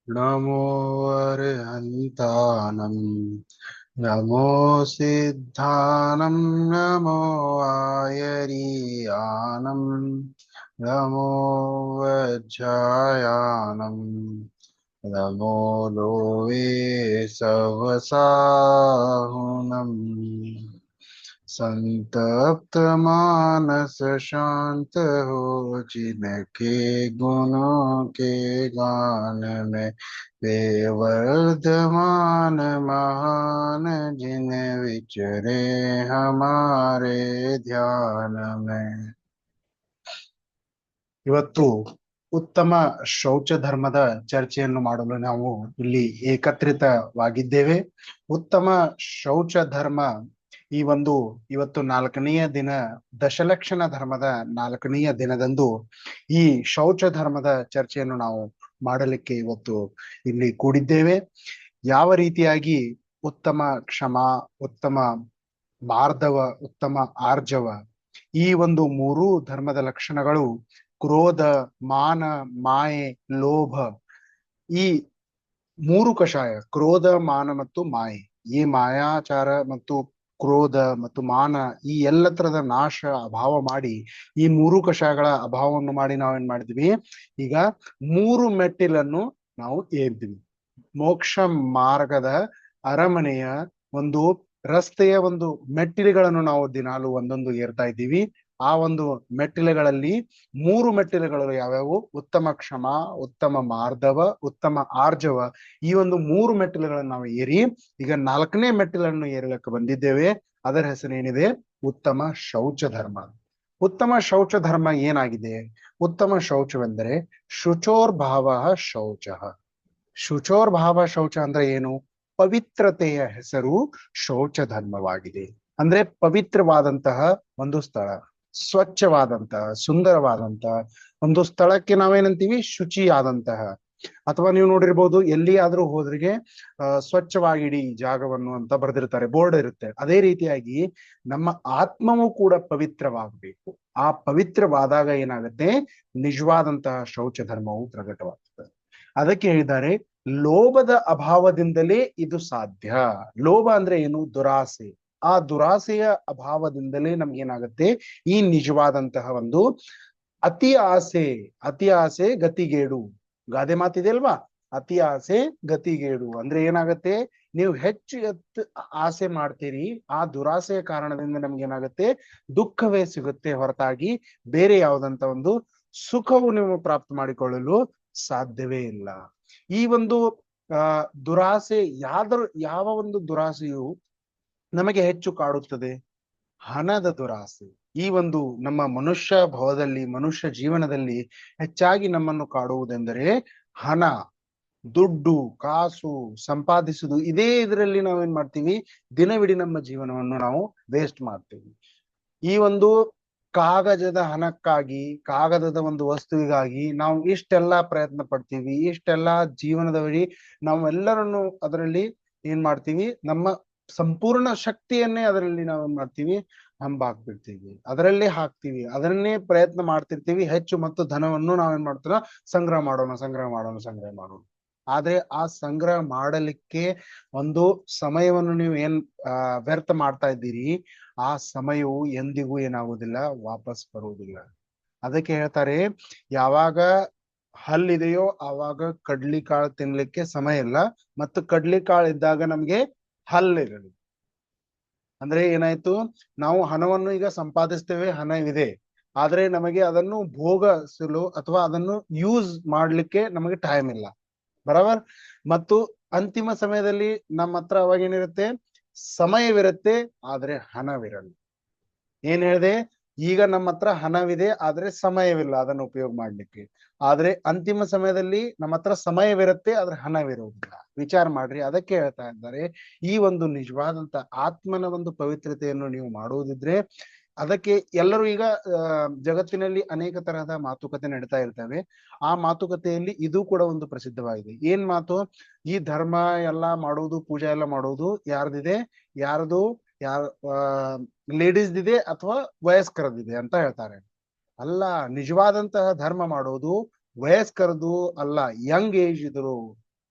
नमो अर्हन्तानं नमो सिद्धानं नमो आयर्यानं नमो वज्रायानं नमो लोके सवसाहुनं संतप्त मानस शांत हो जिनके गुणों के गान में वे वर्धमान महान जिन विचरे हमारे ध्यान में। ಇವತ್ತು ಉತ್ತಮ ಶೌಚ ಧರ್ಮದ ಚರ್ಚೆಯನ್ನು ಮಾಡಲು ನಾವು ಇಲ್ಲಿ ಏಕತ್ರಿತವಾಗಿದ್ದೇವೆ. ಉತ್ತಮ ಶೌಚ ಧರ್ಮ ಈ ಒಂದು ಇವತ್ತು 4ನೆಯ ದಿನ, ದಶಲಕ್ಷಣ ಧರ್ಮದ 4ನೆಯ ದಿನದಂದು ಈ ಶೌಚ ಧರ್ಮದ ಚರ್ಚೆಯನ್ನು ನಾವು ಮಾಡಲಿಕ್ಕೆ ಇವತ್ತು ಇಲ್ಲಿ ಕೂಡಿದ್ದೇವೆ. ಯಾವ ರೀತಿಯಾಗಿ ಉತ್ತಮ ಕ್ಷಮ, ಉತ್ತಮ ಮಾರ್ಧವ, ಉತ್ತಮ ಆರ್ಜವ, ಈ ಒಂದು ಮೂರು ಧರ್ಮದ ಲಕ್ಷಣಗಳು ಕ್ರೋಧ, ಮಾನ, ಮಾಯೆ, ಲೋಭ, ಈ ಮೂರು ಕಷಾಯ, ಕ್ರೋಧ, ಮಾನ ಮತ್ತು ಮಾಯೆ, ಈ ಮಾಯಾಚಾರ ಮತ್ತು ಕ್ರೋಧ ಮತ್ತು ಮಾನ, ಈ ಎಲ್ಲ ತರದ ನಾಶ ಅಭಾವ ಮಾಡಿ, ಈ ಮೂರು ಕಷಾಯಗಳ ಅಭಾವವನ್ನು ಮಾಡಿ ನಾವೇನ್ ಮಾಡಿದ್ವಿ, ಈಗ 3 ಮೆಟ್ಟಿಲನ್ನು ನಾವು ಏರಿದ್ವಿ. ಮೋಕ್ಷ ಮಾರ್ಗದ ಅರಮನೆಯ ಒಂದು ರಸ್ತೆಯ ಒಂದು ಮೆಟ್ಟಿಲುಗಳನ್ನು ನಾವು ದಿನಾಲು ಒಂದೊಂದು ಏರ್ತಾ ಇದ್ದೀವಿ. ಆ ಒಂದು ಮೆಟ್ಟಿಲುಗಳಲ್ಲಿ 3 ಮೆಟ್ಟಿಲುಗಳು ಯಾವ್ಯಾವು? ಉತ್ತಮ ಕ್ಷಮ, ಉತ್ತಮ ಮಾರ್ಧವ, ಉತ್ತಮ ಆರ್ಜವ. ಈ ಒಂದು 3 ಮೆಟ್ಟಿಲುಗಳನ್ನು ನಾವು ಏರಿ ಈಗ 4ನೇ ಮೆಟ್ಟಿಲನ್ನು ಏರಲಿಕ್ಕೆ ಬಂದಿದ್ದೇವೆ. ಅದರ ಹೆಸರೇನಿದೆ? ಉತ್ತಮ ಶೌಚ ಧರ್ಮ. ಉತ್ತಮ ಶೌಚ ಧರ್ಮ ಏನಾಗಿದೆ? ಉತ್ತಮ ಶೌಚವೆಂದರೆ ಶುಚೋರ್ಭಾವ ಶೌಚ. ಶುಚೋರ್ಭಾವ ಶೌಚ ಅಂದ್ರೆ ಏನು? ಪವಿತ್ರತೆಯ ಹೆಸರು ಶೌಚ ಧರ್ಮವಾಗಿದೆ. ಅಂದ್ರೆ ಪವಿತ್ರವಾದಂತಹ ಒಂದು ಸ್ಥಳ, ಸ್ವಚ್ಛವಾದಂತಹ, ಸುಂದರವಾದಂತಹ ಒಂದು ಸ್ಥಳಕ್ಕೆ ನಾವೇನಂತೀವಿ? ಶುಚಿಯಾದಂತಹ. ಅಥವಾ ನೀವು ನೋಡಿರ್ಬೋದು, ಎಲ್ಲಿಯಾದ್ರೂ ಹೋದ್ರಿಗೆ ಸ್ವಚ್ಛವಾಗಿಡಿ ಈ ಜಾಗವನ್ನು ಅಂತ ಬರೆದಿರ್ತಾರೆ, ಬೋರ್ಡ್ ಇರುತ್ತೆ. ಅದೇ ರೀತಿಯಾಗಿ ನಮ್ಮ ಆತ್ಮವೂ ಕೂಡ ಪವಿತ್ರವಾಗಬೇಕು. ಆ ಪವಿತ್ರವಾದಾಗ ಏನಾಗುತ್ತೆ? ನಿಜವಾದಂತಹ ಶೌಚ ಧರ್ಮವು ಪ್ರಕಟವಾಗ್ತದೆ. ಅದಕ್ಕೆ ಹೇಳಿದ್ದಾರೆ, ಲೋಭದ ಅಭಾವದಿಂದಲೇ ಇದು ಸಾಧ್ಯ. ಲೋಭ ಅಂದ್ರೆ ಏನು? ದುರಾಸೆ. ಆ ದುರಾಸೆಯ ಅಭಾವದಿಂದಲೇ ನಮ್ಗೇನಾಗತ್ತೆ? ಈ ನಿಜವಾದಂತಹ ಒಂದು ಅತಿ ಆಸೆ, ಅತಿ ಆಸೆ ಗತಿಗೇಡು. ಗಾದೆ ಮಾತಿದೆ ಅಲ್ವಾ? ಅತಿ ಆಸೆ ಗತಿಗೇಡು ಅಂದ್ರೆ ಏನಾಗತ್ತೆ? ನೀವು ಹೆಚ್ಚು ಆಸೆ ಮಾಡ್ತೀರಿ, ಆ ದುರಾಸೆಯ ಕಾರಣದಿಂದ ನಮ್ಗೇನಾಗತ್ತೆ? ದುಃಖವೇ ಸಿಗುತ್ತೆ ಹೊರತಾಗಿ ಬೇರೆ ಯಾವುದಂತ ಒಂದು ಸುಖವು ನೀವು ಪ್ರಾಪ್ತ ಮಾಡಿಕೊಳ್ಳಲು ಸಾಧ್ಯವೇ ಇಲ್ಲ. ಈ ಒಂದು ದುರಾಸೆ, ಯಾವ ಒಂದು ದುರಾಸೆಯು ನಮಗೆ ಹೆಚ್ಚು ಕಾಡುತ್ತದೆ? ಹಣದ ದುರಾಸೆ. ಈ ಒಂದು ನಮ್ಮ ಮನುಷ್ಯ ಭವದಲ್ಲಿ, ಮನುಷ್ಯ ಜೀವನದಲ್ಲಿ ಹೆಚ್ಚಾಗಿ ನಮ್ಮನ್ನು ಕಾಡುವುದೆಂದರೆ ಹಣ, ದುಡ್ಡು, ಕಾಸು ಸಂಪಾದಿಸುವುದು. ಇದರಲ್ಲಿ ನಾವೇನ್ ಮಾಡ್ತೀವಿ? ದಿನವಿಡೀ ನಮ್ಮ ಜೀವನವನ್ನು ನಾವು ವೇಸ್ಟ್ ಮಾಡ್ತೀವಿ. ಈ ಒಂದು ಕಾಗದದ ಹಣಕ್ಕಾಗಿ, ಕಾಗದದ ಒಂದು ವಸ್ತುವಿಗಾಗಿ ನಾವು ಇಷ್ಟೆಲ್ಲಾ ಪ್ರಯತ್ನ ಪಡ್ತೀವಿ. ಇಷ್ಟೆಲ್ಲಾ ಜೀವನದವಳಿ ನಾವೆಲ್ಲರನ್ನು ಅದರಲ್ಲಿ ಏನ್ ಮಾಡ್ತೀವಿ? ನಮ್ಮ ಸಂಪೂರ್ಣ ಶಕ್ತಿಯನ್ನೇ ಅದರಲ್ಲಿ ನಾವೇನ್ ಮಾಡ್ತೀವಿ? ಹಂಬಾಕ್ಬಿಡ್ತೀವಿ, ಅದರಲ್ಲೇ ಹಾಕ್ತಿವಿ, ಅದನ್ನೇ ಪ್ರಯತ್ನ ಮಾಡ್ತಿರ್ತೀವಿ. ಹೆಚ್ಚು ಮತ್ತು ಧನವನ್ನು ನಾವೇನ್ ಮಾಡ್ತೀವಿ? ಸಂಗ್ರಹ ಮಾಡೋಣ, ಸಂಗ್ರಹ ಮಾಡೋಣ, ಸಂಗ್ರಹ ಮಾಡೋಣ. ಆದ್ರೆ ಆ ಸಂಗ್ರಹ ಮಾಡಲಿಕ್ಕೆ ಒಂದು ಸಮಯವನ್ನು ನೀವು ವ್ಯರ್ಥ ಮಾಡ್ತಾ ಇದ್ದೀರಿ. ಆ ಸಮಯವು ಎಂದಿಗೂ ಏನಾಗುವುದಿಲ್ಲ, ವಾಪಸ್ ಬರುವುದಿಲ್ಲ. ಅದಕ್ಕೆ ಹೇಳ್ತಾರೆ, ಯಾವಾಗ ಹಲ್ಲಿದೆಯೋ ಆವಾಗ ಕಡ್ಲಿಕಾಳು ತಿನ್ಲಿಕ್ಕೆ ಸಮಯ ಇಲ್ಲ, ಮತ್ತು ಕಡ್ಲಿಕಾಳು ಇದ್ದಾಗ ನಮ್ಗೆ ಹಲ್ಲಿರಲಿ. ಅಂದ್ರೆ ಏನಾಯ್ತು? ನಾವು ಹಣವನ್ನು ಈಗ ಸಂಪಾದಿಸ್ತೇವೆ, ಹಣವಿದೆ, ಆದ್ರೆ ನಮಗೆ ಅದನ್ನು ಭೋಗಿಸಲು ಅಥವಾ ಅದನ್ನು ಯೂಸ್ ಮಾಡ್ಲಿಕ್ಕೆ ನಮಗೆ ಟೈಮ್ ಇಲ್ಲ. ಬರಾಬರ್. ಮತ್ತು ಅಂತಿಮ ಸಮಯದಲ್ಲಿ ನಮ್ಮ ಹತ್ರ ಅವಾಗ ಏನಿರುತ್ತೆ? ಸಮಯವಿರುತ್ತೆ, ಆದ್ರೆ ಹಣವಿರಲ್ಲ. ಏನ್ ಹೇಳಿದೆ? ಈಗ ನಮ್ಮ ಹತ್ರ ಹಣವಿದೆ, ಆದ್ರೆ ಸಮಯವಿಲ್ಲ ಅದನ್ನು ಉಪಯೋಗ ಮಾಡ್ಲಿಕ್ಕೆ. ಆದ್ರೆ ಅಂತಿಮ ಸಮಯದಲ್ಲಿ ನಮ್ಮ ಹತ್ರ ಸಮಯವಿರುತ್ತೆ, ಆದ್ರೆ ಹಣವಿರುವುದಿಲ್ಲ. ವಿಚಾರ ಮಾಡ್ರಿ. ಅದಕ್ಕೆ ಹೇಳ್ತಾ ಇದ್ದಾರೆ, ಈ ಒಂದು ನಿಜವಾದಂತ ಆತ್ಮನ ಒಂದು ಪವಿತ್ರತೆಯನ್ನು ನೀವು ಮಾಡುವುದಿದ್ರೆ, ಅದಕ್ಕೆ ಎಲ್ಲರೂ ಈಗ ಜಗತ್ತಿನಲ್ಲಿ ಅನೇಕ ತರಹದ ಮಾತುಕತೆ ನಡೀತಾ ಇರ್ತವೆ. ಆ ಮಾತುಕತೆಯಲ್ಲಿ ಇದು ಕೂಡ ಒಂದು ಪ್ರಸಿದ್ಧವಾಗಿದೆ. ಏನ್ ಮಾತು? ಈ ಧರ್ಮ ಎಲ್ಲ ಮಾಡುವುದು, ಪೂಜೆ ಎಲ್ಲ ಮಾಡುವುದು ಯಾರ್ದಿದೆ? ಯಾರದು? ಲೇಡೀಸ್ದಿದೆ ಅಥವಾ ವಯಸ್ಕರದಿದೆ ಅಂತ ಹೇಳ್ತಾರೆ. ಅಲ್ಲ, ನಿಜವಾದಂತಹ ಧರ್ಮ ಮಾಡೋದು ವಯಸ್ಕರದು ಅಲ್ಲ, ಯಂಗ್ ಏಜ್ ಇದ್ರು,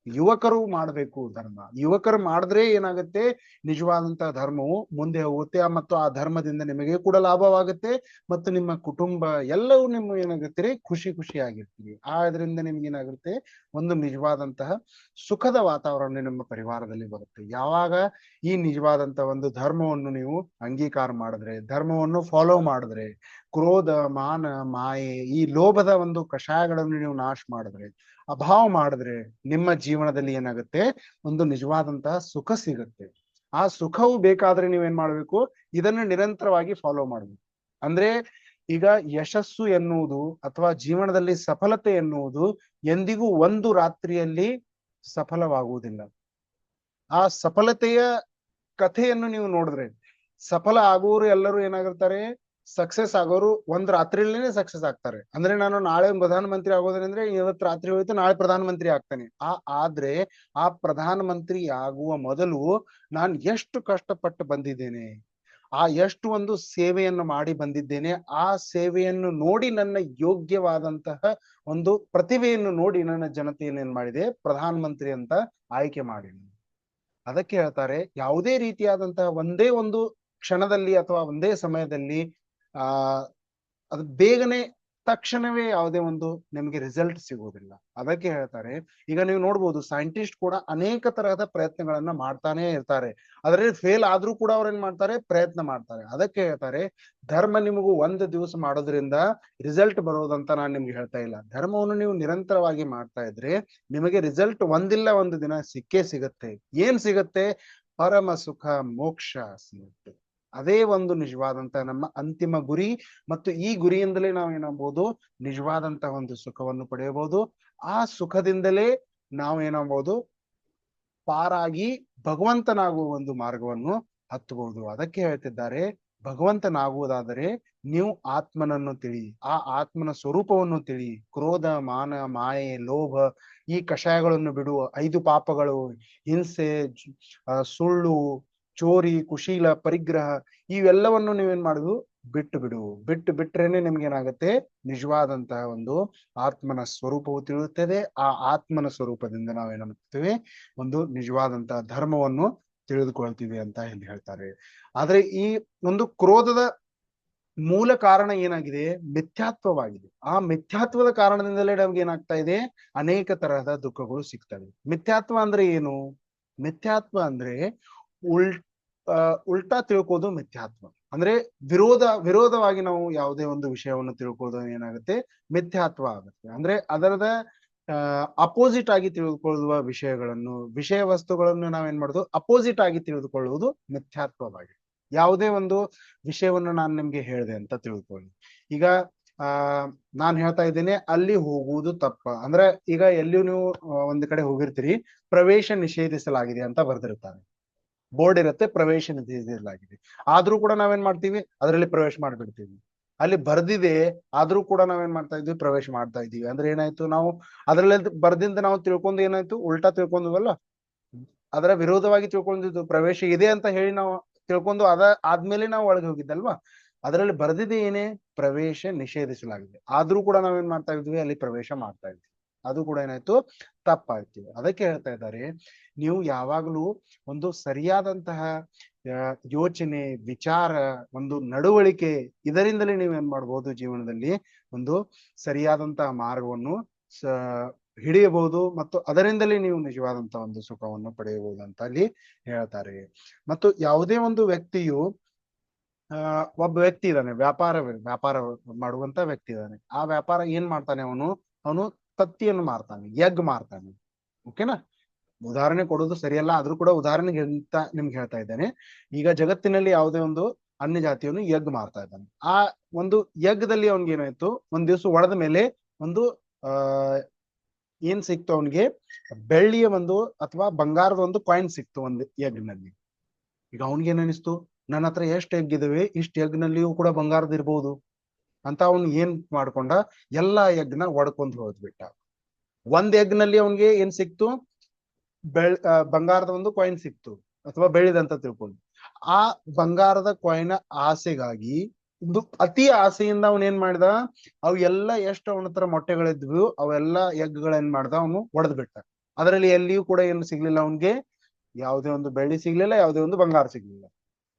ಯುವಕರು ಮಾಡಬೇಕು ಧರ್ಮ. ಯುವಕರು ಮಾಡಿದ್ರೆ ಏನಾಗುತ್ತೆ, ನಿಜವಾದಂತಹ ಧರ್ಮವು ಮುಂದೆ ಹೋಗುತ್ತೆ, ಮತ್ತು ಆ ಧರ್ಮದಿಂದ ನಿಮಗೆ ಕೂಡ ಲಾಭವಾಗುತ್ತೆ, ಮತ್ತು ನಿಮ್ಮ ಕುಟುಂಬ ಎಲ್ಲವೂ ನಿಮ್ಮ ಏನಾಗುತ್ತೆ ಖುಷಿಯಾಗಿರ್ತೀವಿ. ಆದ್ರಿಂದ ನಿಮ್ಗೆ ಏನಾಗುತ್ತೆ, ಒಂದು ನಿಜವಾದಂತಹ ಸುಖದ ವಾತಾವರಣ ನಿಮ್ಮ ಪರಿವಾರದಲ್ಲಿ ಬರುತ್ತೆ. ಯಾವಾಗ ಈ ನಿಜವಾದಂತಹ ಒಂದು ಧರ್ಮವನ್ನು ನೀವು ಅಂಗೀಕಾರ ಮಾಡಿದ್ರೆ, ಧರ್ಮವನ್ನು ಫಾಲೋ ಮಾಡಿದ್ರೆ, ಕ್ರೋಧ, ಮಾನ, ಮಾಯೆ, ಈ ಲೋಭದ ಒಂದು ಕಷಾಯಗಳನ್ನು ನೀವು ನಾಶ ಮಾಡಿದ್ರೆ, ಅಭಾವ ಮಾಡಿದ್ರೆ, ನಿಮ್ಮ ಜೀವನದಲ್ಲಿ ಏನಾಗುತ್ತೆ, ಒಂದು ನಿಜವಾದಂತಹ ಸುಖ ಸಿಗುತ್ತೆ. ಆ ಸುಖವು ಬೇಕಾದ್ರೆ ನೀವೇನ್ ಮಾಡ್ಬೇಕು, ಇದನ್ನು ನಿರಂತರವಾಗಿ ಫಾಲೋ ಮಾಡ್ಬೇಕು. ಅಂದ್ರೆ ಈಗ ಯಶಸ್ಸು ಎನ್ನುವುದು ಅಥವಾ ಜೀವನದಲ್ಲಿ ಸಫಲತೆ ಎನ್ನುವುದು ಎಂದಿಗೂ ಒಂದು ರಾತ್ರಿಯಲ್ಲಿ ಸಫಲವಾಗುವುದಿಲ್ಲ. ಆ ಸಫಲತೆಯ ಕಥೆಯನ್ನು ನೀವು ನೋಡಿದ್ರೆ, ಸಫಲ ಆಗುವವರು ಎಲ್ಲರೂ ಏನಾಗಿರ್ತಾರೆ, ಸಕ್ಸಸ್ ಆಗೋರು ಒಂದ್ ರಾತ್ರಿಯಲ್ಲೇನೆ ಸಕ್ಸಸ್ ಆಗ್ತಾರೆ. ಅಂದ್ರೆ ನಾನು ನಾಳೆ ಪ್ರಧಾನಮಂತ್ರಿ ಆಗೋದ್ರಂದ್ರೆ ಇವತ್ತು ರಾತ್ರಿ ಹೋಯ್ತು ನಾಳೆ ಪ್ರಧಾನಮಂತ್ರಿ ಆಗ್ತಾನೆ. ಆದ್ರೆ ಆ ಪ್ರಧಾನಮಂತ್ರಿ ಆಗುವ ಮೊದಲು ನಾನು ಎಷ್ಟು ಕಷ್ಟಪಟ್ಟು ಬಂದಿದ್ದೇನೆ, ಆ ಎಷ್ಟು ಒಂದು ಸೇವೆಯನ್ನು ಮಾಡಿ ಬಂದಿದ್ದೇನೆ, ಆ ಸೇವೆಯನ್ನು ನೋಡಿ ನನ್ನ ಯೋಗ್ಯವಾದಂತಹ ಒಂದು ಪ್ರತಿಭೆಯನ್ನು ನೋಡಿ ನನ್ನ ಜನತೆಯನ್ನು ಏನ್ ಮಾಡಿದೆ, ಪ್ರಧಾನಮಂತ್ರಿ ಅಂತ ಆಯ್ಕೆ ಮಾಡಿ. ಅದಕ್ಕೆ ಹೇಳ್ತಾರೆ, ಯಾವುದೇ ರೀತಿಯಾದಂತಹ ಒಂದೇ ಒಂದು ಕ್ಷಣದಲ್ಲಿ ಅಥವಾ ಒಂದೇ ಸಮಯದಲ್ಲಿ ಆ ಅದು ಬೇಗನೆ ತಕ್ಷಣವೇ ಯಾವುದೇ ಒಂದು ನಿಮಗೆ ರಿಸಲ್ಟ್ ಸಿಗುವುದಿಲ್ಲ. ಅದಕ್ಕೆ ಹೇಳ್ತಾರೆ, ಈಗ ನೀವು ನೋಡ್ಬೋದು ಸೈಂಟಿಸ್ಟ್ ಕೂಡ ಅನೇಕ ತರಹದ ಪ್ರಯತ್ನಗಳನ್ನ ಮಾಡ್ತಾನೆ ಇರ್ತಾರೆ. ಅದರಲ್ಲಿ ಫೇಲ್ ಆದ್ರೂ ಕೂಡ ಅವ್ರು ಏನ್ ಮಾಡ್ತಾರೆ, ಪ್ರಯತ್ನ ಮಾಡ್ತಾರೆ. ಅದಕ್ಕೆ ಹೇಳ್ತಾರೆ, ಧರ್ಮ ನಿಮಗೂ ಒಂದು ದಿವಸ ಮಾಡೋದ್ರಿಂದ ರಿಸಲ್ಟ್ ಬರೋದಂತ ನಾನು ನಿಮ್ಗೆ ಹೇಳ್ತಾ ಇಲ್ಲ. ಧರ್ಮವನ್ನು ನೀವು ನಿರಂತರವಾಗಿ ಮಾಡ್ತಾ ಇದ್ರೆ ನಿಮಗೆ ರಿಸಲ್ಟ್ ಒಂದಿಲ್ಲ ಒಂದು ದಿನ ಸಿಕ್ಕೇ ಸಿಗತ್ತೆ. ಏನ್ ಸಿಗತ್ತೆ, ಪರಮ ಸುಖ, ಮೋಕ್ಷ ಸಿಗುತ್ತೆ. ಅದೇ ಒಂದು ನಿಜವಾದಂತಹ ನಮ್ಮ ಅಂತಿಮ ಗುರಿ, ಮತ್ತು ಈ ಗುರಿಯಿಂದಲೇ ನಾವು ಏನಾಗಬಹುದು, ನಿಜವಾದಂತಹ ಒಂದು ಸುಖವನ್ನು ಪಡೆಯಬಹುದು. ಆ ಸುಖದಿಂದಲೇ ನಾವು ಏನಾಗಬಹುದು, ಪಾರಾಗಿ ಭಗವಂತನಾಗುವ ಒಂದು ಮಾರ್ಗವನ್ನು ಹತ್ತಬಹುದು. ಅದಕ್ಕೆ ಹೇಳ್ತಿದ್ದಾರೆ, ಭಗವಂತನಾಗುವುದಾದರೆ ನೀವು ಆತ್ಮನನ್ನು ತಿಳಿ, ಆ ಆತ್ಮನ ಸ್ವರೂಪವನ್ನು ತಿಳಿ. ಕ್ರೋಧ, ಮಾನ, ಮಾಯೆ, ಲೋಭ, ಈ ಕಷಾಯಗಳನ್ನು ಬಿಡುವ 5 ಪಾಪಗಳು, ಹಿಂಸೆ, ಸುಳ್ಳು, ಚೋರಿ, ಕುಶೀಲ, ಪರಿಗ್ರಹ, ಇವೆಲ್ಲವನ್ನು ನೀವೇನ್ ಮಾಡುದು, ಬಿಟ್ಟು ಬಿಟ್ರೇನೆ ನಿಮ್ಗೆ ಏನಾಗುತ್ತೆ, ನಿಜವಾದಂತಹ ಒಂದು ಆತ್ಮನ ಸ್ವರೂಪವು ತಿಳಿಯುತ್ತದೆ. ಆ ಆತ್ಮನ ಸ್ವರೂಪದಿಂದ ನಾವೇನಾಗ್ತೇವೆ, ಒಂದು ನಿಜವಾದಂತಹ ಧರ್ಮವನ್ನು ತಿಳಿದುಕೊಳ್ತೀವಿ ಅಂತ ಇಲ್ಲಿ ಹೇಳ್ತಾರೆ. ಆದ್ರೆ ಈ ಒಂದು ಕ್ರೋಧದ ಮೂಲ ಕಾರಣ ಏನಾಗಿದೆ, ಮಿಥ್ಯಾತ್ವವಾಗಿದೆ. ಆ ಮಿಥ್ಯಾತ್ವದ ಕಾರಣದಿಂದಲೇ ನಮ್ಗೆ ಏನಾಗ್ತಾ ಇದೆ, ಅನೇಕ ತರಹದ ದುಃಖಗಳು ಸಿಗ್ತವೆ. ಮಿಥ್ಯಾತ್ವ ಅಂದ್ರೆ ಏನು, ಮಿಥ್ಯಾತ್ವ ಅಂದ್ರೆ ಉಲ್ಟಾ ತಿಳ್ಕೋದು ಮಿಥ್ಯಾತ್ವ. ಅಂದ್ರೆ ವಿರೋಧವಾಗಿ ನಾವು ಯಾವುದೇ ಒಂದು ವಿಷಯವನ್ನು ತಿಳ್ಕೋದು ಏನಾಗುತ್ತೆ, ಮಿಥ್ಯಾತ್ವ ಆಗುತ್ತೆ. ಅಂದ್ರೆ ಅದರದ ಅಪೋಸಿಟ್ ಆಗಿ ತಿಳಿದುಕೊಳ್ಳುವ ವಿಷಯ ವಸ್ತುಗಳನ್ನು ನಾವೇನ್ ಮಾಡೋದು, ಅಪೋಸಿಟ್ ಆಗಿ ತಿಳಿದುಕೊಳ್ಳುವುದು ಮಿಥ್ಯಾತ್ವವಾಗಿ. ಯಾವುದೇ ಒಂದು ವಿಷಯವನ್ನು ನಾನು ನಿಮ್ಗೆ ಹೇಳಿದೆ ಅಂತ ತಿಳ್ಕೊಳ್ಳಿ. ಈಗ ನಾನ್ ಹೇಳ್ತಾ ಇದ್ದೇನೆ, ಅಲ್ಲಿ ಹೋಗುವುದು ತಪ್ಪ. ಅಂದ್ರೆ ಈಗ ಎಲ್ಲಿಯೂ ನೀವು ಒಂದ್ ಕಡೆ ಹೋಗಿರ್ತೀರಿ, ಪ್ರವೇಶ ನಿಷೇಧಿಸಲಾಗಿದೆ ಅಂತ ಬರ್ದಿರ್ತಾರೆ, ಬೋರ್ಡ್ ಇರುತ್ತೆ, ಪ್ರವೇಶ ನಿಷೇಧಿಸಲಾಗಿದೆ. ಆದ್ರೂ ಕೂಡ ನಾವೇನ್ ಮಾಡ್ತೀವಿ, ಅದರಲ್ಲಿ ಪ್ರವೇಶ ಮಾಡ್ಬಿಡ್ತೀವಿ. ಅಲ್ಲಿ ಬರ್ದಿದೆ ಆದ್ರೂ ಕೂಡ ನಾವೇನ್ ಮಾಡ್ತಾ ಇದ್ವಿ, ಪ್ರವೇಶ ಮಾಡ್ತಾ ಇದೀವಿ. ಅಂದ್ರೆ ಏನಾಯ್ತು, ನಾವು ಅದರಲ್ಲಿ ಬರ್ದಿಂದ ನಾವು ತಿಳ್ಕೊಂಡು ಏನಾಯ್ತು, ಉಲ್ಟಾ ತಿಳ್ಕೊಂಡ್ವಲ್ಲ. ಅದರ ವಿರೋಧವಾಗಿ ತಿಳ್ಕೊಂಡಿದ್ದು, ಪ್ರವೇಶ ಇದೆ ಅಂತ ಹೇಳಿ ನಾವು ತಿಳ್ಕೊಂಡು ಆದ್ಮೇಲೆ ನಾವು ಒಳಗೆ ಹೋಗಿದ್ದಲ್ವಾ. ಅದರಲ್ಲಿ ಬರ್ದಿದೆ ಏನೇ, ಪ್ರವೇಶ ನಿಷೇಧಿಸಲಾಗಿದೆ. ಆದ್ರೂ ಕೂಡ ನಾವೇನ್ ಮಾಡ್ತಾ ಇದ್ವಿ, ಅಲ್ಲಿ ಪ್ರವೇಶ ಮಾಡ್ತಾ ಇದ್ವಿ. ಅದು ಕೂಡ ಏನಾಯ್ತು, ತಪ್ಪಾಯ್ತು. ಅದಕ್ಕೆ ಹೇಳ್ತಾ ಇದ್ದಾರೆ, ನೀವು ಯಾವಾಗಲೂ ಒಂದು ಸರಿಯಾದಂತಹ ಯೋಚನೆ, ವಿಚಾರ, ಒಂದು ನಡವಳಿಕೆ, ಇದರಿಂದಲೇ ನೀವು ಏನ್ ಮಾಡ್ಬೋದು, ಜೀವನದಲ್ಲಿ ಒಂದು ಸರಿಯಾದಂತಹ ಮಾರ್ಗವನ್ನು ಹಿಡಿಯಬಹುದು, ಮತ್ತು ಅದರಿಂದಲೇ ನೀವು ನಿಜವಾದಂತಹ ಒಂದು ಸುಖವನ್ನು ಪಡೆಯಬಹುದು ಅಂತ ಅಲ್ಲಿ ಹೇಳ್ತಾರೆ. ಮತ್ತು ಯಾವುದೇ ಒಂದು ವ್ಯಕ್ತಿಯು ಒಬ್ಬ ವ್ಯಕ್ತಿ ಇದ್ದಾನೆ, ವ್ಯಾಪಾರ ಮಾಡುವಂತ ವ್ಯಕ್ತಿ ಇದ್ದಾನೆ. ಆ ವ್ಯಾಪಾರ ಏನ್ ಮಾಡ್ತಾನೆ, ಅವನು ತತ್ತಿಯನ್ನು ಮಾರ್ತಾನೆ, ಎಗ್ ಮಾರ್ತಾನೆ. ಓಕೆನಾ, ಉದಾಹರಣೆ ಕೊಡೋದು ಸರಿಯಲ್ಲ, ಆದ್ರೂ ಕೂಡ ಉದಾಹರಣೆಗೆ ಅಂತ ನಿಮ್ಗೆ ಹೇಳ್ತಾ ಇದ್ದೇನೆ. ಈಗ ಜಗತ್ತಿನಲ್ಲಿ ಯಾವುದೇ ಒಂದು ಅನ್ಯ ಜಾತಿಯನ್ನು ಎಗ್ ಮಾರ್ತಾ ಇದ್ದಾನೆ. ಆ ಒಂದು ಎಗ್ದಲ್ಲಿ ಅವನ್ಗೆ ಏನಾಯ್ತು, ಒಂದ್ ದಿವಸ ಒಡೆದ ಮೇಲೆ ಒಂದು ಏನ್ ಸಿಕ್ತು ಅವನಿಗೆ, ಬೆಳ್ಳಿಯ ಒಂದು ಅಥವಾ ಬಂಗಾರದ ಒಂದು ಕಾಯಿನ್ ಸಿಕ್ತು ಒಂದು ಎಗ್ ನಲ್ಲಿ. ಈಗ ಅವನ್ಗೆ ಏನ್ ಅನಿಸ್ತು, ನನ್ನ ಹತ್ರ ಎಷ್ಟು ಎಗ್ ಇದಾವೆ, ಇಷ್ಟು ಎಗ್ ನಲ್ಲಿಯೂ ಕೂಡ ಬಂಗಾರದ ಇರ್ಬೋದು ಅಂತ ಅವನು ಏನ್ ಮಾಡ್ಕೊಂಡ, ಎಲ್ಲಾ ಎಗ್ನ ಒಡ್ಕೊಂಡ್ ಹೋದ್ಬಿಟ್ಟ. ಒಂದ್ ಎಗ್ ನಲ್ಲಿ ಅವನ್ಗೆ ಏನ್ ಸಿಕ್ತು, ಬಂಗಾರದ ಒಂದು ಕಾಯಿನ್ ಸಿಕ್ತು ಅಥವಾ ಬೆಳ್ಳಿದಂತ ತಿಳ್ಕೊಂಡು, ಆ ಬಂಗಾರದ ಕಾಯಿನ್ ಆಸೆಗಾಗಿ, ಒಂದು ಅತಿ ಆಸೆಯಿಂದ ಅವನ್ ಏನ್ ಮಾಡ್ದ, ಅವು ಎಲ್ಲ ಎಷ್ಟು ಅವನ ಹತ್ರ ಮೊಟ್ಟೆಗಳಿದ್ವು ಅವೆಲ್ಲ ಎಗ್ಗಳೇನ್ ಮಾಡ್ದ, ಅವನು ಒಡೆದ್ ಬಿಟ್ಟ. ಅದರಲ್ಲಿ ಎಲ್ಲಿಯೂ ಕೂಡ ಏನು ಸಿಗ್ಲಿಲ್ಲ ಅವನ್ಗೆ, ಯಾವುದೇ ಒಂದು ಬೆಳ್ಳಿ ಸಿಗ್ಲಿಲ್ಲ, ಯಾವುದೇ ಒಂದು ಬಂಗಾರ ಸಿಗ್ಲಿಲ್ಲ.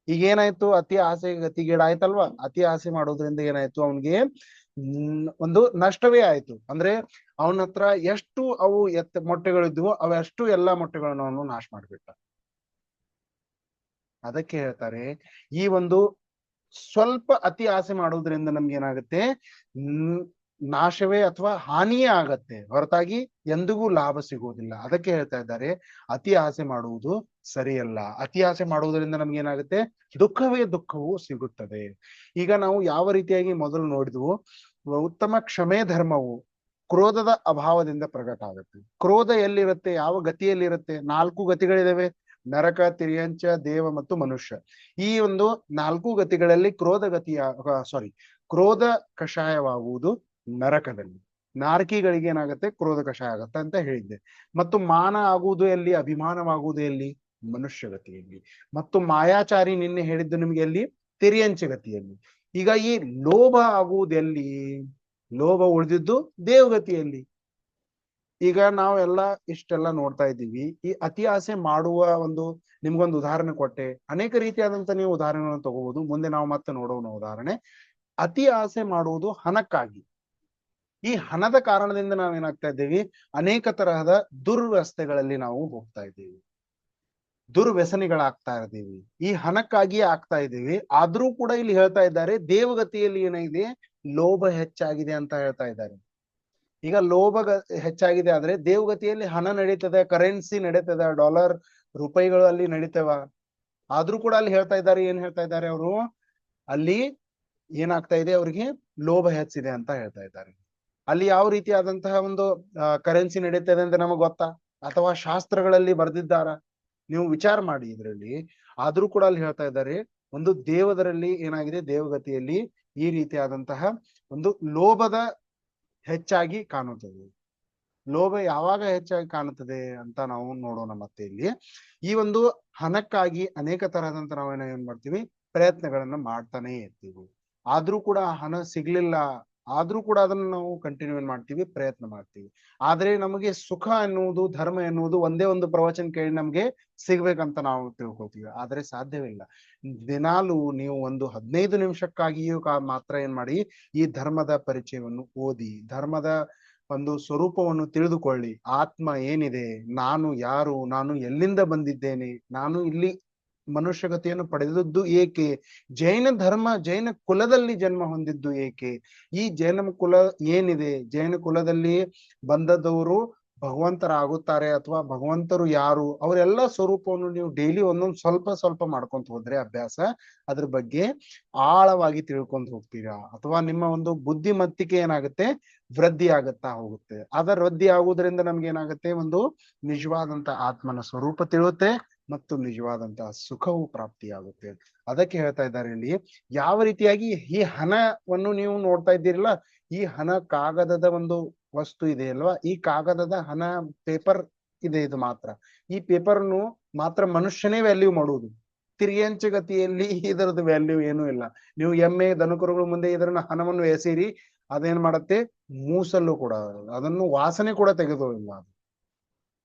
ಈಗ ಏನಾಯ್ತು, ಅತಿ ಆಸೆ ಗತಿಗೇಡಾಯ್ತಲ್ವಾ. ಅತಿ ಆಸೆ ಮಾಡೋದ್ರಿಂದ ಏನಾಯ್ತು ಅವನ್ಗೆ, ಒಂದು ನಷ್ಟವೇ ಆಯ್ತು. ಅಂದ್ರೆ ಅವನ ಹತ್ರ ಎಷ್ಟು ಅವು ಮೊಟ್ಟೆಗಳಿದ್ವು, ಅವೆಷ್ಟು ಎಲ್ಲಾ ಮೊಟ್ಟೆಗಳನ್ನು ಅವನು ನಾಶ ಮಾಡ್ಬಿಟ್ಟ. ಅದಕ್ಕೆ ಹೇಳ್ತಾರೆ, ಈ ಒಂದು ಸ್ವಲ್ಪ ಅತಿ ಆಸೆ ಮಾಡೋದ್ರಿಂದ ನಮ್ಗೆ ಏನಾಗುತ್ತೆ, ನಾಶವೇ ಅಥವಾ ಹಾನಿಯೇ ಆಗತ್ತೆ ಹೊರತಾಗಿ ಎಂದಿಗೂ ಲಾಭ ಸಿಗುವುದಿಲ್ಲ. ಅದಕ್ಕೆ ಹೇಳ್ತಾ ಇದ್ದಾರೆ, ಅತಿ ಆಸೆ ಮಾಡುವುದು ಸರಿಯಲ್ಲ. ಅತಿ ಆಸೆ ಮಾಡುವುದರಿಂದ ನಮ್ಗೆ ಏನಾಗುತ್ತೆ, ದುಃಖವೇ ದುಃಖವು ಸಿಗುತ್ತದೆ. ಈಗ ನಾವು ಯಾವ ರೀತಿಯಾಗಿ ಮೊದಲು ನೋಡಿದ್ವು, ಉತ್ತಮ ಕ್ಷಮೆ ಧರ್ಮವು ಕ್ರೋಧದ ಅಭಾವದಿಂದ ಪ್ರಕಟ ಆಗುತ್ತೆ. ಕ್ರೋಧ ಎಲ್ಲಿರುತ್ತೆ, ಯಾವ ಗತಿಯಲ್ಲಿರುತ್ತೆ? 4 ಗತಿಗಳಿದಾವೆ: ನರಕ, ತಿರ್ಯಂಚ, ದೇವ ಮತ್ತು ಮನುಷ್ಯ. ಈ ಒಂದು 4 ಗತಿಗಳಲ್ಲಿ ಕ್ರೋಧ ಕಷಾಯವಾಗುವುದು ನರಕದಲ್ಲಿ. ನಾರಕಿಗಳಿಗೆ ಏನಾಗುತ್ತೆ, ಕ್ರೋಧ ಕಷಾಯ ಆಗತ್ತೆ ಅಂತ ಹೇಳಿದ್ದೆ. ಮತ್ತು ಮಾನ ಆಗುವುದು ಎಲ್ಲಿ, ಅಭಿಮಾನವಾಗುವುದು ಎಲ್ಲಿ? ಮನುಷ್ಯ ಗತಿಯಲ್ಲಿ. ಮತ್ತು ಮಾಯಾಚಾರಿ ನಿನ್ನೆ ಹೇಳಿದ್ದು ನಿಮ್ಗೆ ಎಲ್ಲಿ? ತಿರ್ಯಂಚ ಗತಿಯಲ್ಲಿ. ಈಗ ಈ ಲೋಭ ಆಗುವುದು ಎಲ್ಲಿ? ಲೋಭ ಉಳಿದಿದ್ದು ದೇವಗತಿಯಲ್ಲಿ. ಈಗ ನಾವೆಲ್ಲ ಇಷ್ಟೆಲ್ಲ ನೋಡ್ತಾ ಇದ್ದೀವಿ. ಈ ಅತಿ ಆಸೆ ಮಾಡುವ ಒಂದು ನಿಮ್ಗೊಂದು ಉದಾಹರಣೆ ಕೊಟ್ಟೆ. ಅನೇಕ ರೀತಿಯಾದಂತ ನೀವು ಉದಾಹರಣೆಗಳನ್ನು ತಗೋಬಹುದು. ಮುಂದೆ ನಾವು ಮತ್ತೆ ನೋಡೋಣ ಉದಾಹರಣೆ. ಅತಿ ಆಸೆ ಮಾಡುವುದು ಹಣಕ್ಕಾಗಿ. ಈ ಹಣದ ಕಾರಣದಿಂದ ನಾವೇನಾಗ್ತಾ ಇದ್ದೀವಿ, ಅನೇಕ ತರಹದ ದುರ್ವ್ಯವಸ್ಥೆಗಳಲ್ಲಿ ನಾವು ಹೋಗ್ತಾ ಇದ್ದೀವಿ, ದುರ್ವ್ಯಸನಿಗಳಾಗ್ತಾ ಇದ್ದೀವಿ. ಈ ಹಣಕ್ಕಾಗಿಯೇ ಆಗ್ತಾ ಇದ್ದೀವಿ. ಆದ್ರೂ ಕೂಡ ಇಲ್ಲಿ ಹೇಳ್ತಾ ಇದ್ದಾರೆ, ದೇವಗತಿಯಲ್ಲಿ ಏನಿದೆ, ಲೋಭ ಹೆಚ್ಚಾಗಿದೆ ಅಂತ ಹೇಳ್ತಾ ಇದ್ದಾರೆ. ಈಗ ಲೋಭ ಹೆಚ್ಚಾಗಿದೆ ಆದ್ರೆ ದೇವಗತಿಯಲ್ಲಿ ಹಣ ನಡೀತದೆ, ಕರೆನ್ಸಿ ನಡೀತದೆ, ಡಾಲರ್ ರೂಪಾಯಿಗಳು ಅಲ್ಲಿ ನಡೀತವ. ಆದ್ರೂ ಕೂಡ ಅಲ್ಲಿ ಹೇಳ್ತಾ ಇದ್ದಾರೆ, ಏನ್ ಹೇಳ್ತಾ ಇದ್ದಾರೆ ಅವರು, ಅಲ್ಲಿ ಏನಾಗ್ತಾ ಇದೆ, ಅವ್ರಿಗೆ ಲೋಭ ಹೆಚ್ಚಿದೆ ಅಂತ ಹೇಳ್ತಾ ಇದ್ದಾರೆ. ಅಲ್ಲಿ ಯಾವ ರೀತಿಯಾದಂತಹ ಒಂದು ಕರೆನ್ಸಿ ನಡೀತದೆ ಅಂತ ನಮಗ್ ಗೊತ್ತಾ? ಅಥವಾ ಶಾಸ್ತ್ರಗಳಲ್ಲಿ ಬರ್ದಿದ್ದಾರ? ನೀವು ವಿಚಾರ ಮಾಡಿ ಇದರಲ್ಲಿ. ಆದ್ರೂ ಕೂಡ ಅಲ್ಲಿ ಹೇಳ್ತಾ ಇದ್ದಾರೆ, ಒಂದು ದೇವದರಲ್ಲಿ ಏನಾಗಿದೆ, ದೇವಗತಿಯಲ್ಲಿ ಈ ರೀತಿಯಾದಂತಹ ಒಂದು ಲೋಭದ ಹೆಚ್ಚಾಗಿ ಕಾಣುತ್ತದೆ. ಲೋಭ ಯಾವಾಗ ಹೆಚ್ಚಾಗಿ ಕಾಣುತ್ತದೆ ಅಂತ ನಾವು ನೋಡೋಣ. ಮತ್ತೆ ಇಲ್ಲಿ ಈ ಒಂದು ಹಣಕ್ಕಾಗಿ ಅನೇಕ ತರಹದಂತ ನಾವೇನ ಏನ್ ಮಾಡ್ತೀವಿ, ಪ್ರಯತ್ನಗಳನ್ನ ಮಾಡ್ತಾನೆ ಇರ್ತೀವಿ. ಆದ್ರೂ ಕೂಡ ಹಣ ಸಿಗ್ಲಿಲ್ಲ, ಆದ್ರೂ ಕೂಡ ಅದನ್ನ ನಾವು ಕಂಟಿನ್ಯೂ ಏನ್ ಮಾಡ್ತೀವಿ, ಪ್ರಯತ್ನ ಮಾಡ್ತೀವಿ. ಆದ್ರೆ ನಮಗೆ ಸುಖ ಎನ್ನುವುದು, ಧರ್ಮ ಎನ್ನುವುದು ಒಂದೇ ಒಂದು ಪ್ರವಚನ ಕೇಳಿ ನಮ್ಗೆ ಸಿಗ್ಬೇಕಂತ ನಾವು ತಿಳ್ಕೊತೀವಿ. ಆದ್ರೆ ಸಾಧ್ಯವಿಲ್ಲ. ದಿನಾಲು ನೀವು ಒಂದು 15 ನಿಮಿಷಕ್ಕಾಗಿಯೂ ಮಾತ್ರ ಏನ್ ಮಾಡಿ, ಈ ಧರ್ಮದ ಪರಿಚಯವನ್ನು ಓದಿ, ಧರ್ಮದ ಒಂದು ಸ್ವರೂಪವನ್ನು ತಿಳಿದುಕೊಳ್ಳಿ. ಆತ್ಮ ಏನಿದೆ, ನಾನು ಯಾರು, ನಾನು ಎಲ್ಲಿಂದ ಬಂದಿದ್ದೇನೆ, ನಾನು ಇಲ್ಲಿ ಮನುಷ್ಯಗತಿಯನ್ನು ಪಡೆದದ್ದು ಏಕೆ, ಜೈನ ಕುಲದಲ್ಲಿ ಜನ್ಮ ಹೊಂದಿದ್ದು ಏಕೆ, ಈ ಜೈನ ಕುಲ ಏನಿದೆ, ಜೈನ ಕುಲದಲ್ಲಿ ಬಂದದವರು ಭಗವಂತರಾಗುತ್ತಾರೆ ಅಥವಾ ಭಗವಂತರು ಯಾರು, ಅವರೆಲ್ಲ ಸ್ವರೂಪವನ್ನು ನೀವು ಡೈಲಿ ಒಂದೊಂದು ಸ್ವಲ್ಪ ಸ್ವಲ್ಪ ಮಾಡ್ಕೊಂತ ಹೋದ್ರೆ ಅಭ್ಯಾಸ, ಅದ್ರ ಬಗ್ಗೆ ಆಳವಾಗಿ ತಿಳ್ಕೊಂತ ಹೋಗ್ತೀರಾ. ಅಥವಾ ನಿಮ್ಮ ಒಂದು ಬುದ್ಧಿಮತ್ತಿಕೆ ಏನಾಗುತ್ತೆ, ವೃದ್ಧಿ ಆಗುತ್ತಾ ಹೋಗುತ್ತೆ. ಅದರ ವೃದ್ಧಿ ಆಗುವುದರಿಂದ ನಮ್ಗೆ ಏನಾಗುತ್ತೆ, ಒಂದು ನಿಜವಾದಂತ ಆತ್ಮನ ಸ್ವರೂಪ ತಿಳುತ್ತೆ ಮತ್ತು ನಿಜವಾದಂತಹ ಸುಖವು ಪ್ರಾಪ್ತಿಯಾಗುತ್ತೆ. ಅದಕ್ಕೆ ಹೇಳ್ತಾ ಇದ್ದಾರೆ ಇಲ್ಲಿ, ಯಾವ ರೀತಿಯಾಗಿ ಈ ಹಣವನ್ನು ನೀವು ನೋಡ್ತಾ ಇದ್ದೀರಲ್ಲ, ಈ ಹಣ ಕಾಗದದ ಒಂದು ವಸ್ತು ಇದೆ ಅಲ್ವಾ, ಈ ಕಾಗದದ ಹಣ ಪೇಪರ್ ಇದೆ. ಇದು ಮಾತ್ರ, ಈ ಪೇಪರ್ನು ಮಾತ್ರ ಮನುಷ್ಯನೇ ವ್ಯಾಲ್ಯೂ ಮಾಡುವುದು. ತಿರ್ಯಂಚ ಗತಿಯಲ್ಲಿ ಇದರದ್ದು ವ್ಯಾಲ್ಯೂ ಏನೂ ಇಲ್ಲ. ನೀವು ಎಮ್ಮೆ ದನಕರುಗಳ ಮುಂದೆ ಇದನ್ನ ಹಣವನ್ನು ಎಸೀರಿ, ಅದೇನ್ ಮಾಡತ್ತೆ, ಮೂಸಲ್ಲೂ ಕೂಡ ಅದನ್ನು ವಾಸನೆ ಕೂಡ ತೆಗೆದೋಲ್ಲ.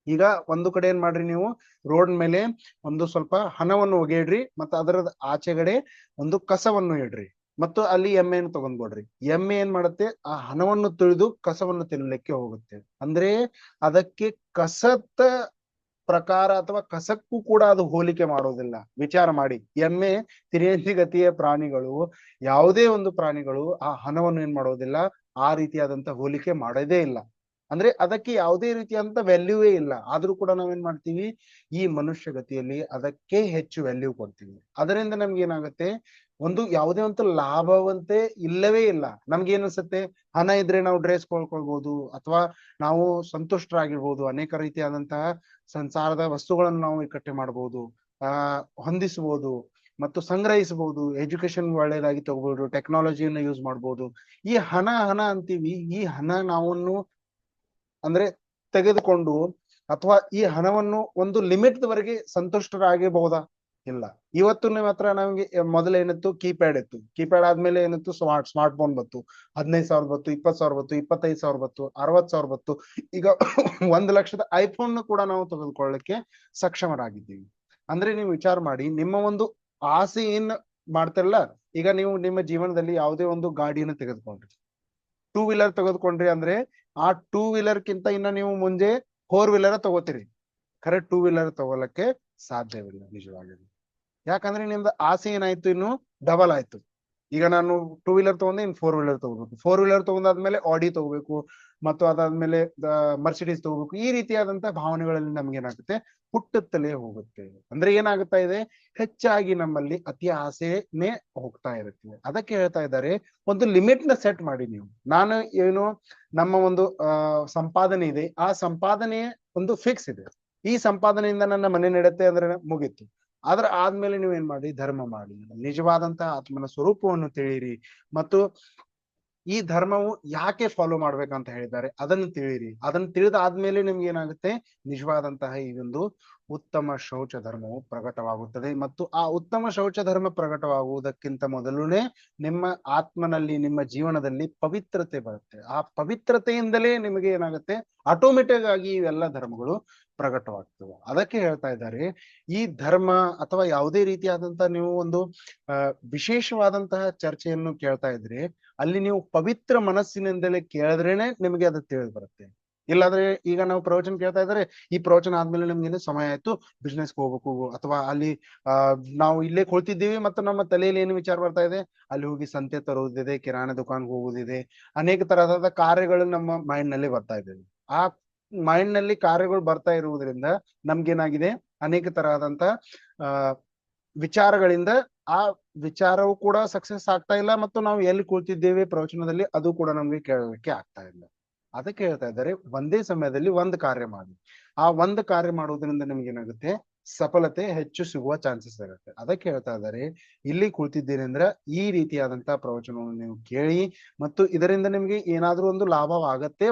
ಈಗ ಒಂದು ಕಡೆ ಏನ್ ಮಾಡ್ರಿ, ನೀವು ರೋಡ್ ಮೇಲೆ ಒಂದು ಸ್ವಲ್ಪ ಹಣವನ್ನು ಒಗೆಯಿಡ್ರಿ, ಮತ್ತು ಅದರ ಆಚೆಗಡೆ ಒಂದು ಕಸವನ್ನು ಇಡ್ರಿ, ಮತ್ತು ಅಲ್ಲಿ ಎಮ್ಮೆಯನ್ನು ತಗೊಂಡ್ಬಿಡ್ರಿ. ಎಮ್ಮೆ ಏನ್ ಮಾಡುತ್ತೆ, ಆ ಹಣವನ್ನು ತಿಳಿದು ಕಸವನ್ನು ತಿನ್ನಲಿಕ್ಕೆ ಹೋಗುತ್ತೆ. ಅಂದ್ರೆ ಅದಕ್ಕೆ ಕಸದ ಪ್ರಕಾರ ಅಥವಾ ಕಸಕ್ಕೂ ಕೂಡ ಅದು ಹೋಲಿಕೆ ಮಾಡೋದಿಲ್ಲ. ವಿಚಾರ ಮಾಡಿ, ಎಮ್ಮೆ ತಿರ್ಯಂಚಿ ಗತಿಯ ಪ್ರಾಣಿಗಳು, ಯಾವುದೇ ಒಂದು ಪ್ರಾಣಿಗಳು ಆ ಹಣವನ್ನು ಏನ್ ಮಾಡೋದಿಲ್ಲ, ಆ ರೀತಿಯಾದಂತ ಹೋಲಿಕೆ ಮಾಡೋದೇ ಇಲ್ಲ. ಅಂದ್ರೆ ಅದಕ್ಕೆ ಯಾವುದೇ ರೀತಿಯಾದಂತ ವ್ಯಾಲ್ಯೂವೇ ಇಲ್ಲ. ಆದ್ರೂ ಕೂಡ ನಾವೇನ್ ಮಾಡ್ತೀವಿ, ಈ ಮನುಷ್ಯ ಗತಿಯಲ್ಲಿ ಅದಕ್ಕೆ ಹೆಚ್ಚು ವ್ಯಾಲ್ಯೂ ಕೊಡ್ತೀವಿ. ಅದರಿಂದ ನಮ್ಗೆ ಏನಾಗುತ್ತೆ, ಒಂದು ಯಾವುದೇ ಒಂದು ಲಾಭವಂತೆ ಇಲ್ಲವೇ ಇಲ್ಲ. ನಮ್ಗೆ ಏನಿಸುತ್ತೆ, ಹಣ ಇದ್ರೆ ನಾವು ಡ್ರೆಸ್ ಕೊಂಡ್ಕೊಳ್ಬಹುದು, ಅಥವಾ ನಾವು ಸಂತುಷ್ಟರಾಗಿರ್ಬೋದು, ಅನೇಕ ರೀತಿಯಾದಂತಹ ಸಂಸಾರದ ವಸ್ತುಗಳನ್ನು ನಾವು ಇಕ್ಕಟ್ಟೆ ಮಾಡಬಹುದು, ಹೊಂದಿಸಬಹುದು ಮತ್ತು ಸಂಗ್ರಹಿಸಬಹುದು, ಎಜುಕೇಶನ್ ಒಳ್ಳೇದಾಗಿ ತಗೋಬಹುದು, ಟೆಕ್ನಾಲಜಿಯನ್ನು ಯೂಸ್ ಮಾಡ್ಬೋದು. ಈ ಹಣ ಹಣ ಅಂತೀವಿ, ಈ ಹಣ ನಾವನ್ನು ಅಂದ್ರೆ ತೆಗೆದುಕೊಂಡು, ಅಥವಾ ಈ ಹಣವನ್ನು ಒಂದು ಲಿಮಿಟ್ ವರೆಗೆ ಸಂತುಷ್ಟರಾಗಿರ್ಬಹುದಾ? ಇಲ್ಲ. ಇವತ್ತು ನಿಮ್ಮ ಹತ್ರ ನಮ್ಗೆ ಮೊದಲು ಏನಿತ್ತು, ಕೀಪ್ಯಾಡ್ ಇತ್ತು. ಕೀಪ್ಯಾಡ್ ಆದ್ಮೇಲೆ ಏನಿತ್ತು, ಸ್ಮಾರ್ಟ್ ಫೋನ್ ಬತ್ತು. 15,000 ಬತ್ತು, 20,000 ಬತ್ತು, 25,000 ಬತ್ತು, 60,000 ಬತ್ತು. ಈಗ 1,00,000ದ ಐಫೋನ್ ಕೂಡ ನಾವು ತೆಗೆದುಕೊಳ್ಳಕ್ಕೆ ಸಕ್ಷಮರಾಗಿದ್ದೀವಿ. ಅಂದ್ರೆ ನೀವು ವಿಚಾರ ಮಾಡಿ, ನಿಮ್ಮ ಒಂದು ಆಸೆ ಏನ್ ಮಾಡ್ತಿರಲ್ಲ. ಈಗ ನೀವು ನಿಮ್ಮ ಜೀವನದಲ್ಲಿ ಯಾವುದೇ ಒಂದು ಗಾಡಿಯನ್ನು ತೆಗೆದುಕೊಂಡ್ರಿ, ಟೂ ವೀಲರ್ ತೆಗೆದುಕೊಂಡ್ರಿ ಅಂದ್ರೆ ಆ ಟೂ ವೀಲರ್ ಕಿಂತ ಇನ್ನ ನೀವು ಮುಂದೆ ಫೋರ್ ವೀಲರ್ ತಗೋತೀರಿ. ಖರೆ ಟೂ ವೀಲರ್ ತಗೊಳಕ್ಕೆ ಸಾಧ್ಯವಿಲ್ಲ ನಿಜವಾಗಿ. ಯಾಕಂದ್ರೆ ನಿಮ್ದು ಆಸೆ ಏನಾಯ್ತು, ಇನ್ನು ಡಬಲ್ ಆಯ್ತು. ಈಗ ನಾನು ಟೂ ವೀಲರ್ ತಗೊಂಡೆ, ಇನ್ ಫೋರ್ ವೀಲರ್ ತಗೋಬೇಕು. ಫೋರ್ ವೀಲರ್ ತಗೊಂಡಾದ್ಮೇಲೆ ಆಡಿ ತಗೋಬೇಕು, ಮತ್ತು ಅದಾದ್ಮೇಲೆ ಮರ್ಸಿಡೀಸ್ ತಗೋಬೇಕು. ಈ ರೀತಿಯಾದಂತ ಭಾವನೆಗಳಲ್ಲಿ ನಮ್ಗೆ ಏನಾಗುತ್ತೆ, ಹುಟ್ಟುತ್ತಲೇ ಹೋಗುತ್ತೆ. ಅಂದ್ರೆ ಏನಾಗುತ್ತಾ ಇದೆ, ಹೆಚ್ಚಾಗಿ ನಮ್ಮಲ್ಲಿ ಅತಿ ಆಸೆನೇ ಹೋಗ್ತಾ ಇರುತ್ತೆ. ಅದಕ್ಕೆ ಹೇಳ್ತಾ ಇದ್ದಾರೆ, ಒಂದು ಲಿಮಿಟ್ ನ ಸೆಟ್ ಮಾಡಿ ನೀವು. ನಾನು ಏನು, ನಮ್ಮ ಒಂದು ಸಂಪಾದನೆ ಇದೆ, ಆ ಸಂಪಾದನೆ ಒಂದು ಫಿಕ್ಸ್ ಇದೆ. ಈ ಸಂಪಾದನೆಯಿಂದ ನನ್ನ ಮನೆ ನಡೆಯುತ್ತೆ ಅಂದ್ರೆ ಮುಗೀತು. ಆದ್ರ ಆದ್ಮೇಲೆ ನೀವು ಏನ್ ಮಾಡಿ, ಧರ್ಮ ಮಾಡಿ, ನಿಜವಾದಂತಹ ಆತ್ಮನ ಸ್ವರೂಪವನ್ನು ತಿಳಿಯಿರಿ. ಮತ್ತು ಈ ಧರ್ಮವು ಯಾಕೆ ಫಾಲೋ ಮಾಡ್ಬೇಕಂತ ಹೇಳಿದ್ದಾರೆ ಅದನ್ನು ತಿಳಿಯಿರಿ. ಅದನ್ನು ತಿಳಿದಾದ್ಮೇಲೆ ನಿಮ್ಗೆ ಏನಾಗುತ್ತೆ, ನಿಜವಾದಂತಹ ಈ ಒಂದು ಉತ್ತಮ ಶೌಚ ಧರ್ಮವು ಪ್ರಕಟವಾಗುತ್ತದೆ. ಮತ್ತು ಆ ಉತ್ತಮ ಶೌಚ ಧರ್ಮ ಪ್ರಕಟವಾಗುವುದಕ್ಕಿಂತ ಮೊದಲನೇ ನಿಮ್ಮ ಆತ್ಮನಲ್ಲಿ, ನಿಮ್ಮ ಜೀವನದಲ್ಲಿ ಪವಿತ್ರತೆ ಬರುತ್ತೆ. ಆ ಪವಿತ್ರತೆಯಿಂದಲೇ ನಿಮಗೆ ಏನಾಗುತ್ತೆ, ಆಟೋಮೆಟಿಕ್ ಆಗಿ ಇವೆಲ್ಲ ಧರ್ಮಗಳು ಪ್ರಕಟವಾಗ್ತವೆ. ಅದಕ್ಕೆ ಹೇಳ್ತಾ ಇದ್ದಾರೆ, ಈ ಧರ್ಮ ಅಥವಾ ಯಾವುದೇ ರೀತಿಯಾದಂತಹ ನೀವು ಒಂದು ವಿಶೇಷವಾದಂತಹ ಚರ್ಚೆಯನ್ನು ಕೇಳ್ತಾ ಇದ್ರೆ, ಅಲ್ಲಿ ನೀವು ಪವಿತ್ರ ಮನಸ್ಸಿನಿಂದಲೇ ಕೇಳಿದ್ರೇನೆ ನಿಮಗೆ ಅದು ತಿಳಿದು ಬರುತ್ತೆ. ಇಲ್ಲಾಂದ್ರೆ ಈಗ ನಾವು ಪ್ರವಚನ ಕೇಳ್ತಾ ಇದ್ದಾರೆ, ಈ ಪ್ರವಚನ ಆದ್ಮೇಲೆ ನಮ್ಗೆ ಸಮಯ ಆಯ್ತು, ಬಿಸ್ನೆಸ್ಗೆ ಹೋಗ್ಬೇಕು, ಅಥವಾ ಅಲ್ಲಿ ನಾವು ಇಲ್ಲೇ ಕೊಳ್ತಿದ್ದೀವಿ ಮತ್ತು ನಮ್ಮ ತಲೆಯಲ್ಲಿ ಏನು ವಿಚಾರ ಬರ್ತಾ ಇದೆ, ಅಲ್ಲಿ ಹೋಗಿ ಸಂತೆ ತರುವುದಿದೆ, ಕಿರಾಣಿ ದುಕಾನ್ಗೆ ಹೋಗುವುದಿದೆ, ಅನೇಕ ತರಹದ ಕಾರ್ಯಗಳು ನಮ್ಮ ಮೈಂಡ್ ನಲ್ಲಿ ಬರ್ತಾ ಇದ್ದೇವೆ. ಆ ಮೈಂಡ್ ನಲ್ಲಿ ಕಾರ್ಯಗಳು ಬರ್ತಾ ಇರುವುದರಿಂದ ನಮ್ಗೇನಾಗಿದೆ, ಅನೇಕ ತರಹದಂತ ಆ ವಿಚಾರಗಳಿಂದ ಆ ವಿಚಾರವು ಕೂಡ ಸಕ್ಸಸ್ ಆಗ್ತಾ ಇಲ್ಲ, ಮತ್ತು ನಾವು ಎಲ್ಲಿ ಕೂಳ್ತಿದ್ದೇವೆ ಪ್ರವಚನದಲ್ಲಿ ಅದು ಕೂಡ ನಮ್ಗೆ ಕೇಳಲಿಕ್ಕೆ ಆಗ್ತಾ ಇಲ್ಲ. ಅದಕ್ಕೆ ಹೇಳ್ತಾ ಇದ್ದಾರೆ, ಒಂದೇ ಸಮಯದಲ್ಲಿ ಒಂದು ಕಾರ್ಯ ಮಾಡಿ. ಆ ಒಂದು ಕಾರ್ಯ ಮಾಡುವುದರಿಂದ ನಿಮ್ಗೆ ಏನಾಗುತ್ತೆ, ಸಫಲತೆ ಹೆಚ್ಚು ಸಿಗುವ ಚಾನ್ಸಸ್ ಇರುತ್ತೆ. ಅದಕ್ಕೆ ಹೇಳ್ತಾ ಇದ್ದಾರೆ, ಇಲ್ಲಿ ಕೂಳ್ತಿದ್ದೀರಿ ಅಂದ್ರೆ ಈ ರೀತಿಯಾದಂತಹ ಪ್ರವಚನವನ್ನು ನೀವು ಕೇಳಿ, ಮತ್ತು ಇದರಿಂದ ನಿಮ್ಗೆ ಏನಾದ್ರೂ ಒಂದು ಲಾಭವಾಗತ್ತೆ.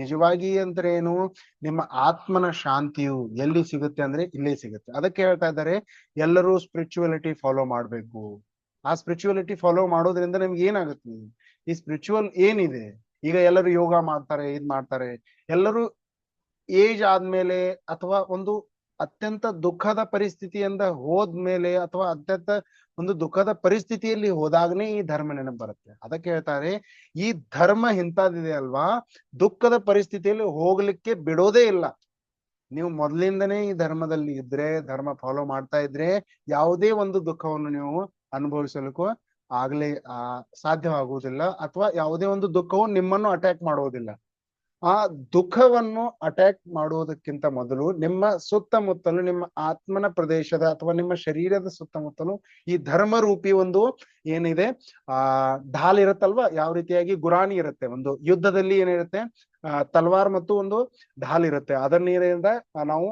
ನಿಜವಾಗಿ ಅಂದ್ರೆ ಏನು, ನಿಮ್ಮ ಆತ್ಮನ ಶಾಂತಿಯು ಎಲ್ಲಿ ಸಿಗುತ್ತೆ ಅಂದ್ರೆ ಇಲ್ಲೇ ಸಿಗುತ್ತೆ. ಅದಕ್ಕೆ ಹೇಳ್ತಾ ಇದ್ದಾರೆ, ಎಲ್ಲರೂ ಸ್ಪಿರಿಚುವಲಿಟಿ ಫಾಲೋ ಮಾಡ್ಬೇಕು. ಆ ಸ್ಪಿರಿಚುವಲಿಟಿ ಫಾಲೋ ಮಾಡೋದ್ರಿಂದ ನಿಮ್ಗೆ ಏನಾಗುತ್ತೆ, ಈ ಸ್ಪಿರಿಚುವಲ್ ಏನಿದೆ, ಈಗ ಎಲ್ಲರೂ ಯೋಗ ಮಾಡ್ತಾರೆ, ಇದ್ ಮಾಡ್ತಾರೆ, ಎಲ್ಲರೂ ಏಜ್ ಆದ್ಮೇಲೆ ಅಥವಾ ಒಂದು ಅತ್ಯಂತ ದುಃಖದ ಪರಿಸ್ಥಿತಿಯಿಂದ ಹೋದ್ಮೇಲೆ, ಅಥವಾ ಅತ್ಯಂತ ಒಂದು ದುಃಖದ ಪರಿಸ್ಥಿತಿಯಲ್ಲಿ ಹೋದಾಗನೇ ಈ ಧರ್ಮ ನೆನಪು ಬರುತ್ತೆ. ಅದಕ್ಕೆ ಹೇಳ್ತಾರೆ, ಈ ಧರ್ಮ ಇಂಥದ್ದಿದೆ ಅಲ್ವಾ, ದುಃಖದ ಪರಿಸ್ಥಿತಿಯಲ್ಲಿ ಹೋಗ್ಲಿಕ್ಕೆ ಬಿಡೋದೇ ಇಲ್ಲ. ನೀವು ಮೊದಲಿಂದನೇ ಈ ಧರ್ಮದಲ್ಲಿ ಇದ್ರೆ, ಧರ್ಮ ಫಾಲೋ ಮಾಡ್ತಾ ಇದ್ರೆ, ಯಾವುದೇ ಒಂದು ದುಃಖವನ್ನು ನೀವು ಅನುಭವಿಸಲಿಕ್ಕೂ ಆಗ್ಲೇ ಸಾಧ್ಯವಾಗುವುದಿಲ್ಲ, ಅಥವಾ ಯಾವುದೇ ಒಂದು ದುಃಖವು ನಿಮ್ಮನ್ನು ಅಟ್ಯಾಕ್ ಮಾಡುವುದಿಲ್ಲ. ಆ ದುಃಖವನ್ನು ಅಟ್ಯಾಕ್ ಮಾಡುವುದಕ್ಕಿಂತ ಮೊದಲು ನಿಮ್ಮ ಸುತ್ತಮುತ್ತಲು, ನಿಮ್ಮ ಆತ್ಮನ ಪ್ರದೇಶದ ಅಥವಾ ನಿಮ್ಮ ಶರೀರದ ಸುತ್ತಮುತ್ತಲು ಈ ಧರ್ಮ ರೂಪಿ ಒಂದು ಏನಿದೆ, ಢಾಲ್ ಇರುತ್ತಲ್ವಾ, ಯಾವ ರೀತಿಯಾಗಿ ಗುರಾಣಿ ಇರುತ್ತೆ, ಒಂದು ಯುದ್ಧದಲ್ಲಿ ಏನಿರುತ್ತೆ, ತಲ್ವಾರ್ ಮತ್ತು ಒಂದು ಢಾಲ್ ಇರುತ್ತೆ. ಅದನ್ನೇನಿಂದ ನಾವು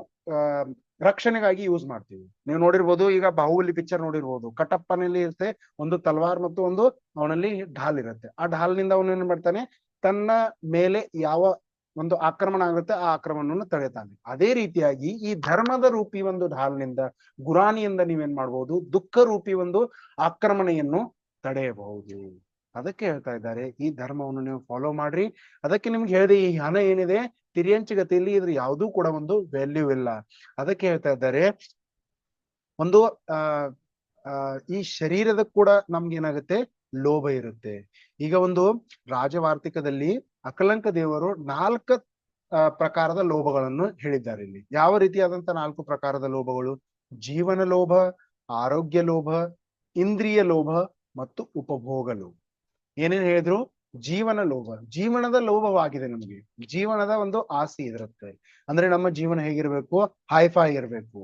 ರಕ್ಷಣೆಗಾಗಿ ಯೂಸ್ ಮಾಡ್ತೀವಿ. ನೀವು ನೋಡಿರ್ಬೋದು, ಈಗ ಬಾಹುಬಲಿ ಪಿಕ್ಚರ್ ನೋಡಿರ್ಬೋದು, ಕಟ್ಟಪ್ಪನಲ್ಲಿ ಇರುತ್ತೆ ಒಂದು ತಲ್ವಾರ್ ಮತ್ತು ಒಂದು ಅವನಲ್ಲಿ ಢಾಲ್ ಇರುತ್ತೆ. ಆ ಢಾಲ್ನಿಂದ ಅವನು ಏನ್ ಮಾಡ್ತಾನೆ, ತನ್ನ ಮೇಲೆ ಯಾವ ಒಂದು ಆಕ್ರಮಣ ಆಗುತ್ತೆ ಆ ಆಕ್ರಮಣವನ್ನು ತಡೆತಾನೆ. ಅದೇ ರೀತಿಯಾಗಿ ಈ ಧರ್ಮದ ರೂಪಿ ಒಂದು ಢಾಲ್ನಿಂದ, ಗುರಾಣಿಯಿಂದ ನೀವೇನ್ ಮಾಡ್ಬೋದು, ದುಃಖ ರೂಪಿ ಒಂದು ಆಕ್ರಮಣೆಯನ್ನು ತಡೆಯಬಹುದು. ಅದಕ್ಕೆ ಹೇಳ್ತಾ ಇದ್ದಾರೆ, ಈ ಧರ್ಮವನ್ನು ನೀವು ಫಾಲೋ ಮಾಡ್ರಿ. ಅದಕ್ಕೆ ನಿಮ್ಗೆ ಹೇಳಿದೆ, ಈ ಹಣ ಏನಿದೆ ತಿರಿಯಂಚಗತಿಯಲ್ಲಿ ಇದ್ರ ಯಾವುದೂ ಕೂಡ ಒಂದು ವ್ಯಾಲ್ಯೂ ಇಲ್ಲ. ಅದಕ್ಕೆ ಹೇಳ್ತಾ ಇದ್ದಾರೆ, ಒಂದು ಈ ಶರೀರದ ಕೂಡ ನಮ್ಗೆ ಏನಾಗುತ್ತೆ, ಲೋಭ ಇರುತ್ತೆ. ಈಗ ಒಂದು ರಾಜವಾರ್ತಿಕದಲ್ಲಿ ಅಕಲಂಕ ದೇವರು 4 ಪ್ರಕಾರದ ಲೋಭಗಳನ್ನು ಹೇಳಿದ್ದಾರೆ. ಇಲ್ಲಿ ಯಾವ ರೀತಿಯಾದಂತ 4 ಪ್ರಕಾರದ ಲೋಭಗಳು, ಜೀವನ ಲೋಭ, ಆರೋಗ್ಯ ಲೋಭ, ಇಂದ್ರಿಯ ಲೋಭ ಮತ್ತು ಉಪಭೋಗ ಲೋಭ. ಏನೇನ್ ಹೇಳಿದ್ರು, ಜೀವನ ಲೋಭ, ಜೀವನದ ಲೋಭವಾಗಿದೆ. ನಮಗೆ ಜೀವನದ ಒಂದು ಆಸೆ ಇರುತ್ತೆ. ಅಂದ್ರೆ ನಮ್ಮ ಜೀವನ ಹೇಗಿರ್ಬೇಕು, ಹೈಫೈ ಇರ್ಬೇಕು.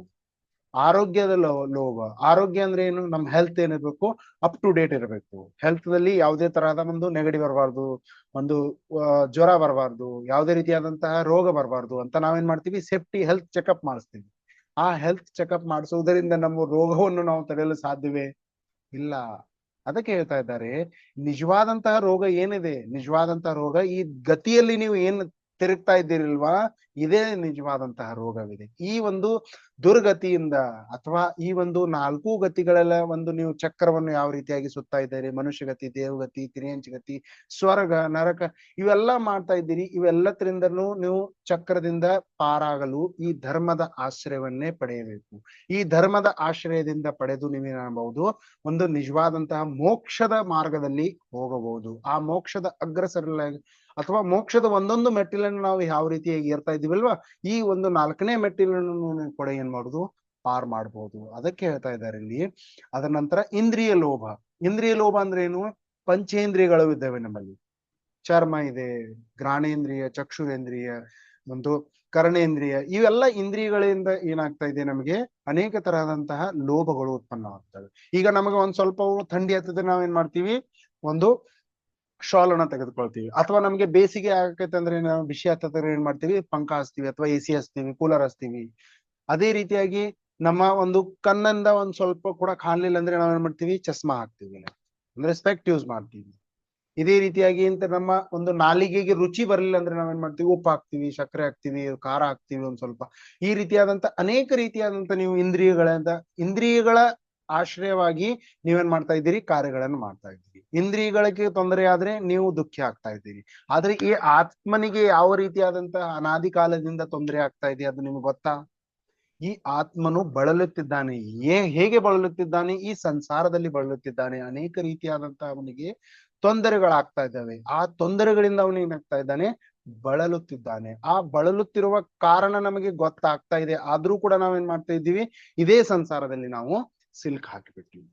ಆರೋಗ್ಯದ ಲೋಭ, ಆರೋಗ್ಯ ಅಂದ್ರೆ ಏನು, ನಮ್ಮ ಹೆಲ್ತ್ ಏನಿರ್ಬೇಕು, ಅಪ್ ಟು ಡೇಟ್ ಇರಬೇಕು. ಹೆಲ್ತ್ ದಲ್ಲಿ ಯಾವುದೇ ತರಹದ ಒಂದು ನೆಗಡಿ ಬರಬಾರ್ದು, ಒಂದು ಜ್ವರ ಬರಬಾರ್ದು, ಯಾವುದೇ ರೀತಿಯಾದಂತಹ ರೋಗ ಬರಬಾರ್ದು ಅಂತ ನಾವೇನ್ ಮಾಡ್ತೀವಿ, ಸೇಫ್ಟಿ ಹೆಲ್ತ್ ಚೆಕಪ್ ಮಾಡಿಸ್ತೀವಿ. ಆ ಹೆಲ್ತ್ ಚೆಕಪ್ ಮಾಡಿಸುವುದರಿಂದ ನಮ್ಮ ರೋಗವನ್ನು ನಾವು ತಡೆಯಲು ಸಾಧ್ಯವೇ ಇಲ್ಲ. ಅದಕ್ಕೆ ಹೇಳ್ತಾ ಇದ್ದಾರೆ, ನಿಜವಾದಂತಹ ರೋಗ ಏನಿದೆ, ನಿಜವಾದಂತಹ ರೋಗ ಈ ಗತಿಯಲ್ಲಿ ನೀವು ಏನ್ ತಿರುಗ್ತಾ ಇದ್ದೀರಿಲ್ವಾ, ಇದೇ ನಿಜವಾದಂತಹ ರೋಗವಿದೆ. ಈ ಒಂದು ದುರ್ಗತಿಯಿಂದ ಅಥವಾ ಈ ಒಂದು 4 ಗತಿಗಳೆಲ್ಲ ಒಂದು ನೀವು ಚಕ್ರವನ್ನು ಯಾವ ರೀತಿಯಾಗಿ ಸುತ್ತಾ ಇದ್ದೀರಿ, ಮನುಷ್ಯಗತಿ, ದೇವಗತಿ, ತಿರ್ಯಂಚಗತಿ, ಸ್ವರ್ಗ, ನರಕ, ಇವೆಲ್ಲ ಮಾಡ್ತಾ ಇದ್ದೀರಿ. ಇವೆಲ್ಲದರಿಂದನೂ ನೀವು ಚಕ್ರದಿಂದ ಪಾರಾಗಲು ಈ ಧರ್ಮದ ಆಶ್ರಯವನ್ನೇ ಪಡೆಯಬೇಕು. ಈ ಧರ್ಮದ ಆಶ್ರಯದಿಂದ ಪಡೆದು ನೀವೇನಾಗಬಹುದು, ಒಂದು ನಿಜವಾದಂತಹ ಮೋಕ್ಷದ ಮಾರ್ಗದಲ್ಲಿ ಹೋಗಬಹುದು. ಆ ಮೋಕ್ಷದ ಅಗ್ರಸರಲಾಗಿ ಅಥವಾ ಮೋಕ್ಷದ ಒಂದೊಂದು ಮೆಟ್ಟಿಲನ್ನು ನಾವು ಯಾವ ರೀತಿಯಾಗಿ ಏರ್ತಾ ಇದೀವಲ್ವಾ, ಈ ಒಂದು 4ನೇ ಮೆಟ್ಟಿಲನ್ನು ಕೂಡ ಏನ್ ಮಾಡುದು, ಪಾರ್ ಮಾಡಬಹುದು. ಅದಕ್ಕೆ ಹೇಳ್ತಾ ಇದ್ದಾರೆ ಇಲ್ಲಿ. ಅದರ ನಂತರ ಇಂದ್ರಿಯ ಲೋಭ. ಇಂದ್ರಿಯ ಲೋಭ ಅಂದ್ರೆ ಏನು? ಪಂಚೇಂದ್ರಿಯಗಳು ಇದ್ದಾವೆ ನಮ್ಮಲ್ಲಿ. ಚರ್ಮ ಇದೆ, ಘ್ರಾಣೇಂದ್ರಿಯ, ಚಕ್ಷುರೇಂದ್ರಿಯ, ಒಂದು ಕರ್ಣೇಂದ್ರಿಯ, ಇವೆಲ್ಲ ಇಂದ್ರಿಯಗಳಿಂದ ಏನಾಗ್ತಾ ಇದೆ, ನಮಗೆ ಅನೇಕ ತರಹದಂತಹ ಲೋಭಗಳು ಉತ್ಪನ್ನ ಆಗ್ತವೆ. ಈಗ ನಮಗೆ ಒಂದ್ ಸ್ವಲ್ಪ ಥಂಡಿ ಆಗ್ತದೆ, ನಾವೇನ್ ಮಾಡ್ತೀವಿ, ಒಂದು ಶಾಲ್ ಅನ್ನ ತೆಗೆದುಕೊಳ್ತೀವಿ. ಅಥವಾ ನಮ್ಗೆ ಬೇಸಿಗೆ ಆಗಕೈತೆ ಅಂದ್ರೆ, ನಾವು ಬಿಸಿ ಆಗ್ತದ್ರೆ ಏನ್ ಮಾಡ್ತೀವಿ, ಪಂಖ ಹಚ್ತೀವಿ ಅಥವಾ ಎ ಸಿ ಹಚ್ತೀವಿ, ಕೂಲರ್ ಹಚ್ತೀವಿ. ಅದೇ ರೀತಿಯಾಗಿ ನಮ್ಮ ಒಂದು ಕಣ್ಣಿಂದ ಒಂದ್ ಸ್ವಲ್ಪ ಕೂಡ ಕಾಣ್ಲಿಲ್ಲ ಅಂದ್ರೆ ನಾವೇನ್ ಮಾಡ್ತೀವಿ, ಚಸ್ಮಾ ಹಾಕ್ತೀವಿ, ಅಂದ್ರೆ ಸ್ಪೆಕ್ಟ್ ಯೂಸ್ ಮಾಡ್ತೀವಿ. ಇದೇ ರೀತಿಯಾಗಿ ಅಂತ ನಮ್ಮ ಒಂದು ನಾಲಿಗೆಗೆ ರುಚಿ ಬರಲಿಲ್ಲ ಅಂದ್ರೆ ನಾವೇನ್ ಮಾಡ್ತೀವಿ, ಉಪ್ಪು ಹಾಕ್ತಿವಿ, ಸಕ್ಕರೆ ಹಾಕ್ತಿವಿ, ಖಾರ ಹಾಕ್ತಿವಿ ಒಂದ್ ಸ್ವಲ್ಪ. ಈ ರೀತಿಯಾದಂತ ಅನೇಕ ರೀತಿಯಾದಂತ ನೀವು ಇಂದ್ರಿಯಗಳ ಆಶ್ರಯವಾಗಿ ನೀವೇನ್ ಮಾಡ್ತಾ ಇದ್ದೀರಿ, ಕಾರ್ಯಗಳನ್ನು ಮಾಡ್ತಾ ಇದ್ದೀರಿ. ಇಂದ್ರಿಯಗಳಿಗೆ ತೊಂದರೆ ಆದ್ರೆ ನೀವು ದುಃಖಿ ಆಗ್ತಾ ಇದ್ದೀರಿ. ಆದ್ರೆ ಈ ಆತ್ಮನಿಗೆ ಯಾವ ರೀತಿಯಾದಂತಹ ಅನಾದಿ ಕಾಲದಿಂದ ತೊಂದರೆ ಆಗ್ತಾ ಇದೆ ಅದು ನಿಮ್ಗೆ ಗೊತ್ತಾ? ಈ ಆತ್ಮನು ಬಳಲುತ್ತಿದ್ದಾನೆ. ಹೇಗೆ ಬಳಲುತ್ತಿದ್ದಾನೆ? ಈ ಸಂಸಾರದಲ್ಲಿ ಬಳಲುತ್ತಿದ್ದಾನೆ. ಅನೇಕ ರೀತಿಯಾದಂತಹ ಅವನಿಗೆ ತೊಂದರೆಗಳಾಗ್ತಾ ಇದ್ದಾವೆ. ಆ ತೊಂದರೆಗಳಿಂದ ಅವನು ಏನಾಗ್ತಾ ಇದ್ದಾನೆ, ಬಳಲುತ್ತಿದ್ದಾನೆ. ಆ ಬಳಲುತ್ತಿರುವ ಕಾರಣ ನಮಗೆ ಗೊತ್ತಾಗ್ತಾ ಇದೆ. ಆದ್ರೂ ಕೂಡ ನಾವೇನ್ ಮಾಡ್ತಾ ಇದ್ದೀವಿ, ಇದೇ ಸಂಸಾರದಲ್ಲಿ ನಾವು ಸಿಲ್ಕ್ ಹಾಕಿಬಿಟ್ಟಿವಿ.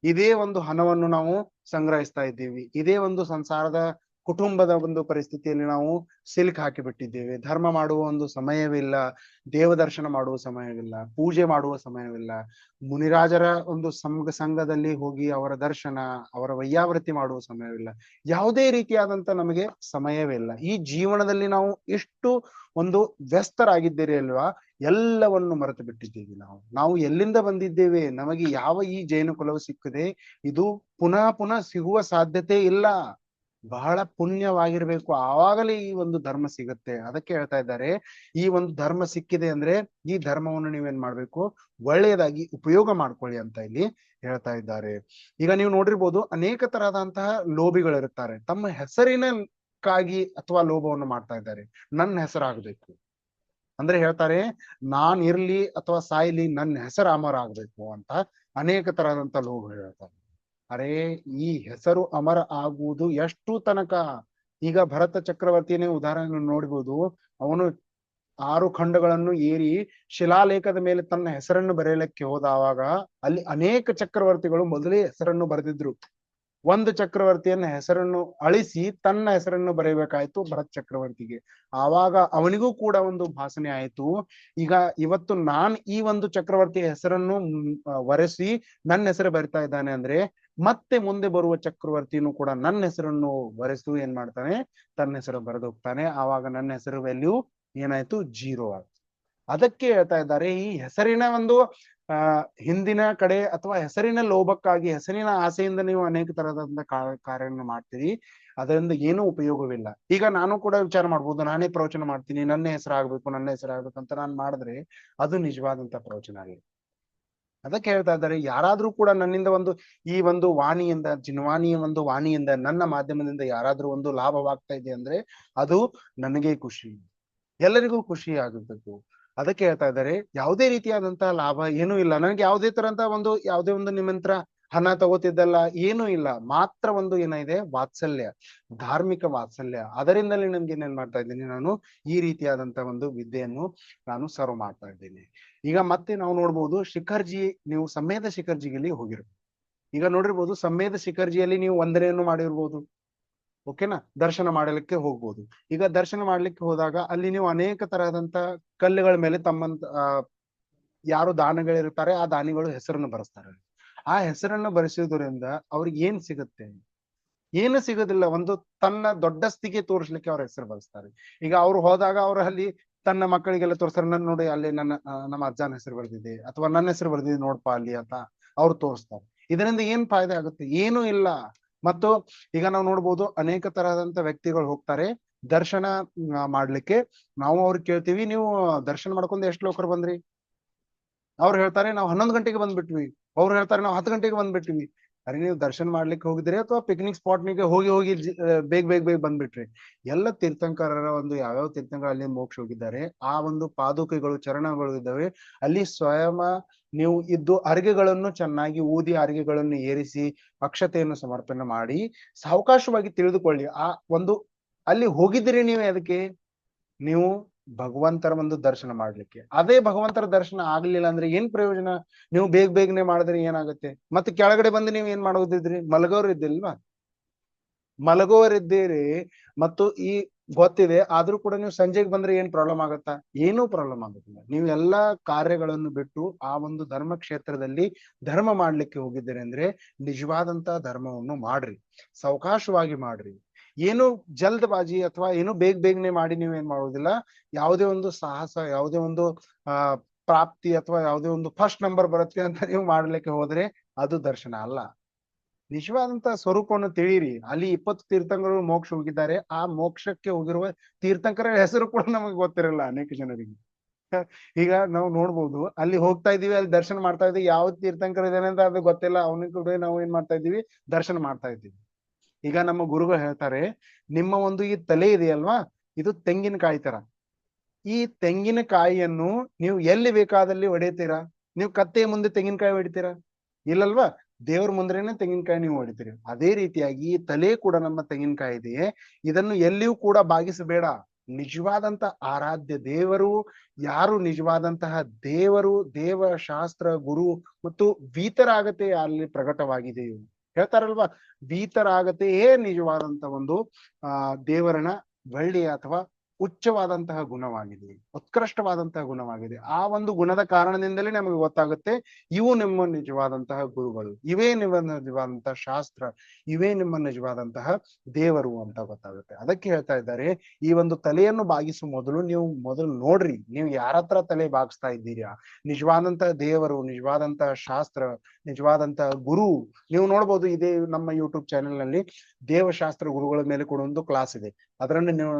ಇದೇ ಒಂದು ಹಣವನ್ನು ನಾವು ಸಂಗ್ರಹಿಸ್ತಾ ಇದ್ದೀವಿ. ಇದೇ ಒಂದು ಸಂಸಾರದ ಕುಟುಂಬದ ಒಂದು ಪರಿಸ್ಥಿತಿಯಲ್ಲಿ ನಾವು ಸಿಲುಕಿ ಹಾಕಿಬಿಟ್ಟಿದ್ದೇವೆ. ಧರ್ಮ ಮಾಡುವ ಒಂದು ಸಮಯವಿಲ್ಲ, ದೇವದರ್ಶನ ಮಾಡುವ ಸಮಯವಿಲ್ಲ, ಪೂಜೆ ಮಾಡುವ ಸಮಯವಿಲ್ಲ, ಮುನಿರಾಜರ ಒಂದು ಸಂಘದಲ್ಲಿ ಹೋಗಿ ಅವರ ದರ್ಶನ, ಅವರ ವೈಯಾವೃತ್ತಿ ಮಾಡುವ ಸಮಯವಿಲ್ಲ. ಯಾವುದೇ ರೀತಿಯಾದಂತ ನಮಗೆ ಸಮಯವಿಲ್ಲ. ಈ ಜೀವನದಲ್ಲಿ ನಾವು ಎಷ್ಟು ಒಂದು ವ್ಯಸ್ತರಾಗಿದ್ದೀರಿ ಅಲ್ವಾ, ಎಲ್ಲವನ್ನು ಮರೆತು ಬಿಟ್ಟಿದ್ದೀವಿ. ನಾವು ಎಲ್ಲಿಂದ ಬಂದಿದ್ದೇವೆ, ನಮಗೆ ಯಾವ ಈ ಜೈನ ಕುಲವು ಸಿಕ್ಕಿದೆ, ಇದು ಪುನಃ ಪುನಃ ಸಿಗುವ ಸಾಧ್ಯತೆ ಇಲ್ಲ. ಬಹಳ ಪುಣ್ಯವಾಗಿರ್ಬೇಕು, ಆವಾಗಲೇ ಈ ಒಂದು ಧರ್ಮ ಸಿಗುತ್ತೆ. ಅದಕ್ಕೆ ಹೇಳ್ತಾ ಇದ್ದಾರೆ, ಈ ಒಂದು ಧರ್ಮ ಸಿಕ್ಕಿದೆ ಅಂದ್ರೆ ಈ ಧರ್ಮವನ್ನು ನೀವೇನ್ ಮಾಡ್ಬೇಕು, ಒಳ್ಳೆಯದಾಗಿ ಉಪಯೋಗ ಮಾಡ್ಕೊಳ್ಳಿ ಅಂತ ಇಲ್ಲಿ ಹೇಳ್ತಾ ಇದ್ದಾರೆ. ಈಗ ನೀವು ನೋಡಿರ್ಬೋದು, ಅನೇಕ ತರಹದಂತಹ ಲೋಭಿಗಳಿರುತ್ತಾರೆ. ತಮ್ಮ ಹೆಸರಿನಕ್ಕಾಗಿ ಅಥವಾ ಲೋಭವನ್ನು ಮಾಡ್ತಾ ಇದ್ದಾರೆ. ನನ್ನ ಹೆಸರಾಗಬೇಕು ಅಂದ್ರೆ ಹೇಳ್ತಾರೆ, ನಾನ್ ಇರ್ಲಿ ಅಥವಾ ಸಾಯ್ಲಿ, ನನ್ನ ಹೆಸರು ಅಮರ ಆಗ್ಬೇಕು ಅಂತ ಅನೇಕ ತರಹದಂತ ಲೋಭ ಹೇಳ್ತಾರೆ. ಅರೇ, ಈ ಹೆಸರು ಅಮರ ಆಗುವುದು ಎಷ್ಟು ತನಕ? ಈಗ ಭರತ ಚಕ್ರವರ್ತಿಯೇ ಉದಾಹರಣೆ ನೋಡ್ಬೋದು. ಅವನು 6 ಖಂಡಗಳನ್ನು ಏರಿ ಶಿಲಾಲೇಖದ ಮೇಲೆ ತನ್ನ ಹೆಸರನ್ನು ಬರೆಯಲಿಕ್ಕೆ ಹೋದವಾಗ ಅಲ್ಲಿ ಅನೇಕ ಚಕ್ರವರ್ತಿಗಳು ಮೊದಲೇ ಹೆಸರನ್ನು ಬರೆದಿದ್ರು. ಒಂದು ಚಕ್ರವರ್ತಿಯನ್ನ ಹೆಸರನ್ನು ಅಳಿಸಿ ತನ್ನ ಹೆಸರನ್ನು ಬರೆಯಬೇಕಾಯ್ತು ಭರತ್ ಚಕ್ರವರ್ತಿಗೆ. ಆವಾಗ ಅವನಿಗೂ ಕೂಡ ಒಂದು ಭಾಸನೆ ಆಯ್ತು, ಈಗ ಇವತ್ತು ನಾನ್ ಈ ಒಂದು ಚಕ್ರವರ್ತಿಯ ಹೆಸರನ್ನು ವರೆಸಿ ನನ್ನ ಹೆಸರು ಬರಿತಾ ಇದ್ದಾನೆ ಅಂದ್ರೆ ಮತ್ತೆ ಮುಂದೆ ಬರುವ ಚಕ್ರವರ್ತಿನೂ ಕೂಡ ನನ್ನ ಹೆಸರನ್ನು ವರೆಸು ಏನ್ ಮಾಡ್ತಾನೆ, ತನ್ನ ಹೆಸರು ಬರೆದು ಹೋಗ್ತಾನೆ. ಆವಾಗ ನನ್ನ ಹೆಸರು ವ್ಯಾಲ್ಯೂ ಏನಾಯ್ತು, 0 ಆಯ್ತು. ಅದಕ್ಕೆ ಹೇಳ್ತಾ ಇದ್ದಾರೆ, ಈ ಹೆಸರಿನ ಒಂದು ಹಿಂದಿನ ಕಡೆ ಅಥವಾ ಹೆಸರಿನ ಲೋಭಕ್ಕಾಗಿ, ಹೆಸರಿನ ಆಸೆಯಿಂದ ನೀವು ಅನೇಕ ತರಹದ ಕಾರ್ಯವನ್ನು ಮಾಡ್ತೀರಿ. ಅದರಿಂದ ಏನೂ ಉಪಯೋಗವಿಲ್ಲ. ಈಗ ನಾನು ಕೂಡ ವಿಚಾರ ಮಾಡ್ಬೋದು, ನಾನೇ ಪ್ರವಚನ ಮಾಡ್ತೀನಿ, ನನ್ನ ಹೆಸರಾಗ್ಬೇಕು ನನ್ನ ಹೆಸರಾಗ್ಬೇಕು ಅಂತ ನಾನು ಮಾಡಿದ್ರೆ ಅದು ನಿಜವಾದಂತ ಪ್ರವಚನ ಆಗಿಲ್ಲ. ಅದಕ್ಕೆ ಹೇಳ್ತಾ ಇದ್ದಾರೆ, ಯಾರಾದ್ರೂ ಕೂಡ ನನ್ನಿಂದ ಒಂದು ಈ ಒಂದು ವಾಣಿಯಿಂದ, ಜಿನ್ವಾಣಿಯ ಒಂದು ವಾಣಿಯಿಂದ, ನನ್ನ ಮಾಧ್ಯಮದಿಂದ ಯಾರಾದ್ರೂ ಒಂದು ಲಾಭವಾಗ್ತಾ ಇದೆ ಅಂದ್ರೆ ಅದು ನನಗೆ ಖುಷಿ, ಎಲ್ಲರಿಗೂ ಖುಷಿ ಆಗಬೇಕು. ಅದಕ್ಕೆ ಹೇಳ್ತಾ ಇದ್ದಾರೆ, ಯಾವುದೇ ರೀತಿಯಾದಂತಹ ಲಾಭ ಏನೂ ಇಲ್ಲ ನನಗೆ, ಯಾವುದೇ ತರಂತ ಒಂದು ಯಾವುದೇ ಒಂದು ನಿಮ್ಮಂತ್ರ ಹಣ ತಗೋತಿದ್ದಲ್ಲ, ಏನೂ ಇಲ್ಲ. ಮಾತ್ರ ಒಂದು ಏನಿದೆ, ವಾತ್ಸಲ್ಯ, ಧಾರ್ಮಿಕ ವಾತ್ಸಲ್ಯ. ಅದರಿಂದಲೇ ನನ್ಗೆ ಏನೇನ್ ಮಾಡ್ತಾ ಇದ್ದೀನಿ, ನಾನು ಈ ರೀತಿಯಾದಂತ ಒಂದು ವಿದ್ಯೆಯನ್ನು ನಾನು ಸರ್ವ್ ಮಾಡ್ತಾ ಇದ್ದೀನಿ. ಈಗ ಮತ್ತೆ ನಾವು ನೋಡ್ಬೋದು, ಶಿಖರ್ಜಿ, ನೀವು ಸಮೇತ ಶಿಖರ್ಜಿಯಲ್ಲಿ ಹೋಗಿರ್ಬೋದು. ಈಗ ನೋಡಿರ್ಬೋದು, ಸಮೇತ ಶಿಖರ್ಜಿಯಲ್ಲಿ ನೀವು ವಂದನೆಯನ್ನು ಮಾಡಿರ್ಬೋದು, ಓಕೆನಾ, ದರ್ಶನ ಮಾಡಲಿಕ್ಕೆ ಹೋಗ್ಬೋದು. ಈಗ ದರ್ಶನ ಮಾಡ್ಲಿಕ್ಕೆ ಹೋದಾಗ ಅಲ್ಲಿ ನೀವು ಅನೇಕ ತರಹದಂತ ಕಲ್ಲುಗಳ ಮೇಲೆ ತಮ್ಮಂತ ಯಾರು ದಾನಿಗಳಿರ್ತಾರೆ ಆ ದಾನಿಗಳು ಹೆಸರನ್ನು ಬರೆಸ್ತಾರೆ. ಆ ಹೆಸರನ್ನು ಬರೆಸುವುದರಿಂದ ಅವ್ರಿಗೆ ಏನ್ ಸಿಗುತ್ತೆ? ಏನು ಸಿಗೋದಿಲ್ಲ. ಒಂದು ತನ್ನ ದೊಡ್ಡಸ್ತಿಗೆ ತೋರಿಸ್ಲಿಕ್ಕೆ ಅವ್ರ ಹೆಸರು ಬರೆಸ್ತಾರೆ. ಈಗ ಅವ್ರು ಹೋದಾಗ ಅವ್ರ ಅಲ್ಲಿ ತನ್ನ ಮಕ್ಕಳಿಗೆಲ್ಲ ತೋರಿಸ್ತಾರೆ, ನನ್ನ ನೋಡಿ ಅಲ್ಲಿ ನಮ್ಮ ಅಜ್ಜನ ಹೆಸರು ಬರೆದಿದೆ ಅಥವಾ ನನ್ನ ಹೆಸರು ಬರೆದಿದೆ ನೋಡ್ಪಾ ಅಲ್ಲಿ ಅಂತ ಅವ್ರು ತೋರಿಸ್ತಾರೆ. ಇದರಿಂದ ಏನ್ ಫಾಯ್ದೆ ಆಗುತ್ತೆ? ಏನೂ ಇಲ್ಲ. ಮತ್ತು ಈಗ ನಾವು ನೋಡ್ಬೋದು, ಅನೇಕ ತರಹದಂತ ವ್ಯಕ್ತಿಗಳು ಹೋಗ್ತಾರೆ ದರ್ಶನ ಮಾಡ್ಲಿಕ್ಕೆ. ನಾವು ಅವ್ರಿಗೆ ಕೇಳ್ತೀವಿ, ನೀವು ದರ್ಶನ ಮಾಡ್ಕೊಂಡು ಎಷ್ಟು ಲೋಕರು ಬಂದ್ರಿ? ಅವ್ರು ಹೇಳ್ತಾರೆ ನಾವು 11 ಗಂಟೆಗೆ ಬಂದ್ಬಿಟ್ವಿ, ಅವ್ರು ಹೇಳ್ತಾರೆ ನಾವು 10 ಗಂಟೆಗೆ ಬಂದ್ಬಿಟ್ವಿ. ಅರೆ ನೀವು ದರ್ಶನ ಮಾಡ್ಲಿಕ್ಕೆ ಹೋಗಿದ್ರಿ ಅಥವಾ ಪಿಕ್ನಿಕ್ ಸ್ಪಾಟ್ನಿಗೆ ಹೋಗಿ ಹೋಗಿ ಬೇಗ ಬೇಗ ಬೇಗ ಬಂದ್ಬಿಟ್ರಿ? ಎಲ್ಲ ತೀರ್ಥಂಕರರ ಒಂದು ಯಾವ್ಯಾವ ತೀರ್ಥಂಕರ ಅಲ್ಲಿ ಮೋಕ್ಷ ಹೋಗಿದ್ದಾರೆ, ಆ ಒಂದು ಪಾದುಕೆಗಳು ಚರಣಗಳು ಇದ್ದಾವೆ ಅಲ್ಲಿ. ಸ್ವಯಂ ನೀವು ಇದ್ದು ಅರಿಗೆಗಳನ್ನು ಚೆನ್ನಾಗಿ ಊದಿ ಅರಿಗೆಗಳನ್ನು ಏರಿಸಿ ಅಕ್ಷತೆಯನ್ನು ಸಮರ್ಪಣೆ ಮಾಡಿ ಸಾವಕಾಶವಾಗಿ ತಿಳಿದುಕೊಳ್ಳಿ. ಆ ಒಂದು ಅಲ್ಲಿ ಹೋಗಿದ್ದೀರಿ ನೀವು ಅದಕ್ಕೆ, ನೀವು ಭಗವಂತರ ಒಂದು ದರ್ಶನ ಮಾಡ್ಲಿಕ್ಕೆ. ಅದೇ ಭಗವಂತರ ದರ್ಶನ ಆಗ್ಲಿಲ್ಲ ಅಂದ್ರೆ ಏನ್ ಪ್ರಯೋಜನ? ನೀವು ಬೇಗ ಬೇಗನೆ ಮಾಡಿದ್ರೆ ಏನಾಗುತ್ತೆ? ಮತ್ತೆ ಕೆಳಗಡೆ ಬಂದು ನೀವು ಏನ್ ಮಾಡೋದಿದ್ರಿ? ಮಲಗೋರು ಇದ್ದಿಲ್ವಾ? ಮಲಗೋರಿದ್ದೀರಿ ಮತ್ತು ಈ ಗೊತ್ತಿದೆ ಆದ್ರೂ ಕೂಡ ನೀವು ಸಂಜೆಗೆ ಬಂದ್ರೆ ಏನ್ ಪ್ರಾಬ್ಲಮ್ ಆಗತ್ತಾ? ಏನೂ ಪ್ರಾಬ್ಲಮ್ ಆಗುದಿಲ್ಲ. ನೀವು ಎಲ್ಲಾ ಕಾರ್ಯಗಳನ್ನು ಬಿಟ್ಟು ಆ ಒಂದು ಧರ್ಮ ಕ್ಷೇತ್ರದಲ್ಲಿ ಧರ್ಮ ಮಾಡ್ಲಿಕ್ಕೆ ಹೋಗಿದ್ದೀರಿ ಅಂದ್ರೆ ನಿಜವಾದಂತ ಧರ್ಮವನ್ನು ಮಾಡ್ರಿ, ಸಾವಕಾಶವಾಗಿ ಮಾಡ್ರಿ. ಏನು ಜಲ್ದಬಾಜಿ ಅಥವಾ ಏನು ಬೇಗ ಬೇಗನೆ ಮಾಡಿ ನೀವು ಏನ್ ಮಾಡೋದಿಲ್ಲ. ಯಾವುದೇ ಒಂದು ಸಾಹಸ, ಯಾವುದೇ ಒಂದು ಪ್ರಾಪ್ತಿ ಅಥವಾ ಯಾವುದೇ ಒಂದು ಫಸ್ಟ್ ನಂಬರ್ ಬರುತ್ತೆ ಅಂತ ನೀವು ಮಾಡ್ಲಿಕ್ಕೆ ಹೋದ್ರೆ ಅದು ದರ್ಶನ ಅಲ್ಲ. ನಿಜವಾದಂತ ಸ್ವರೂಪವನ್ನು ತಿಳಿಯಿರಿ. ಅಲ್ಲಿ 20 ತೀರ್ಥಂಕರು ಮೋಕ್ಷ ಹೋಗಿದ್ದಾರೆ. ಆ ಮೋಕ್ಷಕ್ಕೆ ಹೋಗಿರುವ ತೀರ್ಥಂಕರ ಹೆಸರು ಕೂಡ ನಮಗೆ ಗೊತ್ತಿರಲ್ಲ ಅನೇಕ ಜನರಿಗೆ. ಈಗ ನಾವು ನೋಡ್ಬೋದು, ಅಲ್ಲಿ ಹೋಗ್ತಾ ಇದೀವಿ, ಅಲ್ಲಿ ದರ್ಶನ ಮಾಡ್ತಾ ಇದೀವಿ, ಯಾವ ತೀರ್ಥಂಕರ ಇದಾನೆ ಅಂತ ಅದು ಗೊತ್ತಿಲ್ಲ, ಅವನಿಗೆ ಕೂಡ ನಾವು ಏನ್ ಮಾಡ್ತಾ ಇದೀವಿ? ದರ್ಶನ ಮಾಡ್ತಾ ಇದ್ದೀವಿ. ಈಗ ನಮ್ಮ ಗುರುಗಳು ಹೇಳ್ತಾರೆ, ನಿಮ್ಮ ಒಂದು ಈ ತಲೆ ಇದೆಯಲ್ವಾ, ಇದು ತೆಂಗಿನಕಾಯಿ ತರ. ಈ ತೆಂಗಿನಕಾಯಿಯನ್ನು ನೀವು ಎಲ್ಲಿ ಬೇಕಾದಲ್ಲಿ ಹೊಡಿತೀರಾ? ನೀವು ಕತ್ತೆಯ ಮುಂದೆ ತೆಂಗಿನಕಾಯಿ ಹೊಡಿತೀರಾ? ಇಲ್ಲಲ್ವಾ? ದೇವ್ರ ಮುಂದ್ರೇನೆ ತೆಂಗಿನಕಾಯಿ ನೀವು ಹೊಡಿತೀರಿ. ಅದೇ ರೀತಿಯಾಗಿ ಈ ತಲೆ ಕೂಡ ನಮ್ಮ ತೆಂಗಿನಕಾಯಿ ಇದೆಯೇ, ಇದನ್ನು ಎಲ್ಲಿಯೂ ಕೂಡ ಬಾಗಿಸಬೇಡ. ನಿಜವಾದಂತ ಆರಾಧ್ಯ ದೇವರು ಯಾರು, ನಿಜವಾದಂತಹ ದೇವರು, ದೇವ ಶಾಸ್ತ್ರ ಗುರು ಮತ್ತು ವೀತರಾಗತೆ ಅಲ್ಲಿ ಪ್ರಕಟವಾಗಿದೆಯೋ ಹೇಳ್ತಾರಲ್ವಾ, ವೀತರಾಗತೆಯೇ ನಿಜವಾದಂತ ಒಂದು ದೇವರನ ಒಳ್ಳೆಯ ಅಥವಾ ಉಚ್ಚವಾದಂತಹ ಗುಣವಾಗಿದೆ, ಉತ್ಕೃಷ್ಟವಾದಂತಹ ಗುಣವಾಗಿದೆ. ಆ ಒಂದು ಗುಣದ ಕಾರಣದಿಂದಲೇ ನಮಗೆ ಗೊತ್ತಾಗುತ್ತೆ ಇವು ನಿಮ್ಮ ನಿಜವಾದಂತಹ ಗುರುಗಳು, ಇವೇ ನಿಮ್ಮ ನಿಜವಾದಂತಹ ಶಾಸ್ತ್ರ, ಇವೇ ನಿಮ್ಮ ನಿಜವಾದಂತಹ ದೇವರು ಅಂತ ಗೊತ್ತಾಗುತ್ತೆ. ಅದಕ್ಕೆ ಹೇಳ್ತಾ ಇದ್ದಾರೆ, ಈ ಒಂದು ತಲೆಯನ್ನು ಬಾಗಿಸುವ ಮೊದಲು ನೀವು ಮೊದಲು ನೋಡ್ರಿ, ನೀವು ಯಾರ ಹತ್ರ ತಲೆ ಬಾಗಿಸ್ತಾ ಇದ್ದೀರಾ? ನಿಜವಾದಂತಹ ದೇವರು, ನಿಜವಾದಂತಹ ಶಾಸ್ತ್ರ, ನಿಜವಾದಂತಹ ಗುರು. ನೀವು ನೋಡ್ಬೋದು, ಇದೇ ನಮ್ಮ ಯೂಟ್ಯೂಬ್ ಚಾನೆಲ್ ನಲ್ಲಿ ದೇವಶಾಸ್ತ್ರ ಗುರುಗಳ ಮೇಲೆ ಕೂಡ ಒಂದು ಕ್ಲಾಸ್ ಇದೆ. ಅದರಲ್ಲಿ ನೀವು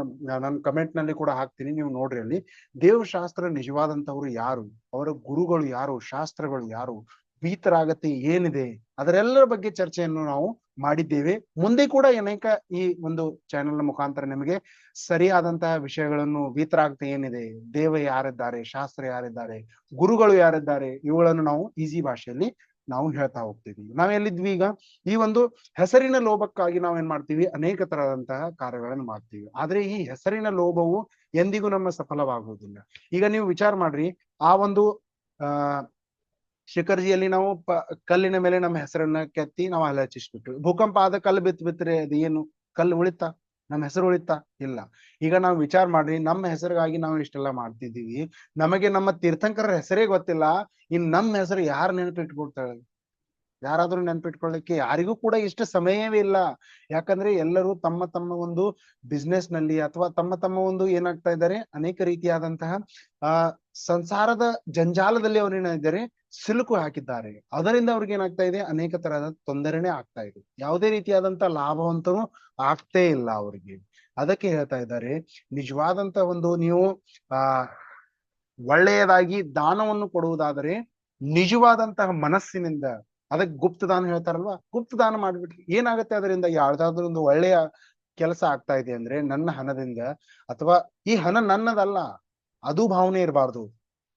ನಾನು ಕಮೆಂಟ್ ನಲ್ಲಿ ಕೂಡ ಹಾಕ್ತೀನಿ, ನೀವು ನೋಡ್ರಿ. ಅಲ್ಲಿ ದೇವಶಾಸ್ತ್ರ ನಿಜವಾದಂತವ್ರು ಯಾರು, ಅವರ ಗುರುಗಳು ಯಾರು, ಶಾಸ್ತ್ರಗಳು ಯಾರು, ವೀತರಾಗತೆ ಏನಿದೆ, ಅದರೆಲ್ಲರ ಬಗ್ಗೆ ಚರ್ಚೆಯನ್ನು ನಾವು ಮಾಡಿದ್ದೇವೆ. ಮುಂದೆ ಕೂಡ ಅನೇಕ ಈ ಒಂದು ಚಾನೆಲ್ ಮುಖಾಂತರ ನಿಮಗೆ ಸರಿಯಾದಂತಹ ವಿಷಯಗಳನ್ನು, ವೀತರಾಗತೆ ಏನಿದೆ, ದೇವ ಯಾರಿದ್ದಾರೆ, ಶಾಸ್ತ್ರ ಯಾರಿದ್ದಾರೆ, ಗುರುಗಳು ಯಾರಿದ್ದಾರೆ, ಇವುಗಳನ್ನು ನಾವು ಈಸಿ ಭಾಷೆಯಲ್ಲಿ ನಾವು ಹೇಳ್ತಾ ಹೋಗ್ತೀವಿ. ನಾವೆಲ್ಲಿದ್ವಿ ಈಗ? ಈ ಒಂದು ಹೆಸರಿನ ಲೋಭಕ್ಕಾಗಿ ನಾವು ಏನ್ ಮಾಡ್ತೀವಿ? ಅನೇಕ ತರದಂತಹ ಕಾರ್ಯಗಳನ್ನು ಮಾಡ್ತೀವಿ. ಆದ್ರೆ ಈ ಹೆಸರಿನ ಲೋಭವು ಎಂದಿಗೂ ನಮ್ಮ ಸಫಲವಾಗುವುದಿಲ್ಲ. ಈಗ ನೀವು ವಿಚಾರ ಮಾಡ್ರಿ, ಆ ಒಂದು ಶಿಖರ್ಜಿಯಲ್ಲಿ ನಾವು ಕಲ್ಲಿನ ಮೇಲೆ ನಮ್ಮ ಹೆಸರನ್ನ ಕೆತ್ತಿ ನಾವು ಹಚ್ಚಿಸ್ಬಿಟ್ವಿ. ಭೂಕಂಪ ಆದ ಕಲ್ಲು ಬಿತ್ತರೆ ಅದು ಏನು? ಕಲ್ಲು ಉಳಿತಾ? ನಮ್ಮ ಹೆಸರು ಉಳಿತಾ? ಇಲ್ಲ. ಈಗ ನಾವು ವಿಚಾರ ಮಾಡ್ರಿ, ನಮ್ಮ ಹೆಸರಿಗಾಗಿ ನಾವು ಇಷ್ಟೆಲ್ಲ ಮಾಡ್ತಿದ್ದೀವಿ, ನಮಗೆ ನಮ್ಮ ತೀರ್ಥಂಕರರ ಹೆಸರೇ ಗೊತ್ತಿಲ್ಲ, ಇನ್ ನಮ್ಮ ಹೆಸರು ಯಾರು ನೆನಪಿಟ್ಕೊಳ್ತಾಳೆ? ಯಾರಾದ್ರೂ ನೆನ್ಪಿಟ್ಕೊಳ್ಳಿಕ್ಕೆ ಯಾರಿಗೂ ಕೂಡ ಇಷ್ಟು ಸಮಯವೇ ಇಲ್ಲ. ಯಾಕಂದ್ರೆ ಎಲ್ಲರೂ ತಮ್ಮ ತಮ್ಮ ಒಂದು ಬಿಸ್ನೆಸ್ ನಲ್ಲಿ ಅಥವಾ ತಮ್ಮ ತಮ್ಮ ಒಂದು ಏನಾಗ್ತಾ ಇದ್ದಾರೆ, ಅನೇಕ ರೀತಿಯಾದಂತಹ ಸಂಸಾರದ ಜಂಜಾಲದಲ್ಲಿ ಅವ್ರೇನಾಗಿದ್ದಾರೆ, ಸಿಲುಕು ಹಾಕಿದ್ದಾರೆ. ಅದರಿಂದ ಅವ್ರಿಗೆ ಏನಾಗ್ತಾ ಇದೆ, ಅನೇಕ ತರಹದ ತೊಂದರೆನೇ ಆಗ್ತಾ ಇದೆ. ಯಾವುದೇ ರೀತಿಯಾದಂತ ಲಾಭವಂತನೂ ಆಗ್ತೇ ಇಲ್ಲ ಅವ್ರಿಗೆ. ಅದಕ್ಕೆ ಹೇಳ್ತಾ ಇದ್ದಾರೆ, ನಿಜವಾದಂತ ಒಂದು ನೀವು ಒಳ್ಳೆಯದಾಗಿ ದಾನವನ್ನು ಕೊಡುವುದಾದರೆ ನಿಜವಾದಂತಹ ಮನಸ್ಸಿನಿಂದ, ಅದಕ್ಕೆ ಗುಪ್ತದಾನ ಹೇಳ್ತಾರಲ್ವಾ, ಗುಪ್ತದಾನ ಮಾಡ್ಬಿಟ್ರಿ ಏನಾಗುತ್ತೆ? ಅದರಿಂದ ಯಾವ್ದಾದ್ರು ಒಂದು ಒಳ್ಳೆಯ ಕೆಲಸ ಆಗ್ತಾ ಇದೆ ಅಂದ್ರೆ ನನ್ನ ಹಣದಿಂದ, ಅಥವಾ ಈ ಹಣ ನನ್ನದಲ್ಲ ಅದು ಭಾವನೆ ಇರಬಾರ್ದು.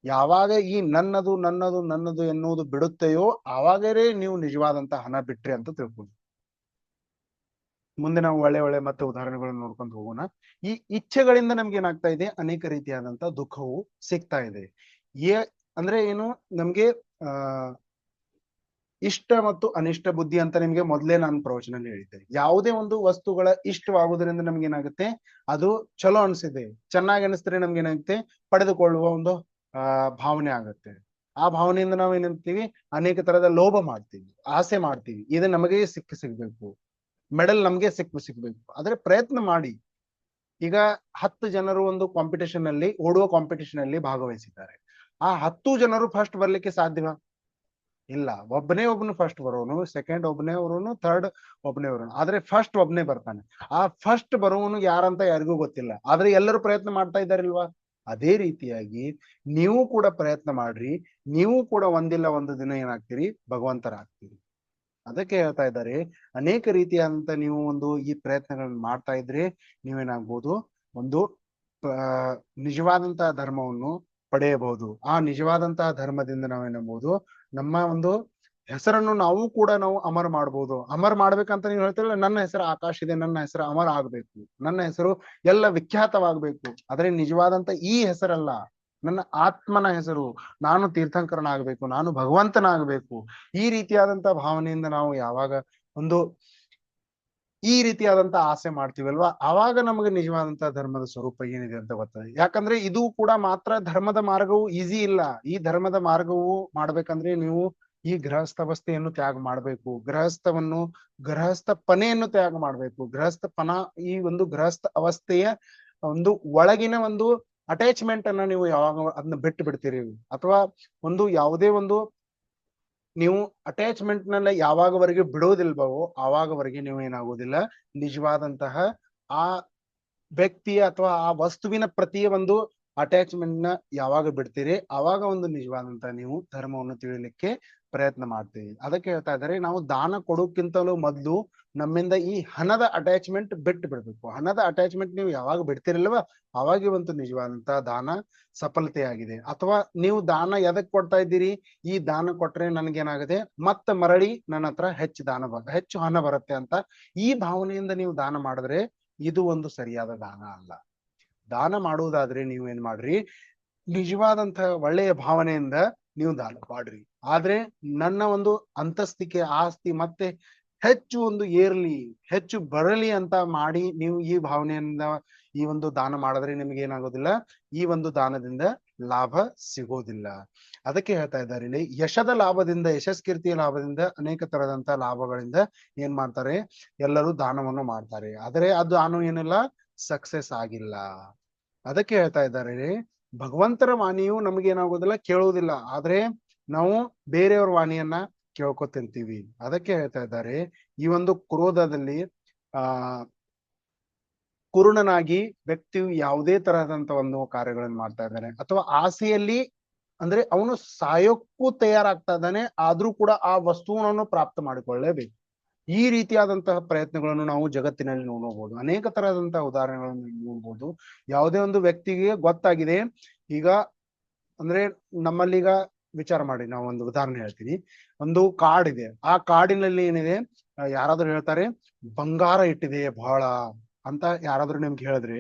ಯಾವಾಗ ಈ ನನ್ನದು ನನ್ನದು ನನ್ನದು ಎನ್ನುವುದು ಬಿಡುತ್ತೆಯೋ ಆವಾಗಲೇ ನೀವು ನಿಜವಾದಂತಹ ಹಣ ಬಿಟ್ರಿ ಅಂತ ತಿಳ್ಕೊಳ್ಳಿ. ಮುಂದೆ ನಾವು ಒಳ್ಳೆ ಮತ್ತೆ ಉದಾಹರಣೆಗಳನ್ನು ನೋಡ್ಕೊಂಡು ಹೋಗೋಣ. ಈ ಇಚ್ಛೆಗಳಿಂದ ನಮ್ಗೆ ಏನಾಗ್ತಾ ಇದೆ, ಅನೇಕ ರೀತಿಯಾದಂತಹ ದುಃಖವು ಸಿಗ್ತಾ ಇದೆ. ಅಂದ್ರೆ ಏನು, ನಮ್ಗೆ ಇಷ್ಟ ಮತ್ತು ಅನಿಷ್ಟ ಬುದ್ಧಿ ಅಂತ ನಿಮ್ಗೆ ಮೊದಲೇ ನಾನು ಪ್ರವಚನಲ್ಲಿ ಹೇಳಿದ್ದೆ. ಯಾವುದೇ ಒಂದು ವಸ್ತುಗಳ ಇಷ್ಟವಾಗುವುದರಿಂದ ನಮ್ಗೆ ಏನಾಗುತ್ತೆ, ಅದು ಚಲೋ ಅನ್ಸಿದೆ, ಚೆನ್ನಾಗಿ ಅನಿಸಿದ್ರೆ ನಮ್ಗೆ ಏನಾಗುತ್ತೆ, ಪಡೆದುಕೊಳ್ಳುವ ಒಂದು ಭಾವನೆ ಆಗುತ್ತೆ. ಆ ಭಾವನೆಯಿಂದ ನಾವು ಏನಂತೀವಿ, ಅನೇಕ ತರದ ಲೋಭ ಮಾಡ್ತೀವಿ, ಆಸೆ ಮಾಡ್ತೀವಿ, ಇದು ನಮಗೆ ಸಿಗ್ಬೇಕು, ಮೆಡಲ್ ನಮ್ಗೆ ಸಿಗ್ಬೇಕು. ಆದ್ರೆ ಪ್ರಯತ್ನ ಮಾಡಿ. ಈಗ 10 ಜನರು ಒಂದು ಕಾಂಪಿಟೇಷನ್ ಅಲ್ಲಿ, ಓಡುವ ಕಾಂಪಿಟೇಷನ್ ಅಲ್ಲಿ ಭಾಗವಹಿಸಿದ್ದಾರೆ. ಆ 10 ಜನರು ಫಸ್ಟ್ ಬರ್ಲಿಕ್ಕೆ ಸಾಧ್ಯವಾ? ಇಲ್ಲ. ಒಬ್ಬನು ಫಸ್ಟ್ ಬರೋನು, ಸೆಕೆಂಡ್ ಒಬ್ಬನೇ ಬರೋನು, ಥರ್ಡ್ ಒಬ್ಬನೇ ಬರೋನು. ಆದ್ರೆ ಫಸ್ಟ್ ಒಬ್ಬನೇ ಬರ್ತಾನೆ. ಆ ಫಸ್ಟ್ ಬರೋನು ಯಾರಂತ ಯಾರಿಗೂ ಗೊತ್ತಿಲ್ಲ, ಆದ್ರೆ ಎಲ್ಲರೂ ಪ್ರಯತ್ನ ಮಾಡ್ತಾ ಇದ್ದಾರಿಲ್ವಾ? ಅದೇ ರೀತಿಯಾಗಿ ನೀವು ಕೂಡ ಪ್ರಯತ್ನ ಮಾಡ್ರಿ, ನೀವು ಕೂಡ ಒಂದಿಲ್ಲ ಒಂದು ದಿನ ಏನಾಗ್ತೀರಿ, ಭಗವಂತರಾಗ್ತೀರಿ. ಅದಕ್ಕೆ ಹೇಳ್ತಾ ಇದ್ದಾರೆ, ಅನೇಕ ರೀತಿಯಾದಂತ ನೀವು ಒಂದು ಈ ಪ್ರಯತ್ನಗಳನ್ನ ಮಾಡ್ತಾ ಇದ್ರೆ ನೀವೇನಾಗ್ಬೋದು, ಒಂದು ನಿಜವಾದಂತಹ ಧರ್ಮವನ್ನು ಪಡೆಯಬಹುದು. ಆ ನಿಜವಾದಂತಹ ಧರ್ಮದಿಂದ ನಾವೇನಬಹುದು, ನಮ್ಮ ಒಂದು ಹೆಸರನ್ನು ನಾವು ಅಮರ್ ಮಾಡ್ಬೋದು. ಅಮರ್ ಮಾಡ್ಬೇಕಂತ ನೀವು ಹೇಳ್ತಿರಲ್ಲ, ನನ್ನ ಹೆಸರು ಆಕಾಶ್ ಇದೆ, ನನ್ನ ಹೆಸರು ಅಮರ್ ಆಗ್ಬೇಕು, ನನ್ನ ಹೆಸರು ಎಲ್ಲ ವಿಖ್ಯಾತವಾಗ್ಬೇಕು. ಆದ್ರೆ ನಿಜವಾದಂತ ಈ ಹೆಸರಲ್ಲ, ನನ್ನ ಆತ್ಮನ ಹೆಸರು, ನಾನು ತೀರ್ಥಂಕರನಾಗಬೇಕು, ನಾನು ಭಗವಂತನಾಗಬೇಕು. ಈ ರೀತಿಯಾದಂತ ಭಾವನೆಯಿಂದ ನಾವು ಯಾವಾಗ ಒಂದು ಈ ರೀತಿಯಾದಂತ ಆಸೆ ಮಾಡ್ತೀವಲ್ವಾ, ಆವಾಗ ನಮಗೆ ನಿಜವಾದಂತಹ ಧರ್ಮದ ಸ್ವರೂಪ ಏನಿದೆ ಅಂತ ಗೊತ್ತದೆ. ಯಾಕಂದ್ರೆ ಇದು ಕೂಡ ಮಾತ್ರ ಧರ್ಮದ ಮಾರ್ಗವು ಈಸಿ ಇಲ್ಲ. ಈ ಧರ್ಮದ ಮಾರ್ಗವು ಮಾಡ್ಬೇಕಂದ್ರೆ ನೀವು ಈ ಗೃಹಸ್ಥಾವಸ್ಥೆಯನ್ನು ತ್ಯಾಗ ಮಾಡ್ಬೇಕು, ಗೃಹಸ್ಥ ಪನೆಯನ್ನು ತ್ಯಾಗ ಮಾಡ್ಬೇಕು. ಈ ಒಂದು ಗೃಹಸ್ಥ ಅವಸ್ಥೆಯ ಒಂದು ಒಳಗಿನ ಒಂದು ಅಟ್ಯಾಚ್ಮೆಂಟ್ ಅನ್ನ ನೀವು ಯಾವಾಗ ಅದನ್ನ ಬಿಟ್ಟು ಬಿಡ್ತೀರಿ, ಅಥವಾ ಒಂದು ಯಾವುದೇ ಒಂದು ನೀವು ಅಟ್ಯಾಚ್ಮೆಂಟ್ ನೆಲ್ಲ ಯಾವಾಗವರೆಗೆ ಬಿಡೋದಿಲ್ವೋ ಆವಾಗವರೆಗೆ ನೀವು ಏನಾಗುವುದಿಲ್ಲ, ನಿಜವಾದಂತಹ ಆ ವ್ಯಕ್ತಿಯ ಅಥವಾ ಆ ವಸ್ತುವಿನ ಪ್ರತಿಯ ಒಂದು ಅಟ್ಯಾಚ್ಮೆಂಟ್ ನ ಯಾವಾಗ ಬಿಡ್ತೀರಿ, ಆವಾಗ ಒಂದು ನಿಜವಾದಂತಹ ನೀವು ಧರ್ಮವನ್ನು ತಿಳಿಲಿಕ್ಕೆ ಪ್ರಯತ್ನ ಮಾಡ್ತೀವಿ. ಅದಕ್ಕೆ ಹೇಳ್ತಾ ಇದ್ದಾರೆ, ನಾವು ದಾನ ಕೊಡೋಕ್ಕಿಂತಲೂ ಮೊದಲು ನಮ್ಮಿಂದ ಈ ಹಣದ ಅಟ್ಯಾಚ್ಮೆಂಟ್ ಬಿಟ್ಟು ಬಿಡ್ಬೇಕು. ಹಣದ ಅಟ್ಯಾಚ್ಮೆಂಟ್ ನೀವು ಯಾವಾಗ ಬಿಡ್ತಿರಲ್ವ, ಅವಾಗ ಒಂದು ನಿಜವಾದಂತಹ ದಾನ ಸಫಲತೆಯಾಗಿದೆ. ಅಥವಾ ನೀವು ದಾನ ಎದಕ್ ಕೊಡ್ತಾ ಇದ್ದೀರಿ, ಈ ದಾನ ಕೊಟ್ರೆ ನನ್ಗೇನಾಗದೆ ಮತ್ತೆ ಮರಳಿ ನನ್ನ ಹತ್ರ ಹೆಚ್ಚು ಹಣ ಬರುತ್ತೆ ಅಂತ ಈ ಭಾವನೆಯಿಂದ ನೀವು ದಾನ ಮಾಡಿದ್ರೆ ಇದು ಒಂದು ಸರಿಯಾದ ದಾನ ಅಲ್ಲ. ದಾನ ಮಾಡುವುದಾದ್ರೆ ನೀವು ಏನ್ ಮಾಡ್ರಿ, ನಿಜವಾದಂತಹ ಒಳ್ಳೆಯ ಭಾವನೆಯಿಂದ ನೀವು ದಾನ ಮಾಡ್ರಿ. ಆದ್ರೆ ನನ್ನ ಒಂದು ಅಂತಸ್ತಿಕೆ ಆಸ್ತಿ ಮತ್ತೆ ಹೆಚ್ಚು ಒಂದು ಏರ್ಲಿ, ಹೆಚ್ಚು ಬರಲಿ ಅಂತ ಮಾಡಿ ನೀವು ಈ ಭಾವನೆಯಿಂದ ಈ ಒಂದು ದಾನ ಮಾಡಿದ್ರೆ ನಿಮ್ಗೆ ಏನಾಗೋದಿಲ್ಲ, ಈ ಒಂದು ದಾನದಿಂದ ಲಾಭ ಸಿಗೋದಿಲ್ಲ. ಅದಕ್ಕೆ ಹೇಳ್ತಾ ಇದ್ದಾರೆ ಇಲ್ಲಿ, ಯಶಸ್ಕೀರ್ತಿಯ ಲಾಭದಿಂದ ಅನೇಕ ತರದಂತ ಲಾಭಗಳಿಂದ ಏನ್ ಮಾಡ್ತಾರೆ, ಎಲ್ಲರೂ ದಾನವನ್ನು ಮಾಡ್ತಾರೆ. ಆದ್ರೆ ಅದು ದಾನ ಏನಿಲ್ಲ, ಸಕ್ಸೆಸ್ ಆಗಿಲ್ಲ. ಅದಕ್ಕೆ ಹೇಳ್ತಾ ಇದ್ದಾರೆ, ಭಗವಂತರ ವಾಣಿಯು ನಮ್ಗೆ ಏನಾಗೋದಿಲ್ಲ, ಕೇಳುವುದಿಲ್ಲ. ಆದ್ರೆ ನಾವು ಬೇರೆಯವ್ರ ವಾಣಿಯನ್ನ ಕೇಳ್ಕೊತಿರ್ತೀವಿ. ಅದಕ್ಕೆ ಹೇಳ್ತಾ ಇದ್ದಾರೆ, ಈ ಒಂದು ಕ್ರೋಧದಲ್ಲಿ ಕುರುಡನಾಗಿ ವ್ಯಕ್ತಿಯು ಯಾವುದೇ ತರಹದಂತ ಒಂದು ಕಾರ್ಯಗಳನ್ನು ಮಾಡ್ತಾ ಇದ್ದಾನೆ, ಅಥವಾ ಆಸೆಯಲ್ಲಿ ಅಂದ್ರೆ ಅವನು ಸಾಯೋಕ್ಕೂ ತಯಾರಾಗ್ತಾ ಇದ್ದಾನೆ, ಆದ್ರೂ ಕೂಡ ಆ ವಸ್ತುವನ್ನು ಪ್ರಾಪ್ತ ಮಾಡಿಕೊಳ್ಳಲೇಬೇಕು. ಈ ರೀತಿಯಾದಂತಹ ಪ್ರಯತ್ನಗಳನ್ನು ನಾವು ಜಗತ್ತಿನಲ್ಲಿ ನೋಡಬಹುದು. ಅನೇಕ ತರಹದಂತಹ ಉದಾಹರಣೆಗಳನ್ನು ನೋಡ್ಬೋದು. ಯಾವುದೇ ಒಂದು ವ್ಯಕ್ತಿಗೆ ಗೊತ್ತಾಗಿದೆ, ಈಗ ಅಂದ್ರೆ ನಮ್ಮಲ್ಲೀಗ ವಿಚಾರ ಮಾಡಿ, ನಾವು ಒಂದು ಉದಾಹರಣೆ ಹೇಳ್ತೀನಿ. ಒಂದು ಕಾಡಿದೆ, ಆ ಕಾಡಿನಲ್ಲಿ ಏನಿದೆ, ಯಾರಾದ್ರೂ ಹೇಳ್ತಾರೆ ಬಂಗಾರ ಇಟ್ಟಿದೆ ಬಹಳ ಅಂತ ಯಾರಾದ್ರೂ ನಿಮ್ಗೆ ಹೇಳಿದ್ರೆ,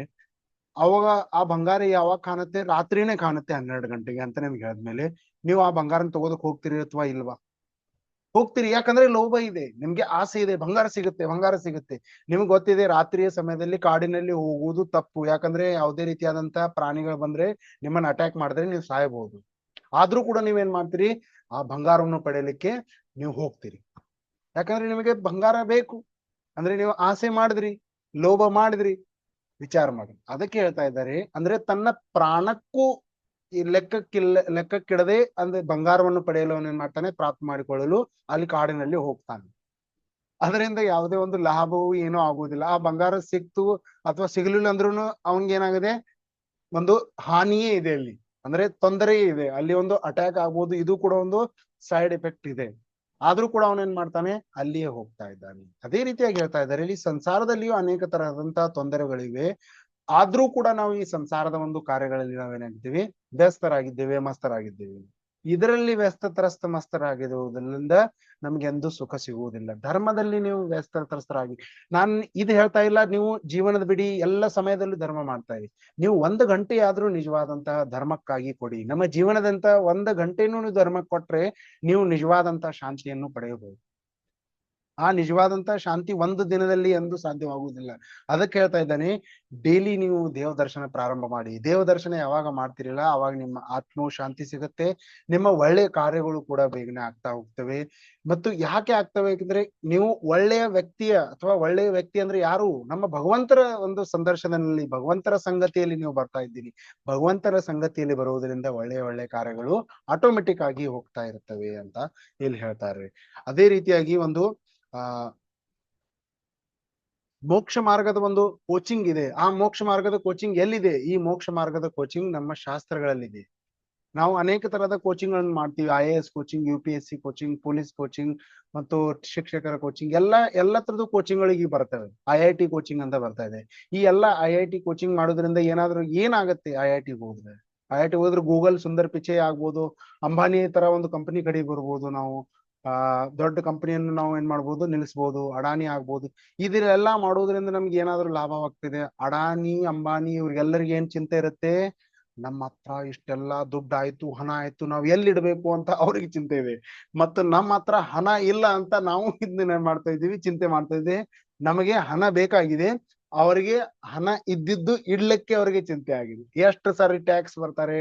ಅವಾಗ ಆ ಬಂಗಾರ ಯಾವಾಗ ಕಾಣುತ್ತೆ, ರಾತ್ರಿನೇ ಕಾಣುತ್ತೆ 12 ಗಂಟೆಗೆ ಅಂತ ನಿಮ್ಗೆ ಹೇಳಿದ್ಮೇಲೆ ನೀವು ಆ ಬಂಗಾರನ ತಗೋದಕ್ ಹೋಗ್ತೀರಿ ಅಥವಾ ಇಲ್ವಾ? ಹೋಗ್ತೀರಿ. ಯಾಕಂದ್ರೆ ಲೋಭ ಇದೆ, ನಿಮ್ಗೆ ಆಸೆ ಇದೆ, ಬಂಗಾರ ಸಿಗುತ್ತೆ. ನಿಮ್ಗೆ ಗೊತ್ತಿದೆ ರಾತ್ರಿಯ ಸಮಯದಲ್ಲಿ ಕಾಡಿನಲ್ಲಿ ಹೋಗುವುದು ತಪ್ಪು. ಯಾಕಂದ್ರೆ ಯಾವುದೇ ರೀತಿಯಾದಂತ ಪ್ರಾಣಿಗಳು ಬಂದ್ರೆ ನಿಮ್ಮನ್ನ ಅಟ್ಯಾಕ್ ಮಾಡಿದ್ರೆ ನೀವು ಸಾಯಬಹುದು. ಆದ್ರೂ ಕೂಡ ನೀವೇನ್ ಮಾಡ್ತೀರಿ, ಆ ಬಂಗಾರವನ್ನು ಪಡೆಯಲಿಕ್ಕೆ ನೀವು ಹೋಗ್ತೀರಿ. ಯಾಕಂದ್ರೆ ನಿಮಗೆ ಬಂಗಾರ ಬೇಕು, ಅಂದ್ರೆ ನೀವು ಆಸೆ ಮಾಡಿದ್ರಿ, ಲೋಭ ಮಾಡಿದ್ರಿ. ವಿಚಾರ ಮಾಡಿ. ಅದಕ್ಕೆ ಹೇಳ್ತಾ ಇದ್ದಾರೆ, ಅಂದ್ರೆ ತನ್ನ ಪ್ರಾಣಕ್ಕೂ ಈ ಲೆಕ್ಕಕ್ಕಿಡದೆ ಅಂದ್ರೆ ಬಂಗಾರವನ್ನು ಪಡೆಯಲು ಏನ್ ಮಾಡ್ತಾನೆ, ಪ್ರಾಪ್ತ ಮಾಡಿಕೊಳ್ಳಲು ಅಲ್ಲಿ ಕಾಡಿನಲ್ಲಿ ಹೋಗ್ತಾನೆ. ಅದರಿಂದ ಯಾವುದೇ ಒಂದು ಲಾಭವೂ ಏನೂ ಆಗುವುದಿಲ್ಲ. ಆ ಬಂಗಾರ ಸಿಕ್ತು ಅಥವಾ ಸಿಗಲಿಲ್ಲ ಅಂದ್ರೂ ಅವನ್ಗೇನಾಗಿದೆ, ಒಂದು ಹಾನಿಯೇ ಇದೆ ಅಲ್ಲಿ, ಅಂದ್ರೆ ತೊಂದರೆಯೇ ಇದೆ ಅಲ್ಲಿ, ಒಂದು ಅಟ್ಯಾಕ್ ಆಗ್ಬೋದು, ಇದು ಕೂಡ ಒಂದು ಸೈಡ್ ಎಫೆಕ್ಟ್ ಇದೆ. ಆದ್ರೂ ಕೂಡ ಅವನೇನ್ ಮಾಡ್ತಾನೆ, ಅಲ್ಲಿಯೇ ಹೋಗ್ತಾ ಇದ್ದಾನೆ. ಅದೇ ರೀತಿಯಾಗಿ ಹೇಳ್ತಾ ಇದ್ದಾರೆ, ಇಲ್ಲಿ ಸಂಸಾರದಲ್ಲಿಯೂ ಅನೇಕ ತರಹದಂತಹ ತೊಂದರೆಗಳಿವೆ. ಆದ್ರೂ ಕೂಡ ನಾವು ಈ ಸಂಸಾರದ ಒಂದು ಕಾರ್ಯಗಳಲ್ಲಿ ನಾವೇನಾಗಿದ್ದೀವಿ, ವ್ಯಸ್ತರಾಗಿದ್ದೇವೆ, ಮಸ್ತರಾಗಿದ್ದೇವೆ. ಇದರಲ್ಲಿ ಮಸ್ತರಾಗಿರುವುದರಿಂದ ನಮ್ಗೆ ಎಂದೂ ಸುಖ ಸಿಗುವುದಿಲ್ಲ. ಧರ್ಮದಲ್ಲಿ ನೀವು ತ್ರಸ್ತರಾಗಿ, ನಾನ್ ಇದು ಹೇಳ್ತಾ ಇಲ್ಲ ನೀವು ಜೀವನದ ಬಿಡಿ ಎಲ್ಲ ಸಮಯದಲ್ಲೂ ಧರ್ಮ ಮಾಡ್ತಾ ಇರಿ. ನೀವು 1 ಗಂಟೆ ಆದ್ರೂ ನಿಜವಾದಂತಹ ಧರ್ಮಕ್ಕಾಗಿ ಕೊಡಿ. ನಮ್ಮ ಜೀವನದಂತ 1 ಗಂಟೆನೂ ನೀವು ಧರ್ಮಕ್ಕೆ ಕೊಟ್ರೆ ನೀವು ನಿಜವಾದಂತಹ ಶಾಂತಿಯನ್ನು ಪಡೆಯಬಹುದು. ಆ ನಿಜವಾದಂತ ಶಾಂತಿ ಒಂದು ದಿನದಲ್ಲಿ ಎಂದೂ ಸಾಧ್ಯವಾಗುವುದಿಲ್ಲ. ಅದಕ್ಕೆ ಹೇಳ್ತಾ ಇದ್ದಾನೆ, ಡೈಲಿ ನೀವು ದೇವ ದರ್ಶನ ಪ್ರಾರಂಭ ಮಾಡಿ. ದೇವ ದರ್ಶನ ಯಾವಾಗ ಮಾಡ್ತಿರಲ್ಲ ಅವಾಗ ನಿಮ್ಮ ಆತ್ಮವು ಶಾಂತಿ ಸಿಗುತ್ತೆ, ನಿಮ್ಮ ಒಳ್ಳೆಯ ಕಾರ್ಯಗಳು ಕೂಡ ಬೇಗನೆ ಆಗ್ತಾ ಹೋಗ್ತವೆ. ಮತ್ತು ಯಾಕೆ ಆಗ್ತವೆ ಯಾಕಂದ್ರೆ ನೀವು ಒಳ್ಳೆಯ ವ್ಯಕ್ತಿ ಅಂದ್ರೆ ಯಾರು, ನಮ್ಮ ಭಗವಂತರ ಒಂದು ಸಂದರ್ಶನದಲ್ಲಿ, ಭಗವಂತರ ಸಂಗತಿಯಲ್ಲಿ ನೀವು ಬರ್ತಾ ಇದ್ದೀರಿ. ಭಗವಂತರ ಸಂಗತಿಯಲ್ಲಿ ಬರುವುದರಿಂದ ಒಳ್ಳೆಯ ಕಾರ್ಯಗಳು ಆಟೋಮೆಟಿಕ್ ಆಗಿ ಹೋಗ್ತಾ ಇರ್ತವೆ ಅಂತ ಇಲ್ಲಿ ಹೇಳ್ತಾರೆ. ಅದೇ ರೀತಿಯಾಗಿ ಒಂದು ಮೋಕ್ಷ ಮಾರ್ಗದ ಒಂದು ಕೋಚಿಂಗ್ ಇದೆ. ಆ ಮೋಕ್ಷ ಮಾರ್ಗದ ಕೋಚಿಂಗ್ ಎಲ್ಲಿದೆ? ಈ ಮೋಕ್ಷ ಮಾರ್ಗದ ಕೋಚಿಂಗ್ ನಮ್ಮ ಶಾಸ್ತ್ರಗಳಲ್ಲಿದೆ. ನಾವು ಅನೇಕ ತರಹದ ಕೋಚಿಂಗ್ ಗಳನ್ನು ಮಾಡ್ತೀವಿ. IAS coaching, UPSC coaching, police coaching ಮತ್ತು ಶಿಕ್ಷಕರ ಕೋಚಿಂಗ್, ಎಲ್ಲ ತರದ ಕೋಚಿಂಗ್ ಗಳಿಗೆ ಬರ್ತವೆ. IIT ಕೋಚಿಂಗ್ ಅಂತ ಬರ್ತಾ ಇದೆ. ಈ ಎಲ್ಲ IIT ಕೋಚಿಂಗ್ ಮಾಡೋದ್ರಿಂದ ಏನಾಗುತ್ತೆ? IIT ಹೋದ್ರೆ ಗೂಗಲ್ ಸುಂದರ್ ಪಿಚೈ ಆಗ್ಬೋದು, ಅಂಬಾನಿ ತರ ಒಂದು ಕಂಪನಿ ಕಡೆಗೆ ಬರ್ಬೋದು. ನಾವು ದೊಡ್ಡ ಕಂಪನಿಯನ್ನು ನಾವು ಏನ್ ಮಾಡ್ಬೋದು? ನಿಲ್ಲಿಸಬಹುದು. ಅಡಾನಿ ಆಗ್ಬೋದು. ಇದೆಲ್ಲ ಮಾಡೋದ್ರಿಂದ ನಮ್ಗೆ ಏನಾದ್ರು ಲಾಭವಾಗ್ತಿದೆ? ಅಡಾನಿ, ಅಂಬಾನಿ ಇವ್ರಿಗೆಲ್ಲರಿಗೆ ಏನ್ ಚಿಂತೆ ಇರುತ್ತೆ? ನಮ್ಮ ಹತ್ರ ಇಷ್ಟೆಲ್ಲಾ ದುಡ್ಡು ಆಯ್ತು, ಹಣ ಆಯ್ತು, ನಾವ್ ಎಲ್ಲಿಡ್ಬೇಕು ಅಂತ ಅವ್ರಿಗೆ ಚಿಂತೆ ಇದೆ. ಮತ್ತು ನಮ್ಮ ಹತ್ರ ಹಣ ಇಲ್ಲ ಅಂತ ನಾವು ಇದನ್ನ ಮಾಡ್ತಾ ಇದ್ದೀವಿ, ಚಿಂತೆ ಮಾಡ್ತಾ ಇದ್ದೀವಿ. ನಮಗೆ ಹಣ ಬೇಕಾಗಿದೆ, ಅವರಿಗೆ ಹಣ ಇದ್ದಿದ್ದು ಇಡ್ಲಿಕ್ಕೆ ಅವರಿಗೆ ಚಿಂತೆ ಆಗಿದೆ. ಎಷ್ಟು ಸಾರಿ ಟ್ಯಾಕ್ಸ್ ಬರ್ತಾರೆ,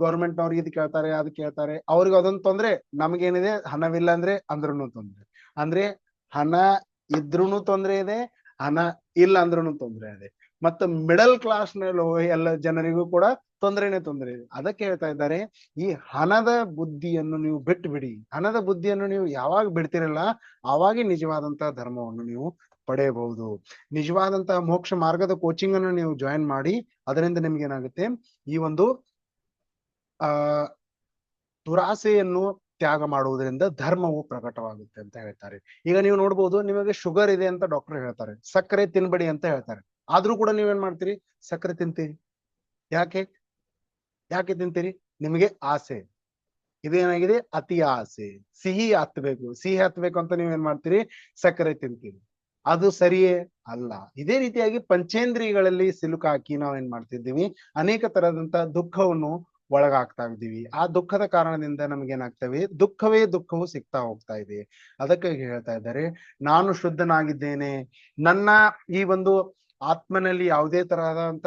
ಗೌರ್ಮೆಂಟ್ ನವ್ರಿಗೆ ಇದು ಕೇಳ್ತಾರೆ, ಅದು ಕೇಳ್ತಾರೆ, ಅವ್ರಿಗೆ ಅದೊಂದು ತೊಂದ್ರೆ. ನಮಗೇನಿದೆ? ಹಣವಿಲ್ಲ ಅಂದ್ರೂ ತೊಂದ್ರೆ. ಅಂದ್ರೆ ಹಣ ಇದ್ರೂನು ತೊಂದ್ರೆ ಇದೆ, ಹಣ ಇಲ್ಲ ಅಂದ್ರೂ ತೊಂದ್ರೆ ಇದೆ. ಮತ್ತು ಮಿಡಲ್ ಕ್ಲಾಸ್ ಎಲ್ಲ ಜನರಿಗೂ ಕೂಡ ತೊಂದ್ರೆ ಇದೆ. ಅದಕ್ಕೆ ಹೇಳ್ತಾ ಇದ್ದಾರೆ, ಈ ಹಣದ ಬುದ್ಧಿಯನ್ನು ನೀವು ಬಿಟ್ಟು ಬಿಡಿ. ಹಣದ ಬುದ್ಧಿಯನ್ನು ನೀವು ಯಾವಾಗ ಬಿಡ್ತಿರಲ್ಲ, ಆವಾಗ ನಿಜವಾದಂತಹ ಧರ್ಮವನ್ನು ನೀವು ಪಡೆಯಬಹುದು. ನಿಜವಾದಂತಹ ಮೋಕ್ಷ ಮಾರ್ಗದ ಕೋಚಿಂಗ್ ಅನ್ನು ನೀವು ಜಾಯಿನ್ ಮಾಡಿ. ಅದರಿಂದ ನಿಮ್ಗೆ ಏನಾಗುತ್ತೆ? ಈ ಒಂದು ಆ ದುರಾಸೆಯನ್ನು ತ್ಯಾಗ ಮಾಡುವುದರಿಂದ ಧರ್ಮವು ಪ್ರಕಟವಾಗುತ್ತೆ ಅಂತ ಹೇಳ್ತಾರೆ. ಈಗ ನೀವು ನೋಡ್ಬೋದು, ನಿಮಗೆ ಶುಗರ್ ಇದೆ ಅಂತ ಡಾಕ್ಟರ್ ಹೇಳ್ತಾರೆ, ಸಕ್ಕರೆ ತಿನ್ಬೇಡಿ ಅಂತ ಹೇಳ್ತಾರೆ. ಆದ್ರೂ ಕೂಡ ನೀವೇನ್ ಮಾಡ್ತೀರಿ? ಸಕ್ಕರೆ ತಿಂತೀರಿ. ಯಾಕೆ ತಿಂತೀರಿ? ನಿಮಗೆ ಆಸೆ. ಇದೇನಾಗಿದೆ? ಅತಿ ಆಸೆ. ಸಿಹಿ ಹತ್ಬೇಕು ಅಂತ ನೀವೇನ್ ಮಾಡ್ತೀರಿ? ಸಕ್ಕರೆ ತಿಂತೀರಿ. ಅದು ಸರಿಯೇ? ಅಲ್ಲ. ಇದೇ ರೀತಿಯಾಗಿ ಪಂಚೇಂದ್ರಿಯಗಳಲ್ಲಿ ಸಿಲುಕಾಕಿ ನಾವೇನ್ ಮಾಡ್ತಿದ್ದೀವಿ? ಅನೇಕ ತರದಂತ ದುಃಖವನ್ನು ಒಳಗಾಗ್ತಾ ಇದ್ದೀವಿ. ಆ ದುಃಖದ ಕಾರಣದಿಂದ ನಮ್ಗೇನಾಗ್ತವೆ? ದುಃಖವು ಸಿಗ್ತಾ ಹೋಗ್ತಾ ಇದೆ. ಅದಕ್ಕಾಗಿ ಹೇಳ್ತಾ ಇದ್ದಾರೆ, ನಾನು ಶುದ್ಧನಾಗಿದ್ದೇನೆ, ನನ್ನ ಈ ಒಂದು ಆತ್ಮನಲ್ಲಿ ಯಾವುದೇ ತರಹದಂತ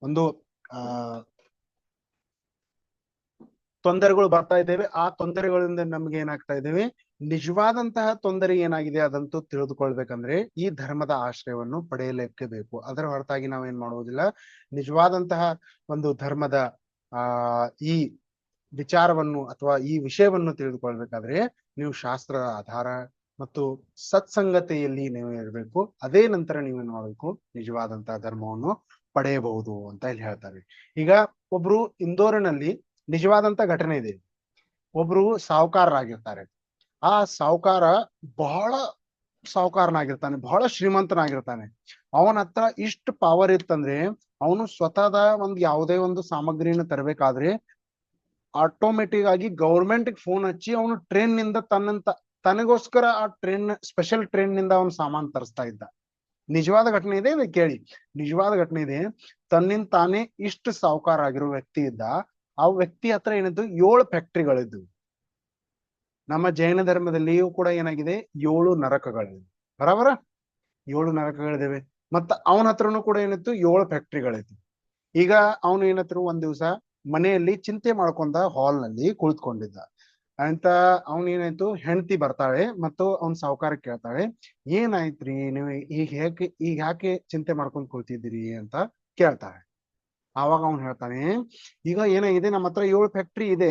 ಒಂದು ತೊಂದರೆಗಳು ಬರ್ತಾ ಇದ್ದೇವೆ. ಆ ತೊಂದರೆಗಳಿಂದ ನಮ್ಗೆ ಏನಾಗ್ತಾ ಇದ್ದೇವೆ? ನಿಜವಾದಂತಹ ತೊಂದರೆ ಏನಾಗಿದೆ ಅದಂತೂ ತಿಳಿದುಕೊಳ್ಬೇಕಂದ್ರೆ ಈ ಧರ್ಮದ ಆಶ್ರಯವನ್ನು ಪಡೆಯಲಿಕ್ಕೆ ಬೇಕು. ಅದರ ಹೊರತಾಗಿ ನಾವೇನ್ ಮಾಡುವುದಿಲ್ಲ. ನಿಜವಾದಂತಹ ಒಂದು ಧರ್ಮದ ಈ ವಿಚಾರವನ್ನು ಅಥವಾ ಈ ವಿಷಯವನ್ನು ತಿಳಿದುಕೊಳ್ಬೇಕಾದ್ರೆ ನೀವು ಶಾಸ್ತ್ರದ ಆಧಾರ ಮತ್ತು ಸತ್ಸಂಗತೆಯಲ್ಲಿ ನೀವು ಇರಬೇಕು. ಅದೇ ನಂತರ ನೀವೇನ್ ಮಾಡಬೇಕು? ನಿಜವಾದಂತಹ ಧರ್ಮವನ್ನು ಪಡೆಯಬಹುದು ಅಂತ ಇಲ್ಲಿ ಹೇಳ್ತಾರೆ. ಈಗ ಒಬ್ರು ಇಂದೋರಿನಲ್ಲಿ ನಿಜವಾದಂತ ಘಟನೆ ಇದೆ. ಒಬ್ರು ಸಾಹುಕಾರರಾಗಿರ್ತಾರೆ. ಆ ಸಾಹುಕಾರ ಬಹಳ ಸಾಹುಕಾರನಾಗಿರ್ತಾನೆ, ಬಹಳ ಶ್ರೀಮಂತನಾಗಿರ್ತಾನೆ. ಅವನ ಹತ್ರ ಇಷ್ಟು ಪವರ್ ಇತ್ತಂದ್ರೆ, ಅವನು ಸ್ವತಃ ಯಾವುದೇ ಒಂದು ಸಾಮಗ್ರಿನ ತರಬೇಕಾದ್ರೆ ಆಟೋಮೆಟಿಕ್ ಆಗಿ ಗೌರ್ಮೆಂಟ್ ಫೋನ್ ಹಚ್ಚಿ ಅವನು ಟ್ರೈನ್ ನಿಂದ ತನಗೋಸ್ಕರ ಆ ಸ್ಪೆಷಲ್ ಟ್ರೈನ್ ನಿಂದ ಅವನು ಸಾಮಾನು ತರಿಸ್ತಾ ಇದ್ದ. ನಿಜವಾದ ಘಟನೆ ಇದೆ, ಕೇಳಿ. ನಿಜವಾದ ಘಟನೆ ಇದೆ. ತನ್ನಿಂದ ತಾನೇ ಇಷ್ಟು ಸಾಹುಕಾರ ಆಗಿರೋ ವ್ಯಕ್ತಿ ಇದ್ದ. ಆ ವ್ಯಕ್ತಿ ಹತ್ರ ಏನಿದ್ದು 7 ಫ್ಯಾಕ್ಟ್ರಿಗಳಿದ್ದು. ನಮ್ಮ ಜೈನ ಧರ್ಮದಲ್ಲಿಯೂ ಕೂಡ ಏನಾಗಿದೆ? 7 ನರಕಗಳಿವೆ. ಬರಾಬರ 7 ನರಕಗಳಿವೆ. ಮತ್ತ ಅವನ ಹತ್ರನು ಕೂಡ ಏನಿತ್ತು? 7 ಫ್ಯಾಕ್ಟ್ರಿಗಳಿತ್ತು. ಈಗ ಅವನು ಏನತ್ರ ಒಂದ್ ದಿವ್ಸ ಮನೆಯಲ್ಲಿ ಚಿಂತೆ ಮಾಡ್ಕೊಂಡ ಹಾಲ್ ನಲ್ಲಿ ಕುಳಿತುಕೊಂಡಿದ್ದ. ಅಂತ ಅವನ್ ಏನಾಯ್ತು? ಹೆಂಡತಿ ಬರ್ತಾಳೆ ಮತ್ತು ಅವ್ನ್ ಸಾಹುಕಾರ ಕೇಳ್ತಾಳೆ, ಏನಾಯ್ತ್ರಿ ನೀವು ಈಗ ಯಾಕೆ ಚಿಂತೆ ಮಾಡ್ಕೊಂಡ್ ಕುಳಿತಿದ್ದೀರಿ ಅಂತ ಕೇಳ್ತಾಳೆ. ಆವಾಗ ಅವ್ನು ಹೇಳ್ತಾನೆ, ಈಗ ಏನಾಗಿದೆ, ನಮ್ಮ ಹತ್ರ 7 ಫ್ಯಾಕ್ಟ್ರಿ ಇದೆ,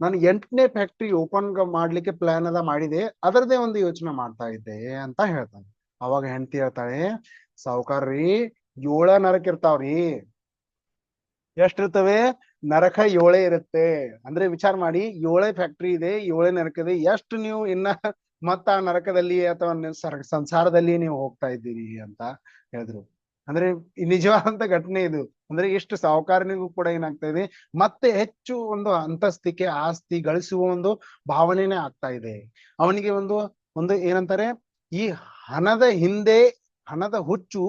ನಾನು 8ನೇ ಫ್ಯಾಕ್ಟ್ರಿ ಓಪನ್ ಮಾಡ್ಲಿಕ್ಕೆ ಪ್ಲಾನ್ ಮಾಡಿದೆ, ಅದರದೇ ಒಂದು ಯೋಚನೆ ಮಾಡ್ತಾ ಇದ್ದೆ ಅಂತ ಹೇಳ್ತಾನೆ. ಅವಾಗ ಹೆಂಡತಿ ಹೇಳ್ತಾಳೆ, ಸಾಹುಕಾರ್ರಿ 7 ನರಕ ಇರ್ತಾವ್ರಿ. ಎಷ್ಟಿರ್ತವೆ? ನರಕ 7 ಇರುತ್ತೆ. ಅಂದ್ರೆ ವಿಚಾರ ಮಾಡಿ, 7 ಫ್ಯಾಕ್ಟ್ರಿ ಇದೆ, 7 ನರಕ ಇದೆ. ಎಷ್ಟು ನೀವು ಇನ್ನ ಮತ್ತ ಆ ನರಕದಲ್ಲಿ ಅಥವಾ ಸಂಸಾರದಲ್ಲಿ ನೀವು ಹೋಗ್ತಾ ಇದ್ದೀರಿ ಅಂತ ಹೇಳಿದ್ರು. ಅಂದ್ರೆ ನಿಜವಾದಂತ ಘಟನೆ ಇದು. ಅಂದ್ರೆ ಎಷ್ಟು ಸಾಹುಕಾರನಿಗೂ ಕೂಡ ಏನಾಗ್ತಾ ಇದೆ? ಮತ್ತೆ ಹೆಚ್ಚು ಒಂದು ಅಂತಸ್ತಿಕೆ ಆಸ್ತಿ ಗಳಿಸುವ ಒಂದು ಭಾವನೆನೇ ಆಗ್ತಾ ಇದೆ. ಅವನಿಗೆ ಒಂದು ಏನಂತಾರೆ, ಈ ಹಣದ ಹಿಂದೆ ಹಣದ ಹುಚ್ಚು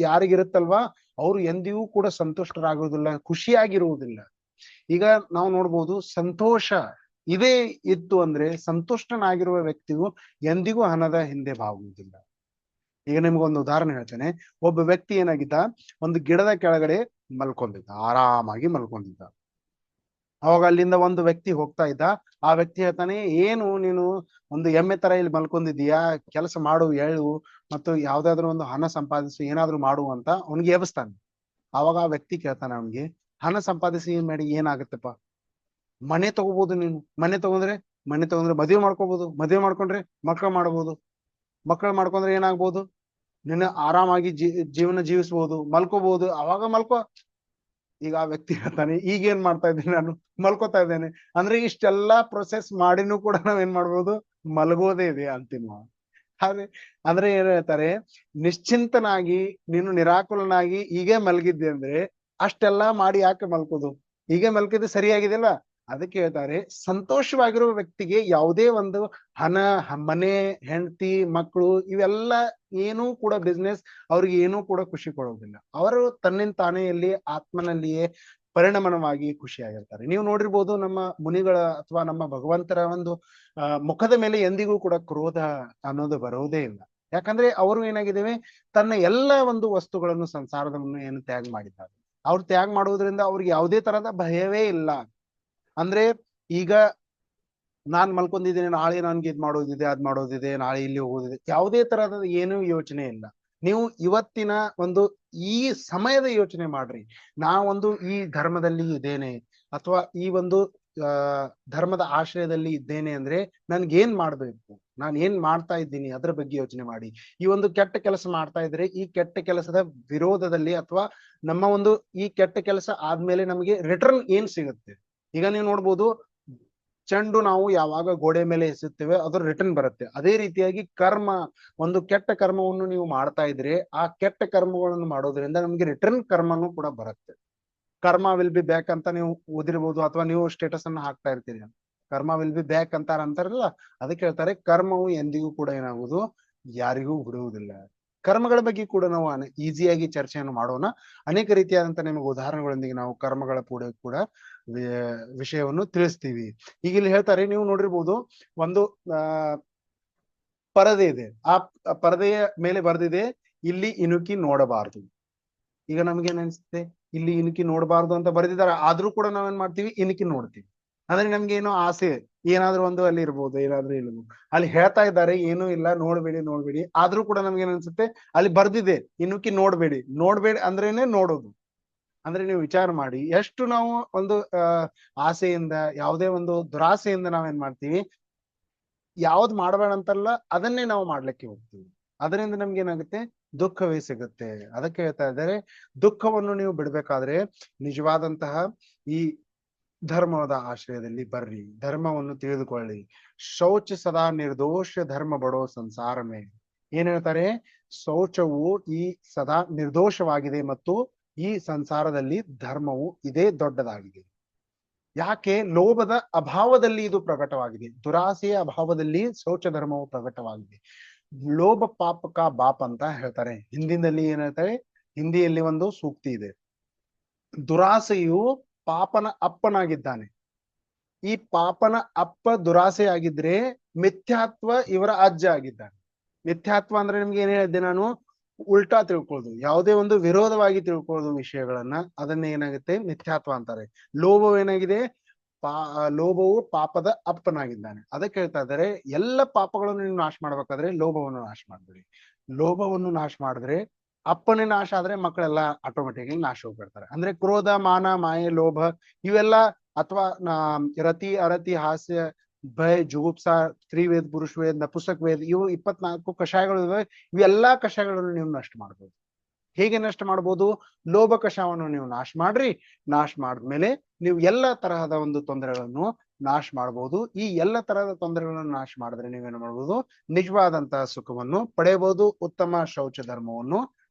ಯಾರಿಗಿರುತ್ತಲ್ವಾ, ಅವರು ಎಂದಿಗೂ ಕೂಡ ಸಂತುಷ್ಟರಾಗುವುದಿಲ್ಲ, ಖುಷಿಯಾಗಿರುವುದಿಲ್ಲ. ಈಗ ನಾವು ನೋಡ್ಬೋದು, ಸಂತೋಷ ಇದೇ ಇತ್ತು ಅಂದ್ರೆ ಸಂತುಷ್ಟನಾಗಿರುವ ವ್ಯಕ್ತಿಯು ಎಂದಿಗೂ ಹಣದ ಹಿಂದೆ ಬಾಗುವುದಿಲ್ಲ. ಈಗ ನಿಮ್ಗೊಂದು ಉದಾಹರಣೆ ಹೇಳ್ತೇನೆ. ಒಬ್ಬ ವ್ಯಕ್ತಿ ಏನಾಗಿದ್ದ? ಒಂದು ಗಿಡದ ಕೆಳಗಡೆ ಮಲ್ಕೊಂಡಿದ್ದ, ಆರಾಮಾಗಿ ಮಲ್ಕೊಂಡಿದ್ದ. ಅವಾಗ ಅಲ್ಲಿಂದ ಒಂದು ವ್ಯಕ್ತಿ ಹೋಗ್ತಾ ಇದ್ದ. ಆ ವ್ಯಕ್ತಿ ಹೇಳ್ತಾನೆ, ಏನು ನೀನು ಒಂದು ಎಮ್ಮೆ ತರ ಇಲ್ಲಿ ಮಲ್ಕೊಂಡಿದ್ದೀಯಾ, ಕೆಲಸ ಮಾಡು, ಹೇಳು, ಮತ್ತು ಯಾವ್ದಾದ್ರು ಒಂದು ಹಣ ಸಂಪಾದಿಸು, ಏನಾದ್ರು ಮಾಡು ಅಂತ ಅವನಿಗೆ ಎಬ್ಬಿಸ್ತಾನೆ. ಅವಾಗ ಆ ವ್ಯಕ್ತಿ ಕೇಳ್ತಾನೆ ಅವನಿಗೆ, ಹಣ ಸಂಪಾದಿಸಿ ಮಾಡಿ ಏನಾಗತ್ತಪ್ಪ? ಮನೆ ತಗೋಬಹುದು, ನೀನು ಮನೆ ತಗೊಂಡ್ರೆ ಮದುವೆ ಮಾಡ್ಕೋಬಹುದು, ಮದುವೆ ಮಾಡ್ಕೊಂಡ್ರೆ ಮಕ್ಕಳು ಮಾಡಬಹುದು, ಮಕ್ಕಳು ಮಾಡ್ಕೊಂಡ್ರೆ ಏನಾಗ್ಬೋದು, ನಿನ್ನ ಆರಾಮಾಗಿ ಜೀವನ ಜೀವಿಸ್ಬೋದು, ಮಲ್ಕೋಬಹುದು. ಅವಾಗ ಈಗ ಆ ವ್ಯಕ್ತಿ ಹೇಳ್ತಾನೆ, ಈಗ ಏನ್ ಮಾಡ್ತಾ ಇದ್ದೀನಿ ನಾನು, ಮಲ್ಕೋತಾ ಇದ್ದೇನೆ. ಅಂದ್ರೆ ಇಷ್ಟೆಲ್ಲಾ ಪ್ರೊಸೆಸ್ ಮಾಡಿನೂ ಕೂಡ ನಾವ್ ಏನ್ ಮಾಡ್ಬೋದು, ಮಲಗೋದೇ ಇದೆ ಅಂತಿಮ. ಹಾಗೆ ಅಂದ್ರೆ ಏನ್ ಹೇಳ್ತಾರೆ, ನಿಶ್ಚಿಂತನಾಗಿ ನೀನು ನಿರಾಕುಲನಾಗಿ ಹೀಗೆ ಮಲಗಿದ್ದೆ ಅಂದ್ರೆ ಅಷ್ಟೆಲ್ಲಾ ಮಾಡಿ ಯಾಕೆ ಮಲ್ಕೋದು, ಹೀಗೆ ಮಲ್ಕಿದ್ರೆ ಸರಿಯಾಗಿದೆಯಲ್ಲ. ಅದಕ್ಕೆ ಹೇಳ್ತಾರೆ, ಸಂತೋಷವಾಗಿರುವ ವ್ಯಕ್ತಿಗೆ ಯಾವುದೇ ಒಂದು ಹಣ, ಮನೆ, ಹೆಂಡತಿ, ಮಕ್ಕಳು ಇವೆಲ್ಲ ಏನೂ ಕೂಡ ಬಿಸ್ನೆಸ್ ಅವ್ರಿಗೆ ಏನೂ ಕೂಡ ಖುಷಿ ಕೊಡೋದಿಲ್ಲ. ಅವರು ತನ್ನಿಂದ ತಾನೆಯಲ್ಲಿ ಆತ್ಮನಲ್ಲಿಯೇ ಪರಿಣಮನವಾಗಿ ಖುಷಿಯಾಗಿರ್ತಾರೆ. ನೀವು ನೋಡಿರ್ಬೋದು, ನಮ್ಮ ಮುನಿಗಳ ಅಥವಾ ನಮ್ಮ ಭಗವಂತರ ಒಂದು ಮುಖದ ಮೇಲೆ ಎಂದಿಗೂ ಕೂಡ ಕ್ರೋಧ ಅನ್ನೋದು ಬರುವುದೇ ಇಲ್ಲ. ಯಾಕಂದ್ರೆ ಅವರು ಏನಾಗಿದ್ದೇವೆ, ತನ್ನ ಎಲ್ಲ ಒಂದು ವಸ್ತುಗಳನ್ನು ಸಂಸಾರವನ್ನು ಏನು ತ್ಯಾಗ ಮಾಡಿದ್ದಾರೆ. ಅವ್ರು ತ್ಯಾಗ ಮಾಡುವುದರಿಂದ ಅವ್ರಿಗೆ ಯಾವುದೇ ತರಹದ ಭಯವೇ ಇಲ್ಲ. ಅಂದ್ರೆ ಈಗ ನಾನ್ ಮಲ್ಕೊಂಡಿದ್ದೀನಿ, ನಾಳೆ ನನ್ಗೆ ಇದ್ ಮಾಡೋದಿದೆ, ಅದ್ ಮಾಡೋದಿದೆ, ನಾಳೆ ಇಲ್ಲಿ ಹೋಗೋದಿದೆ, ಯಾವುದೇ ತರಹದ ಏನೂ ಯೋಚನೆ ಇಲ್ಲ. ನೀವು ಇವತ್ತಿನ ಒಂದು ಈ ಸಮಯದ ಯೋಚನೆ ಮಾಡ್ರಿ. ನಾವೊಂದು ಈ ಧರ್ಮದಲ್ಲಿ ಇದ್ದೇನೆ ಅಥವಾ ಈ ಒಂದು ಧರ್ಮದ ಆಶ್ರಯದಲ್ಲಿ ಇದ್ದೇನೆ ಅಂದ್ರೆ ನನ್ಗೇನ್ ಮಾಡ್ಬೇಕು, ನಾನು ಏನ್ ಮಾಡ್ತಾ ಇದ್ದೀನಿ ಅದ್ರ ಬಗ್ಗೆ ಯೋಚನೆ ಮಾಡಿ. ಈ ಒಂದು ಕೆಟ್ಟ ಕೆಲಸ ಮಾಡ್ತಾ ಇದ್ರೆ ಈ ಕೆಟ್ಟ ಕೆಲಸದ ವಿರೋಧದಲ್ಲಿ ಅಥವಾ ನಮ್ಮ ಒಂದು ಈ ಕೆಟ್ಟ ಕೆಲಸ ಆದ್ಮೇಲೆ ನಮಗೆ ರಿಟರ್ನ್ ಏನ್ ಸಿಗುತ್ತೆ. ಈಗ ನೀವು ನೋಡ್ಬೋದು, ಚೆಂಡು ನಾವು ಯಾವಾಗ ಗೋಡೆ ಮೇಲೆ ಎಸೆಯುತ್ತೇವೆ ಅದು ರಿಟರ್ನ್ ಬರುತ್ತೆ. ಅದೇ ರೀತಿಯಾಗಿ ಕರ್ಮ, ಒಂದು ಕೆಟ್ಟ ಕರ್ಮವನ್ನು ನೀವು ಮಾಡ್ತಾ ಇದ್ರೆ ಆ ಕೆಟ್ಟ ಕರ್ಮಗಳನ್ನು ಮಾಡೋದ್ರಿಂದ ನಮ್ಗೆ ರಿಟರ್ನ್ ಕರ್ಮನೂ ಕೂಡ ಬರುತ್ತೆ. ಕರ್ಮ ವಿಲ್ ಬಿ ಬ್ಯಾಕ್ ಅಂತ ನೀವು ಓದಿರ್ಬೋದು, ಅಥವಾ ನೀವು ಸ್ಟೇಟಸ್ ಅನ್ನು ಹಾಕ್ತಾ ಇರ್ತೀರಿ, ಕರ್ಮ ವಿಲ್ ಬಿ ಬ್ಯಾಕ್ ಅಂತಾರಲ್ಲ. ಅದಕ್ಕೆ ಹೇಳ್ತಾರೆ, ಕರ್ಮವು ಎಂದಿಗೂ ಕೂಡ ಏನಾಗುವುದು, ಯಾರಿಗೂ ಬಿಡುವುದಿಲ್ಲ. ಕರ್ಮಗಳ ಬಗ್ಗೆ ಕೂಡ ನಾವು ಈಸಿಯಾಗಿ ಚರ್ಚೆಯನ್ನು ಮಾಡೋಣ. ಅನೇಕ ರೀತಿಯಾದಂತಹ ನಿಮಗೆ ಉದಾಹರಣೆಗಳೊಂದಿಗೆ ನಾವು ಕರ್ಮಗಳ ಕೂಡ ವಿಷಯವನ್ನು ತಿಳಿಸ್ತೀವಿ. ಈಗ ಇಲ್ಲಿ ಹೇಳ್ತಾರೆ, ನೀವು ನೋಡಿರ್ಬೋದು, ಒಂದು ಪರದೆ ಇದೆ. ಆ ಪರದೆಯ ಮೇಲೆ ಬರೆದಿದೆ, ಇಲ್ಲಿ ಇಣುಕಿ ನೋಡಬಾರದು. ಈಗ ನಮ್ಗೇನ್ ಅನ್ಸುತ್ತೆ, ಇಲ್ಲಿ ಇಣುಕಿ ನೋಡಬಾರ್ದು ಅಂತ ಬರೆದಿದ್ದಾರೆ, ಆದ್ರೂ ಕೂಡ ನಾವೇನ್ ಮಾಡ್ತೀವಿ, ಇಣುಕಿ ನೋಡ್ತೀವಿ. ಅಂದ್ರೆ ನಮ್ಗೆ ಏನೋ ಆಸೆ, ಏನಾದ್ರೂ ಒಂದು ಅಲ್ಲಿ ಇರ್ಬೋದು, ಏನಾದ್ರೂ ಇರ್ಬೋದು. ಅಲ್ಲಿ ಹೇಳ್ತಾ ಇದ್ದಾರೆ ಏನೂ ಇಲ್ಲ, ನೋಡ್ಬೇಡಿ, ಆದ್ರೂ ಕೂಡ ನಮ್ಗೆ ಏನ್ ಅನ್ಸುತ್ತೆ, ಅಲ್ಲಿ ಬರ್ದಿದೆ ಇಣುಕಿ ನೋಡ್ಬೇಡಿ ಅಂದ್ರೇನೆ ನೋಡೋದು. ಅಂದ್ರೆ ನೀವು ವಿಚಾರ ಮಾಡಿ, ಎಷ್ಟು ನಾವು ಒಂದು ಆಸೆಯಿಂದ, ಯಾವುದೇ ಒಂದು ದುರಾಸೆಯಿಂದ ನಾವೇನ್ ಮಾಡ್ತೀವಿ, ಯಾವ್ದು ಮಾಡ್ಬೇಡ ಅಂತಲ್ಲ ಅದನ್ನೇ ನಾವು ಮಾಡ್ಲಿಕ್ಕೆ ಹೋಗ್ತೀವಿ. ಅದರಿಂದ ನಮ್ಗೆ ಏನಾಗುತ್ತೆ, ದುಃಖವೇ ಸಿಗುತ್ತೆ. ಅದಕ್ಕೆ ಹೇಳ್ತಾ ಇದ್ದಾರೆ, ದುಃಖವನ್ನು ನೀವು ಬಿಡ್ಬೇಕಾದ್ರೆ ನಿಜವಾದಂತಹ ಈ ಧರ್ಮದ ಆಶ್ರಯದಲ್ಲಿ ಬರ್ರಿ, ಧರ್ಮವನ್ನು ತಿಳಿದುಕೊಳ್ಳಿ. ಶೌಚ ಸದಾ ನಿರ್ದೋಷ ಧರ್ಮ ಬಡೋ ಸಂಸಾರಮೇ. ಏನ್ ಹೇಳ್ತಾರೆ, ಶೌಚವು ಈ ಸದಾ ನಿರ್ದೋಷವಾಗಿದೆ ಮತ್ತು ಈ ಸಂಸಾರದಲ್ಲಿ ಧರ್ಮವು ಇದೇ ದೊಡ್ಡದಾಗಿದೆ. ಯಾಕೆ, ಲೋಭದ ಅಭಾವದಲ್ಲಿ ಇದು ಪ್ರಕಟವಾಗಿದೆ, ದುರಾಸೆಯ ಅಭಾವದಲ್ಲಿ ಶೌಚ ಧರ್ಮವು ಪ್ರಕಟವಾಗಿದೆ. ಲೋಭ ಪಾಪಕ ಬಾಪ್ ಅಂತ ಹೇಳ್ತಾರೆ ಹಿಂದಿನಲ್ಲಿ. ಏನ್ ಹೇಳ್ತಾರೆ, ಹಿಂದಿಯಲ್ಲಿ ಒಂದು ಸೂಕ್ತಿ ಇದೆ, ದುರಾಸೆಯು ಪಾಪನ ಅಪ್ಪನಾಗಿದ್ದಾನೆ. ಈ ಪಾಪನ ಅಪ್ಪ ದುರಾಸೆ ಆಗಿದ್ರೆ ಮಿಥ್ಯಾತ್ವ ಇವರ ಅಜ್ಜ ಆಗಿದ್ದಾನೆ. ಮಿಥ್ಯಾತ್ವ ಅಂದ್ರೆ ನಿಮ್ಗೆ ಏನ್ ಹೇಳಿದ್ದೆ ನಾನು, ಉಲ್ಟಾ ತಿಳ್ಕೊಳ್ಳೋದು, ಯಾವುದೇ ಒಂದು ವಿರೋಧವಾಗಿ ತಿಳ್ಕೊಳ್ಳೋದು ವಿಷಯಗಳನ್ನ, ಅದನ್ನ ಏನಾಗುತ್ತೆ, ಮಿಥ್ಯಾತ್ವ ಅಂತಾರೆ. ಲೋಭವು ಏನಾಗಿದೆ, ಲೋಭವು ಪಾಪದ ಅಪ್ಪನಾಗಿದ್ದಾನೆ. ಅದಕ್ಕೆ ಹೇಳ್ತಾ ಇದ್ದಾರೆ, ಎಲ್ಲ ಪಾಪಗಳನ್ನು ನೀವು ನಾಶ ಮಾಡ್ಬೇಕಾದ್ರೆ ಲೋಭವನ್ನು ನಾಶ ಮಾಡ್ಬೇಡಿ. ಲೋಭವನ್ನು ನಾಶ ಮಾಡಿದ್ರೆ ಅಪ್ಪನೇ ನಾಶ ಆದ್ರೆ ಮಕ್ಕಳೆಲ್ಲ ಆಟೋಮೆಟಿಕ್ಲಿ ನಾಶ ಹೋಗ್ಬಿಡ್ತಾರೆ. ಅಂದ್ರೆ ಕ್ರೋಧ, ಮಾನ, ಮಾಯೆ, ಲೋಭ ಇವೆಲ್ಲ, ಅಥವಾ ರತಿ, ಅರತಿ, ಹಾಸ್ಯ, ಭಯ, ಜುಗುಪ್ಸ, ಸ್ತ್ರೀವೇದ, ಪುರುಷ ವೇದ, ನಪುಸಕ್ ವೇದ, ಇವು 24 ಕಷಾಯಗಳು ಇವೆ. ಇವೆಲ್ಲಾ ಕಷಾಯಗಳನ್ನು ನೀವು ನಷ್ಟ ಮಾಡ್ಬೋದು. ಹೇಗೆ ನಷ್ಟ ಮಾಡ್ಬೋದು, ಲೋಭ ಕಷಾಯವನ್ನು ನೀವು ನಾಶ ಮಾಡ್ರಿ. ನಾಶ ಮಾಡಿದ್ಮೇಲೆ ನೀವು ಎಲ್ಲ ತರಹದ ಒಂದು ತೊಂದರೆಗಳನ್ನು ನಾಶ ಮಾಡ್ಬೋದು. ಈ ಎಲ್ಲ ತರಹದ ತೊಂದರೆಗಳನ್ನು ನಾಶ ಮಾಡಿದ್ರೆ ನೀವೇನು ಮಾಡ್ಬೋದು, ನಿಜವಾದಂತಹ ಸುಖವನ್ನು ಪಡೆಯಬಹುದು, ಉತ್ತಮ ಶೌಚ ಧರ್ಮವನ್ನು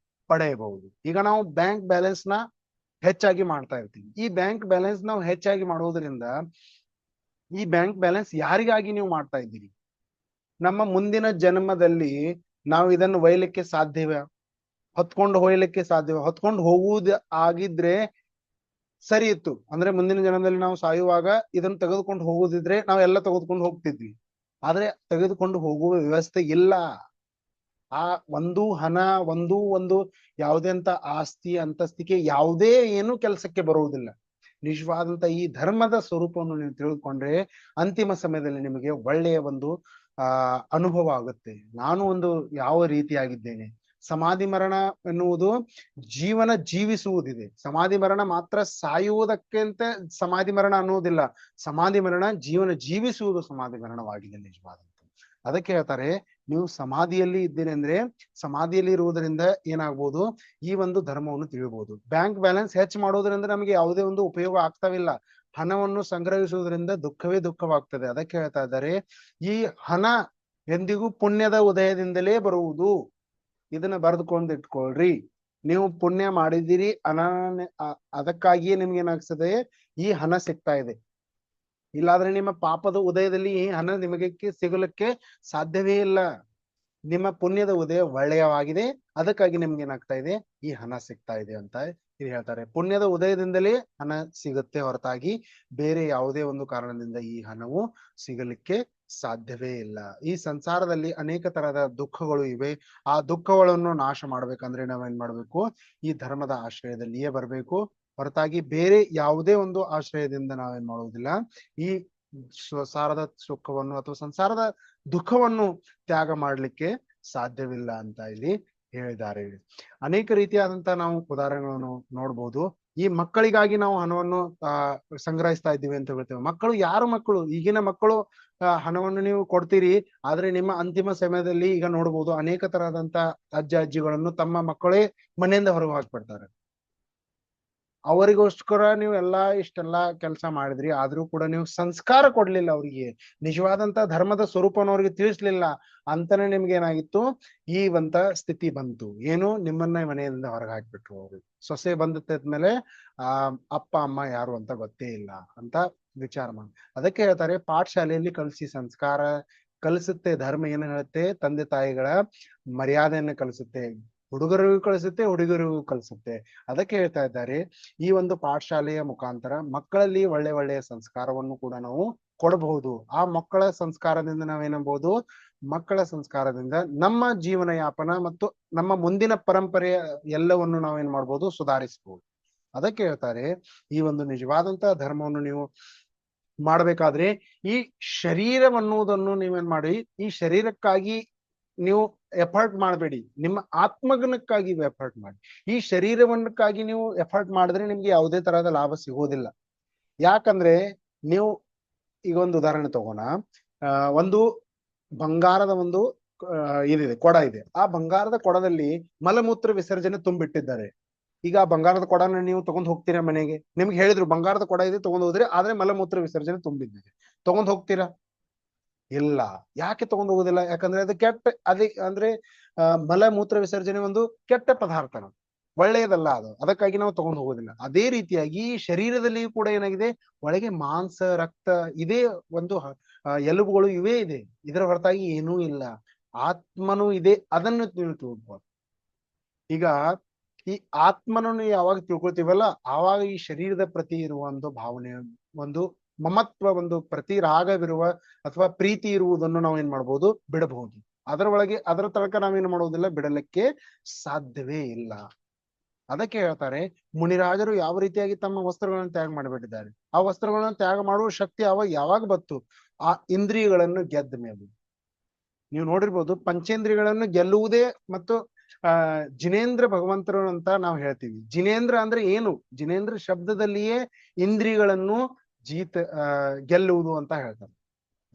ಪಡೆಯಬಹುದು. ಈಗ ನಾವು ಬ್ಯಾಂಕ್ ಬ್ಯಾಲೆನ್ಸ್ ನ ಹೆಚ್ಚಾಗಿ ಮಾಡ್ತಾ ಇರ್ತೀವಿ. ಈ ಬ್ಯಾಂಕ್ ಬ್ಯಾಲೆನ್ಸ್ ನಾವು ಹೆಚ್ಚಾಗಿ ಮಾಡೋದ್ರಿಂದ, ಈ ಬ್ಯಾಂಕ್ ಬ್ಯಾಲೆನ್ಸ್ ಯಾರಿಗಾಗಿ ನೀವು ಮಾಡ್ತಾ ಇದ್ದೀರಿ, ನಮ್ಮ ಮುಂದಿನ ಜನ್ಮದಲ್ಲಿ ನಾವು ಇದನ್ನು ಒಯ್ಯಲಿಕ್ಕೆ ಸಾಧ್ಯವೇ, ಹೊತ್ಕೊಂಡು ಹೋಗ್ಲಿಕ್ಕೆ ಸಾಧ್ಯವೇ, ಹೊತ್ಕೊಂಡು ಹೋಗುವುದು ಆಗಿದ್ರೆ ಸರಿ ಇತ್ತು. ಅಂದ್ರೆ ಮುಂದಿನ ಜನ್ಮದಲ್ಲಿ ನಾವು ಸಾಯುವಾಗ ಇದನ್ನು ತೆಗೆದುಕೊಂಡು ಹೋಗುದಿದ್ರೆ ನಾವೆಲ್ಲ ತೆಗೆದುಕೊಂಡು ಹೋಗ್ತಿದ್ವಿ. ಆದ್ರೆ ತೆಗೆದುಕೊಂಡು ಹೋಗುವ ವ್ಯವಸ್ಥೆ ಇಲ್ಲ. ಆ ಒಂದು ಹಣ, ಒಂದು ಯಾವುದೇ ಅಂತ ಆಸ್ತಿ ಅಂತಸ್ತಿಕೆ ಯಾವುದೇ ಏನು ಕೆಲಸಕ್ಕೆ ಬರುವುದಿಲ್ಲ. ನಿಜವಾದಂತ ಈ ಧರ್ಮದ ಸ್ವರೂಪವನ್ನು ನೀವು ತಿಳಿದುಕೊಂಡ್ರೆ ಅಂತಿಮ ಸಮಯದಲ್ಲಿ ನಿಮಗೆ ಒಳ್ಳೆಯ ಒಂದು ಅನುಭವ ಆಗುತ್ತೆ. ನಾನು ಒಂದು ಯಾವ ರೀತಿಯಾಗಿದ್ದೇನೆ. ಸಮಾಧಿ ಮರಣ ಎನ್ನುವುದು ಜೀವನ ಜೀವಿಸುವುದಿದೆ. ಸಮಾಧಿ ಮರಣ ಮಾತ್ರ ಸಾಯುವುದಕ್ಕಿಂತ ಸಮಾಧಿ ಮರಣ ಅನ್ನುವುದಿಲ್ಲ. ಸಮಾಧಿ ಮರಣ ಜೀವನ ಜೀವಿಸುವುದು ಸಮಾಧಿ ಮರಣವಾಗಿದೆ ನಿಜವಾದಂತ. ಅದಕ್ಕೆ ಹೇಳ್ತಾರೆ, ನೀವು ಸಮಾಧಿಯಲ್ಲಿ ಇದ್ದೀರಿ ಅಂದ್ರೆ ಸಮಾಧಿಯಲ್ಲಿ ಇರುವುದರಿಂದ ಏನಾಗ್ಬೋದು, ಈ ಒಂದು ಧರ್ಮವನ್ನು ತಿಳಿಬಹುದು. ಬ್ಯಾಂಕ್ ಬ್ಯಾಲೆನ್ಸ್ ಹೆಚ್ಚು ಮಾಡೋದ್ರಿಂದ ನಮಗೆ ಯಾವುದೇ ಒಂದು ಉಪಯೋಗ ಆಗ್ತಾವಿಲ್ಲ. ಹಣವನ್ನು ಸಂಗ್ರಹಿಸುವುದರಿಂದ ದುಃಖವೇ ದುಃಖವಾಗ್ತದೆ. ಅದಕ್ಕೆ ಹೇಳ್ತಾ ಇದ್ದಾರೆ, ಈ ಹಣ ಎಂದಿಗೂ ಪುಣ್ಯದ ಉದಯದಿಂದಲೇ ಬರುವುದು. ಇದನ್ನ ಬರೆದುಕೊಂಡು ಇಟ್ಕೊಳ್ರಿ. ನೀವು ಪುಣ್ಯ ಮಾಡಿದ್ದೀರಿ, ಅದಕ್ಕಾಗಿಯೇ ನಿಮ್ಗೆ ಏನಾಗ್ತದೆ, ಈ ಹಣ ಸಿಗ್ತಾ ಇದೆ. ಇಲ್ಲಾದ್ರೆ ನಿಮ್ಮ ಪಾಪದ ಉದಯದಲ್ಲಿ ಈ ಹಣ ನಿಮಗೆ ಸಿಗಲಿಕ್ಕೆ ಸಾಧ್ಯವೇ ಇಲ್ಲ. ನಿಮ್ಮ ಪುಣ್ಯದ ಉದಯ ಒಳ್ಳೆಯವಾಗಿದೆ, ಅದಕ್ಕಾಗಿ ನಿಮ್ಗೆ ಏನಾಗ್ತಾ ಇದೆ, ಈ ಹಣ ಸಿಗ್ತಾ ಇದೆ ಅಂತ ಇದು ಹೇಳ್ತಾರೆ. ಪುಣ್ಯದ ಉದಯದಿಂದಲೇ ಹಣ ಸಿಗುತ್ತೆ ಹೊರತಾಗಿ ಬೇರೆ ಯಾವುದೇ ಒಂದು ಕಾರಣದಿಂದ ಈ ಹಣವು ಸಿಗಲಿಕ್ಕೆ ಸಾಧ್ಯವೇ ಇಲ್ಲ. ಈ ಸಂಸಾರದಲ್ಲಿ ಅನೇಕ ತರಹದ ದುಃಖಗಳು ಇವೆ. ಆ ದುಃಖಗಳನ್ನು ನಾಶ ಮಾಡ್ಬೇಕಂದ್ರೆ ನಾವೇನ್ ಮಾಡ್ಬೇಕು, ಈ ಧರ್ಮದ ಆಶ್ರಯದಲ್ಲಿಯೇ ಬರ್ಬೇಕು, ಹೊರತಾಗಿ ಬೇರೆ ಯಾವುದೇ ಒಂದು ಆಶ್ರಯದಿಂದ ನಾವೇನ್ ಮಾಡುವುದಿಲ್ಲ. ಈ ಸಂಸಾರದ ಸುಖವನ್ನು ಅಥವಾ ಸಂಸಾರದ ದುಃಖವನ್ನು ತ್ಯಾಗ ಮಾಡ್ಲಿಕ್ಕೆ ಸಾಧ್ಯವಿಲ್ಲ ಅಂತ ಇಲ್ಲಿ ಹೇಳಿದ್ದಾರೆ. ಅನೇಕ ರೀತಿಯಾದಂತಹ ನಾವು ಉದಾಹರಣೆಗಳನ್ನು ನೋಡ್ಬೋದು. ಈ ಮಕ್ಕಳಿಗಾಗಿ ನಾವು ಹಣವನ್ನು ಸಂಗ್ರಹಿಸ್ತಾ ಇದ್ದೀವಿ ಅಂತ ಹೇಳ್ತೇವೆ. ಮಕ್ಕಳು ಯಾರು ಮಕ್ಕಳು? ಈಗಿನ ಮಕ್ಕಳು ಹಣವನ್ನು ನೀವು ಕೊಡ್ತೀರಿ, ಆದ್ರೆ ನಿಮ್ಮ ಅಂತಿಮ ಸಮಯದಲ್ಲಿ ಈಗ ನೋಡ್ಬೋದು ಅನೇಕ ತರಹದಂತ ಅಜ್ಜ ಅಜ್ಜಿಗಳನ್ನು ತಮ್ಮ ಮಕ್ಕಳೇ ಮನೆಯಿಂದ ಹೊರಗೆ ಹಾಕ್ಬಿಡ್ತಾರೆ. ಅವರಿಗೋಸ್ಕರ ನೀವು ಇಷ್ಟೆಲ್ಲಾ ಕೆಲಸ ಮಾಡಿದ್ರಿ, ಆದ್ರೂ ಕೂಡ ನೀವು ಸಂಸ್ಕಾರ ಕೊಡ್ಲಿಲ್ಲ, ಅವ್ರಿಗೆ ನಿಜವಾದಂತ ಧರ್ಮದ ಸ್ವರೂಪನ ಅವ್ರಿಗೆ ತಿಳಿಸ್ಲಿಲ್ಲ ಅಂತಾನೆ ನಿಮ್ಗೆ ಏನಾಗಿತ್ತು, ಈ ಸ್ಥಿತಿ ಬಂತು. ಏನು, ನಿಮ್ಮನ್ನ ಮನೆಯಿಂದ ಹೊರಗೆ ಹಾಕ್ಬಿಟ್ರು. ಅವರು ಸೊಸೆ ಬಂದಿದ್ಮೇಲೆ ಅಪ್ಪ ಅಮ್ಮ ಯಾರು ಅಂತ ಗೊತ್ತೇ ಇಲ್ಲ ಅಂತ ವಿಚಾರ ಮಾಡಿ. ಅದಕ್ಕೆ ಹೇಳ್ತಾರೆ, ಪಾಠಶಾಲೆಯಲ್ಲಿ ಕಲಿಸಿ ಸಂಸ್ಕಾರ ಕಲಿಸುತ್ತೆ. ಧರ್ಮ ಏನ್ ಹೇಳುತ್ತೆ, ತಂದೆ ತಾಯಿಗಳ ಮರ್ಯಾದೆಯನ್ನು ಕಲಿಸುತ್ತೆ, ಹುಡುಗರಿಗೂ ಕಳಿಸುತ್ತೆ, ಹುಡುಗರಿಗೂ ಕಲಿಸುತ್ತೆ. ಅದಕ್ಕೆ ಹೇಳ್ತಾ ಇದ್ದಾರೆ, ಈ ಒಂದು ಪಾಠಶಾಲೆಯ ಮುಖಾಂತರ ಮಕ್ಕಳಲ್ಲಿ ಒಳ್ಳೆಯ ಸಂಸ್ಕಾರವನ್ನು ಕೂಡ ನಾವು ಕೊಡಬಹುದು. ಆ ಮಕ್ಕಳ ಸಂಸ್ಕಾರದಿಂದ ನಾವೇನಬಹುದು, ಮಕ್ಕಳ ಸಂಸ್ಕಾರದಿಂದ ನಮ್ಮ ಜೀವನ ಯಾಪನ ಮತ್ತು ನಮ್ಮ ಮುಂದಿನ ಪರಂಪರೆಯ ಎಲ್ಲವನ್ನು ನಾವೇನ್ ಮಾಡ್ಬೋದು, ಸುಧಾರಿಸಬಹುದು. ಅದಕ್ಕೆ ಹೇಳ್ತಾರೆ, ಈ ಒಂದು ನಿಜವಾದಂತಹ ಧರ್ಮವನ್ನು ನೀವು ಮಾಡ್ಬೇಕಾದ್ರೆ ಈ ಶರೀರವನ್ನುವುದನ್ನು ನೀವೇನ್ ಮಾಡಿ, ಈ ಶರೀರಕ್ಕಾಗಿ ನೀವು ಎಫರ್ಟ್ ಮಾಡಬೇಡಿ, ನಿಮ್ಮ ಆತ್ಮಗನಕ್ಕಾಗಿ ಎಫರ್ಟ್ ಮಾಡಿ. ಈ ಶರೀರವನ್ನಕ್ಕಾಗಿ ನೀವು ಎಫರ್ಟ್ ಮಾಡಿದ್ರೆ ನಿಮ್ಗೆ ಯಾವುದೇ ತರಹದ ಲಾಭ ಸಿಗೋದಿಲ್ಲ. ಯಾಕಂದ್ರೆ ನೀವು ಈಗ ಒಂದು ಉದಾಹರಣೆ ತಗೋಣ. ಒಂದು ಬಂಗಾರದ ಒಂದು ಇದಿದೆ, ಕೊಡ ಇದೆ. ಆ ಬಂಗಾರದ ಕೊಡದಲ್ಲಿ ಮಲಮೂತ್ರ ವಿಸರ್ಜನೆ ತುಂಬಿಟ್ಟಿದ್ದಾರೆ. ಈಗ ಆ ಬಂಗಾರದ ಕೊಡನ ನೀವು ತಗೊಂಡ್ ಹೋಗ್ತೀರಾ ಮನೆಗೆ? ನಿಮ್ಗೆ ಹೇಳಿದ್ರು ಬಂಗಾರದ ಕೊಡ ಇದೆ ತಗೊಂಡ್ ಹೋದ್ರಿ, ಆದ್ರೆ ಮಲಮೂತ್ರ ವಿಸರ್ಜನೆ ತುಂಬಿದ್ದಿದೆ, ತಗೊಂಡ್ ಹೋಗ್ತೀರಾ? ಇಲ್ಲ. ಯಾಕೆ ತಗೊಂಡು ಹೋಗುದಿಲ್ಲ? ಯಾಕಂದ್ರೆ ಅದು ಅಂದ್ರೆ ಮಲಮೂತ್ರ ವಿಸರ್ಜನೆ ಒಂದು ಕೆಟ್ಟ ಪದಾರ್ಥನ, ಒಳ್ಳೆಯದಲ್ಲ ಅದು. ಅದಕ್ಕಾಗಿ ನಾವು ತಗೊಂಡು ಹೋಗೋದಿಲ್ಲ. ಅದೇ ರೀತಿಯಾಗಿ ಶರೀರದಲ್ಲಿ ಕೂಡ ಏನಾಗಿದೆ, ಒಳಗೆ ಮಾಂಸ, ರಕ್ತ ಇದೇ ಒಂದು ಎಲುಬುಗಳು ಇವೇ ಇದೆ, ಇದರ ಹೊರತಾಗಿ ಏನೂ ಇಲ್ಲ. ಆತ್ಮನೂ ಇದೆ, ಅದನ್ನು ತಿಳ್ಕೊಳ್ಬೋದು. ಈಗ ಈ ಆತ್ಮನನ್ನು ಯಾವಾಗ ತಿಳ್ಕೊಳ್ತೀವಲ್ಲ, ಆವಾಗ ಈ ಶರೀರದ ಪ್ರತಿ ಇರುವ ಒಂದು ಭಾವನೆ, ಒಂದು ಮಮತ್ವ, ಒಂದು ಪ್ರತಿ ರಾಗವಿರುವ ಅಥವಾ ಪ್ರೀತಿ ಇರುವುದನ್ನು ನಾವು ಏನ್ ಮಾಡ್ಬೋದು, ಬಿಡಬಹುದು. ಅದರ ಒಳಗೆ ಅದರ ತನಕ ನಾವೇನು ಮಾಡೋದಿಲ್ಲ, ಬಿಡಲಿಕ್ಕೆ ಸಾಧ್ಯವೇ ಇಲ್ಲ. ಅದಕ್ಕೆ ಹೇಳ್ತಾರೆ, ಮುನಿರಾಜರು ಯಾವ ರೀತಿಯಾಗಿ ತಮ್ಮ ವಸ್ತ್ರಗಳನ್ನು ತ್ಯಾಗ ಮಾಡಿಬಿಟ್ಟಿದ್ದಾರೆ. ಆ ವಸ್ತ್ರಗಳನ್ನು ತ್ಯಾಗ ಮಾಡುವ ಶಕ್ತಿ ಯಾವಾಗ ಬತ್ತು, ಆ ಇಂದ್ರಿಯಗಳನ್ನು ಗೆದ್ದ ಮೇಲೆ. ನೀವು ನೋಡಿರ್ಬೋದು, ಪಂಚೇಂದ್ರಿಯಗಳನ್ನು ಗೆಲ್ಲುವುದೇ ಮತ್ತು ಜಿನೇಂದ್ರ ಭಗವಂತರು ಅಂತ ನಾವು ಹೇಳ್ತೀವಿ. ಜಿನೇಂದ್ರ ಅಂದ್ರೆ ಏನು? ಜಿನೇಂದ್ರ ಶಬ್ದದಲ್ಲಿಯೇ ಇಂದ್ರಿಯಗಳನ್ನು ಗೆಲ್ಲುವುದು ಅಂತ ಹೇಳ್ತಾರೆ.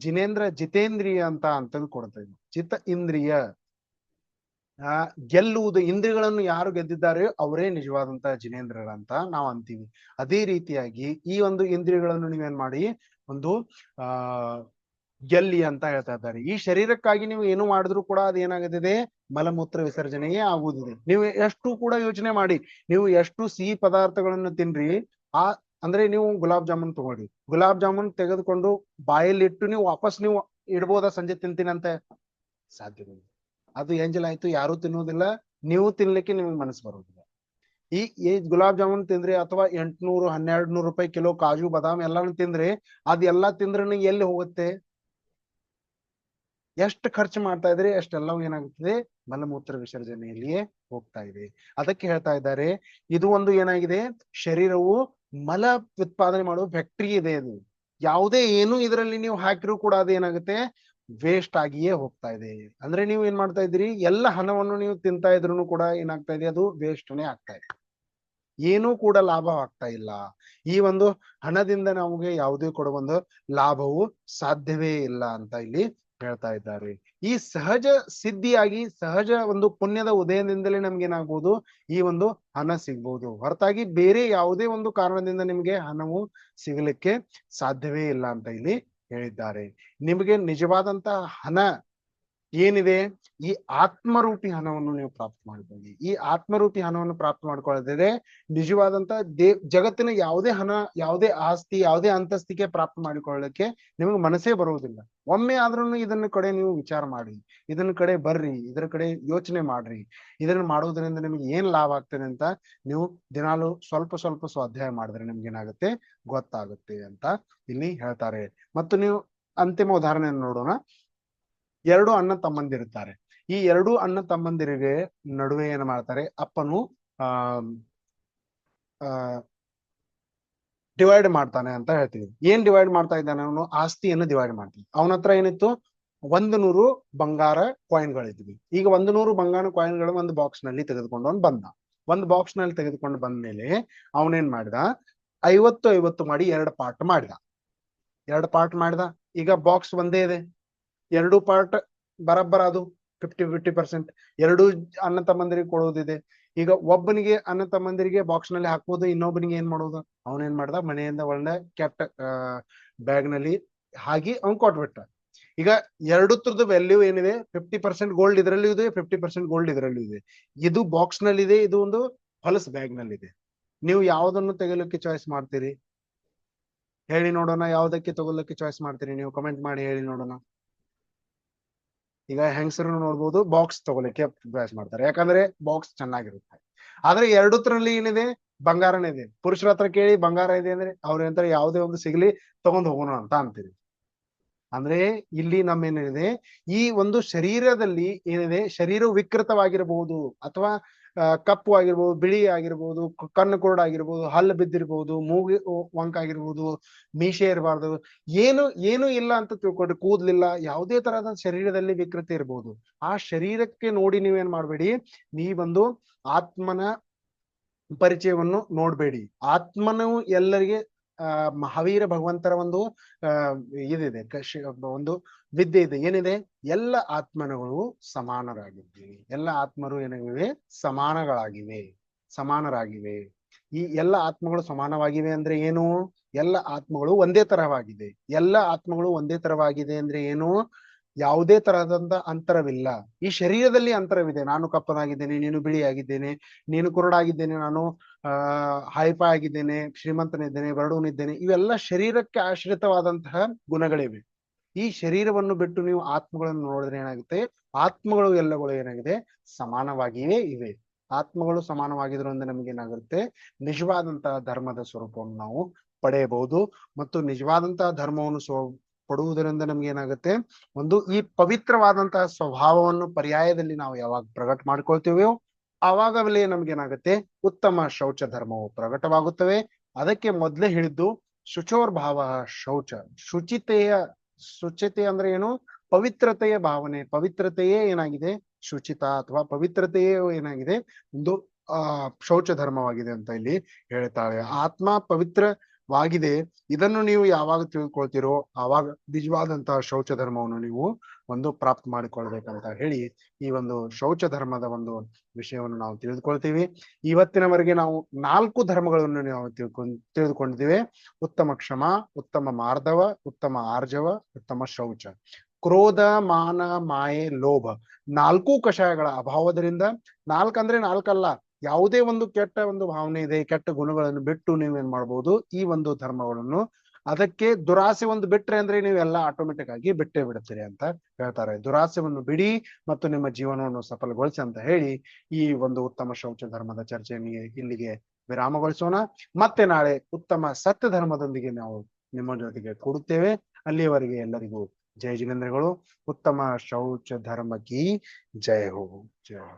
ಜಿನೇಂದ್ರ ಜಿತೇಂದ್ರಿಯ ಅಂತ ಕೊಡ್ತಾ ಚಿತ್ತ ಇಂದ್ರಿಯ ಗೆಲ್ಲುವುದು. ಇಂದ್ರಿಯಗಳನ್ನು ಯಾರು ಗೆದ್ದಿದ್ದಾರೆ ಅವರೇ ನಿಜವಾದಂತಹ ಜಿನೇಂದ್ರರಂತ ನಾವು ಅಂತೀವಿ. ಅದೇ ರೀತಿಯಾಗಿ ಈ ಒಂದು ಇಂದ್ರಿಯಗಳನ್ನು ನೀವೇನ್ ಮಾಡಿ, ಒಂದು ಗೆಲ್ಲಿ ಅಂತ ಹೇಳ್ತಾ ಇದ್ದಾರೆ. ಈ ಶರೀರಕ್ಕಾಗಿ ನೀವು ಏನು ಮಾಡಿದ್ರು ಕೂಡ ಅದೇನಾಗುತ್ತದೆ, ಮಲಮೂತ್ರ ವಿಸರ್ಜನೆಯೇ ಆಗುವುದಿದೆ. ನೀವು ಎಷ್ಟು ಕೂಡ ಯೋಚನೆ ಮಾಡಿ, ನೀವು ಎಷ್ಟು ಸಿಹಿ ಪದಾರ್ಥಗಳನ್ನು ತಿನ್ರಿ, ಅಂದ್ರೆ ನೀವು ಗುಲಾಬ್ ಜಾಮೂನ್ ತಗೊಳ್ರಿ, ಗುಲಾಬ್ ಜಾಮೂನ್ ತೆಗೆದುಕೊಂಡು ಬಾಯಲ್ಲಿ ಇಟ್ಟು ನೀವು ವಾಪಸ್ ನೀವು ಇಡ್ಬೋದಾ? ಸಂಜೆ ತಿಂತೀನಂತ ಸಾಧ್ಯವಿಲ್ಲ. ಅದು ಎಂಜಲ್ ಆಯ್ತು, ಯಾರು ತಿನ್ನೋದಿಲ್ಲ, ನೀವು ತಿನ್ಲಿಕ್ಕೆ ನಿಮ್ಗೆ ಮನಸ್ಸು ಬರೋದಿಲ್ಲ. ಈ ಗುಲಾಬ್ ಜಾಮೂನ್ ತಿಂದ್ರಿ ಅಥವಾ 800 1200 ರೂಪಾಯಿ ಕಿಲೋ ಕಾಜು ಬಾದಾಮ್ ಎಲ್ಲಾನು ತಿಂದ್ರಿ, ಅದೆಲ್ಲಾ ತಿಂದ್ರೆ ಎಲ್ಲಿ ಹೋಗುತ್ತೆ? ಎಷ್ಟು ಖರ್ಚು ಮಾಡ್ತಾ ಇದ್ರಿ ಅಷ್ಟೆಲ್ಲವೂ ಏನಾಗುತ್ತದೆ, ಮಲಮೂತ್ರ ವಿಸರ್ಜನೆಯಲ್ಲಿಯೇ ಹೋಗ್ತಾ ಇದೆ. ಅದಕ್ಕೆ ಹೇಳ್ತಾ ಇದ್ದಾರೆ, ಇದು ಒಂದು ಏನಾಗಿದೆ, ಶರೀರವು ಮಲ ಉತ್ಪಾದನೆ ಮಾಡುವ ಫ್ಯಾಕ್ಟ್ರಿ ಇದೆ. ಅದು ಯಾವುದೇ ಏನು ಇದರಲ್ಲಿ ನೀವು ಹಾಕಿರೂ ಕೂಡ ಅದು ಏನಾಗುತ್ತೆ, ವೇಸ್ಟ್ ಆಗಿಯೇ ಹೋಗ್ತಾ ಇದೆ. ಅಂದ್ರೆ ನೀವು ಏನ್ ಮಾಡ್ತಾ ಇದ್ದೀರಿ, ಎಲ್ಲ ಹಣವನ್ನು ನೀವು ತಿಂತಾ ಇದ್ರು ಕೂಡ ಏನಾಗ್ತಾ ಇದೆ, ಅದು ವೇಸ್ಟ್ನೇ ಆಗ್ತಾ ಇದೆ, ಏನೂ ಕೂಡ ಲಾಭ ಆಗ್ತಾ ಇಲ್ಲ. ಈ ಒಂದು ಹಣದಿಂದ ನಮಗೆ ಯಾವುದೇ ಕೂಡ ಒಂದು ಲಾಭವು ಸಾಧ್ಯವೇ ಇಲ್ಲ ಅಂತ ಇಲ್ಲಿ ಹೇಳ್ತಾ ಇದ್ದಾರೆ. ಈ ಸಹಜ ಸಿದ್ಧಿಯಾಗಿ ಸಹಜ ಒಂದು ಪುಣ್ಯದ ಉದಯದಿಂದಲೇ ನಮ್ಗೆ ಏನಾಗ್ಬೋದು, ಈ ಒಂದು ಹಣ ಸಿಗ್ಬೋದು, ಹೊರತಾಗಿ ಬೇರೆ ಯಾವುದೇ ಒಂದು ಕಾರಣದಿಂದ ನಿಮ್ಗೆ ಹಣವು ಸಿಗಲಿಕ್ಕೆ ಸಾಧ್ಯವೇ ಇಲ್ಲ ಅಂತ ಇಲ್ಲಿ ಹೇಳಿದ್ದಾರೆ. ನಿಮಗೆ ನಿಜವಾದಂತ ಹಣ ಏನಿದೆ, ಈ ಆತ್ಮರೂಪಿ ಹಣವನ್ನು ನೀವು ಪ್ರಾಪ್ತ ಮಾಡ್ಕೊಳ್ಳಿ. ಈ ಆತ್ಮರೂಪಿ ಹಣವನ್ನು ಪ್ರಾಪ್ತ ಮಾಡ್ಕೊಳ್ಳದಿದ್ರೆ ನಿಜವಾದಂತ ಜಗತ್ತಿನ ಯಾವುದೇ ಹಣ, ಯಾವುದೇ ಆಸ್ತಿ, ಯಾವುದೇ ಅಂತಸ್ತಿಗೆ ಪ್ರಾಪ್ತ ಮಾಡಿಕೊಳ್ಳಕ್ಕೆ ನಿಮಗೆ ಮನಸ್ಸೇ ಬರುವುದಿಲ್ಲ. ಒಮ್ಮೆ ಆದ್ರೂ ಇದನ್ನ ಕಡೆ ನೀವು ವಿಚಾರ ಮಾಡಿ, ಇದನ್ನ ಕಡೆ ಬರ್ರಿ, ಇದರ ಕಡೆ ಯೋಚನೆ ಮಾಡ್ರಿ. ಇದನ್ನ ಮಾಡುವುದರಿಂದ ನಿಮ್ಗೆ ಏನ್ ಲಾಭ ಆಗ್ತದೆ ಅಂತ ನೀವು ದಿನಾಲು ಸ್ವಲ್ಪ ಸ್ವಲ್ಪ ಸ್ವಾಧ್ಯಾಯ ಮಾಡಿದ್ರೆ ನಿಮ್ಗೆ ಏನಾಗುತ್ತೆ, ಗೊತ್ತಾಗುತ್ತೆ ಅಂತ ಇಲ್ಲಿ ಹೇಳ್ತಾರೆ. ಮತ್ತು ನೀವು ಅಂತಿಮ ಉದಾಹರಣೆಯನ್ನು ನೋಡೋಣ. ಎರಡು ಅಣ್ಣ ತಮ್ಮಂದಿರುತ್ತಾರೆ. ಈ ಎರಡು ಅಣ್ಣ ತಮ್ಮಂದಿರಿಗೆ ನಡುವೆ ಏನ್ ಮಾಡ್ತಾರೆ, ಅಪ್ಪನು ಡಿವೈಡ್ ಮಾಡ್ತಾನೆ ಅಂತ ಹೇಳ್ತೀವಿ. ಏನ್ ಡಿವೈಡ್ ಮಾಡ್ತಾ ಇದ್ದಾನೆ, ಅವನು ಆಸ್ತಿಯನ್ನು ಡಿವೈಡ್ ಮಾಡ್ತೀವಿ. ಅವನ ಹತ್ರ ಏನಿತ್ತು, 100 ಬಂಗಾರ ಕಾಯಿನ್ಗಳಿದ್ವಿ. ಈಗ 100 ಬಂಗಾರ ಕಾಯಿನ್ಗಳು ಒಂದು ಬಾಕ್ಸ್ ನಲ್ಲಿ ತೆಗೆದುಕೊಂಡು ಅವನು ಬಂದ. ಒಂದು ಬಾಕ್ಸ್ ನಲ್ಲಿ ತೆಗೆದುಕೊಂಡು ಬಂದ್ಮೇಲೆ ಅವನೇನ್ ಮಾಡಿದ, 50-50 ಮಾಡಿ 2 ಪಾರ್ಟ್ ಮಾಡಿದ. 2 ಪಾರ್ಟ್ ಮಾಡಿದ. ಈಗ ಬಾಕ್ಸ್ ಒಂದೇ ಇದೆ, 2 ಪಾರ್ಟ್ ಬರಬ್ಬರ, ಅದು 50-50%. ಎರಡು ಅಣ್ಣ ತಮ್ಮಂದಿರಿಗೆ ಕೊಡೋದಿದೆ. ಈಗ ಒಬ್ಬನಿಗೆ ಅಣ್ಣ ತಮ್ಮಂದಿರಿಗೆ ಬಾಕ್ಸ್ ನಲ್ಲಿ ಹಾಕ್ಬೋದು, ಇನ್ನೊಬ್ಬನಿಗೆ ಏನ್ ಮಾಡೋದು, ಅವನೇನ್ ಮಾಡ್ದ, ಮನೆಯಿಂದ ಒಳ್ಳೆ ಕೆಟ್ಟ ಬ್ಯಾಗ್ ನಲ್ಲಿ ಹಾಕಿ ಅವ್ನ್ ಕೊಟ್ಬಿಟ್ಟ. ಈಗ ಎರಡು ತರದ ವ್ಯಾಲ್ಯೂ ಏನಿದೆ, 50% ಗೋಲ್ಡ್ ಇದರಲ್ಲೂ ಇದೆ, 50% ಗೋಲ್ಡ್ ಇದರಲ್ಲೂ ಇದೆ. ಇದು ಬಾಕ್ಸ್ ನಲ್ಲಿ ಇದೆ, ಇದು ಒಂದು ಹೊಲಸ್ ಬ್ಯಾಗ್ ನಲ್ಲಿ ಇದೆ. ನೀವು ಯಾವ್ದನ್ನು ತೆಗೊಳ್ಳಕ್ಕೆ ಚಾಯ್ಸ್ ಮಾಡ್ತೀರಿ ಹೇಳಿ ನೋಡೋಣ? ಯಾವ್ದಕ್ಕೆ ತಗೊಳ್ಳಕ್ಕೆ ಚಾಯ್ಸ್ ಮಾಡ್ತೀರಿ ನೀವು? ಕಮೆಂಟ್ ಮಾಡಿ ಹೇಳಿ ನೋಡೋಣ. ಈಗ ಹೆಂಗಸರನ್ನು ನೋಡ್ಬೋದು, ಬಾಕ್ಸ್ ತಗೊಳ್ಳಿಕ್ಕೆ ಚಾಯ್ಸ್ ಮಾಡ್ತಾರೆ, ಯಾಕಂದ್ರೆ ಬಾಕ್ಸ್ ಚೆನ್ನಾಗಿರುತ್ತೆ. ಆದ್ರೆ ಎರಡೂತ್ರಲ್ಲಿ ಏನಿದೆ, ಬಂಗಾರನೇ ಇದೆ. ಪುರುಷರ ಹತ್ರ ಕೇಳಿ ಬಂಗಾರ ಇದೆ ಅಂದ್ರೆ ಅವ್ರ ಹತ್ರ ಯಾವುದೇ ಒಂದು ಸಿಗ್ಲಿ ತಗೊಂಡ್ ಹೋಗೋಣ ಅಂತ ಅಂತೀರಿ. ಅಂದ್ರೆ ಇಲ್ಲಿ ನಮ್ಮೇನಿದೆ, ಈ ಒಂದು ಶರೀರದಲ್ಲಿ ಏನಿದೆ, ಶರೀರ ವಿಕೃತವಾಗಿರಬಹುದು, ಅಥವಾ ಕಪ್ಪು ಆಗಿರ್ಬೋದು, ಬಿಳಿ ಆಗಿರ್ಬೋದು, ಕಣ್ಣು ಕುರುಡಾಗಿರ್ಬೋದು, ಹಲ್ಲು ಬಿದ್ದಿರ್ಬೋದು, ಮೂಗಿ ವಂಕ ಆಗಿರ್ಬೋದು, ಮೀಸೆ ಇರಬಾರ್ದು, ಏನು ಇಲ್ಲ ಅಂತ ತಿಳ್ಕೊಂಡ್ರೆ, ಕೂದ್ಲಿಲ್ಲ, ಯಾವುದೇ ತರಹದ ಶರೀರದಲ್ಲಿ ವಿಕೃತಿ ಇರ್ಬೋದು. ಆ ಶರೀರಕ್ಕೆ ನೋಡಿ ನೀವೇನ್ ಮಾಡ್ಬೇಡಿ, ನೀವೊಂದು ಆತ್ಮನ ಪರಿಚಯವನ್ನು ನೋಡ್ಬೇಡಿ. ಆತ್ಮನು ಎಲ್ಲರಿಗೆ ಮಹಾವೀರ ಭಗವಂತರ ಒಂದು ಇದಿದೆ, ಒಂದು ವಿದ್ಯೆ ಇದೆ. ಏನಿದೆ, ಎಲ್ಲ ಆತ್ಮನಗಳು ಸಮಾನರಾಗಿದ್ದೀವಿ. ಎಲ್ಲ ಆತ್ಮರು ಏನಾಗಿವೆ, ಸಮಾನರಾಗಿವೆ. ಈ ಎಲ್ಲ ಆತ್ಮಗಳು ಸಮಾನವಾಗಿವೆ ಅಂದ್ರೆ ಏನು, ಎಲ್ಲ ಆತ್ಮಗಳು ಒಂದೇ ತರವಾಗಿದೆ. ಎಲ್ಲ ಆತ್ಮಗಳು ಒಂದೇ ತರವಾಗಿದೆ ಅಂದ್ರೆ ಏನು, ಯಾವುದೇ ತರಹದಂತ ಅಂತರವಿಲ್ಲ. ಈ ಶರೀರದಲ್ಲಿ ಅಂತರವಿದೆ. ನಾನು ಕಪ್ಪನಾಗಿದ್ದೇನೆ, ನೀನು ಬಿಳಿಯಾಗಿದ್ದೇನೆ, ನೀನು ಕುರುಡಾಗಿದ್ದೇನೆ, ನಾನು ಹೈಪ ಆಗಿದ್ದೇನೆ, ಶ್ರೀಮಂತನಿದ್ದೇನೆ, ಬಡವನಿದ್ದೇನೆ. ಇವೆಲ್ಲ ಶರೀರಕ್ಕೆ ಆಶ್ರಿತವಾದಂತಹ ಗುಣಗಳಿವೆ. ಈ ಶರೀರವನ್ನು ಬಿಟ್ಟು ನೀವು ಆತ್ಮಗಳನ್ನು ನೋಡಿದ್ರೆ ಏನಾಗುತ್ತೆ, ಆತ್ಮಗಳು ಎಲ್ಲಗಳು ಏನಾಗಿದೆ, ಸಮಾನವಾಗಿಯೇ ಇವೆ. ಆತ್ಮಗಳು ಸಮಾನವಾಗಿದ್ರು ಅಂದ್ರೆ ನಮ್ಗೆ ಏನಾಗುತ್ತೆ, ನಿಜವಾದಂತಹ ಧರ್ಮದ ಸ್ವರೂಪವನ್ನು ನಾವು ಪಡೆಯಬಹುದು. ಮತ್ತು ನಿಜವಾದಂತಹ ಧರ್ಮವನ್ನು ಪಡುವುದರಿಂದ ನಮ್ಗೆ ಏನಾಗುತ್ತೆ, ಒಂದು ಈ ಪವಿತ್ರವಾದಂತಹ ಸ್ವಭಾವವನ್ನು ಪರ್ಯಾಯದಲ್ಲಿ ನಾವು ಯಾವಾಗ ಪ್ರಕಟ ಮಾಡ್ಕೊಳ್ತೀವೋ ಆವಾಗಲೇ ನಮ್ಗೇನಾಗುತ್ತೆ, ಉತ್ತಮ ಶೌಚ ಧರ್ಮವು ಪ್ರಕಟವಾಗುತ್ತವೆ. ಅದಕ್ಕೆ ಮೊದಲೇ ಹೇಳಿದ್ದು ಶುಚೋರ್ಭಾವ ಶೌಚ. ಶುಚಿತೆ ಅಂದ್ರೆ ಏನು, ಪವಿತ್ರತೆಯ ಭಾವನೆ. ಪವಿತ್ರತೆಯೇ ಏನಾಗಿದೆ, ಶುಚಿತ, ಅಥವಾ ಪವಿತ್ರತೆಯೇ ಏನಾಗಿದೆ, ಒಂದು ಶೌಚ ಧರ್ಮವಾಗಿದೆ ಅಂತ ಇಲ್ಲಿ ಹೇಳ್ತಾಳೆ. ಆತ್ಮ ಪವಿತ್ರವಾಗಿದೆ. ಇದನ್ನು ನೀವು ಯಾವಾಗ ತಿಳ್ಕೊಳ್ತೀರೋ ಆವಾಗ ನಿಜವಾದಂತಹ ಶೌಚ ಧರ್ಮವನ್ನು ನೀವು ಒಂದು ಪ್ರಾಪ್ತ ಮಾಡಿಕೊಳ್ಬೇಕಂತ ಹೇಳಿ ಈ ಒಂದು ಶೌಚ ಧರ್ಮದ ಒಂದು ವಿಷಯವನ್ನು ನಾವು ತಿಳಿದುಕೊಳ್ತೀವಿ. ಇವತ್ತಿನವರೆಗೆ ನಾವು 4 ಧರ್ಮಗಳನ್ನು ನಾವು ತಿಳಿದುಕೊಂಡಿದ್ದೇವೆ. ಉತ್ತಮ ಕ್ಷಮ, ಉತ್ತಮ ಮಾರ್ಧವ, ಉತ್ತಮ ಆರ್ಜವ, ಉತ್ತಮ ಶೌಚ. ಕ್ರೋಧ, ಮಾನ, ಮಾಯೆ, ಲೋಭ 4 ಕಷಾಯಗಳ ಅಭಾವದಿಂದ, 4 ಅಂದ್ರೆ 4 ಅಲ್ಲ, ಯಾವುದೇ ಒಂದು ಕೆಟ್ಟ ಒಂದು ಭಾವನೆ ಇದೆ, ಕೆಟ್ಟ ಗುಣಗಳನ್ನು ಬಿಟ್ಟು ನೀವೇನ್ ಮಾಡ್ಬೋದು, ಈ ಒಂದು ಧರ್ಮಗಳನ್ನು, ಅದಕ್ಕೆ ದುರಾಸೆ ಒಂದು ಬಿಟ್ರೆ ಅಂದ್ರೆ ನೀವೆಲ್ಲ ಆಟೋಮೆಟಿಕ್ ಆಗಿ ಬಿಟ್ಟೇ ಬಿಡುತ್ತೀರಿ ಅಂತ ಹೇಳ್ತಾರೆ. ದುರಾಸೆಯನ್ನು ಬಿಡಿ ಮತ್ತು ನಿಮ್ಮ ಜೀವನವನ್ನು ಸಫಲಗೊಳಿಸಿ ಅಂತ ಹೇಳಿ ಈ ಒಂದು ಉತ್ತಮ ಶೌಚ ಧರ್ಮದ ಚರ್ಚೆಯನ್ನು ಇಲ್ಲಿಗೆ ವಿರಾಮಗೊಳಿಸೋಣ. ಮತ್ತೆ ನಾಳೆ ಉತ್ತಮ ಸತ್ಯ ಧರ್ಮದೊಂದಿಗೆ ನಾವು ನಿಮ್ಮ ಜೊತೆಗೆ ಕೊಡುತ್ತೇವೆ. ಅಲ್ಲಿಯವರೆಗೆ ಎಲ್ಲರಿಗೂ ಜಯ ಜಿನೇಂದ್ರಗಳು. ಉತ್ತಮ ಶೌಚ ಧರ್ಮ ಕಿ ಜಯ ಹೋ. ಜಯ ಹೋ.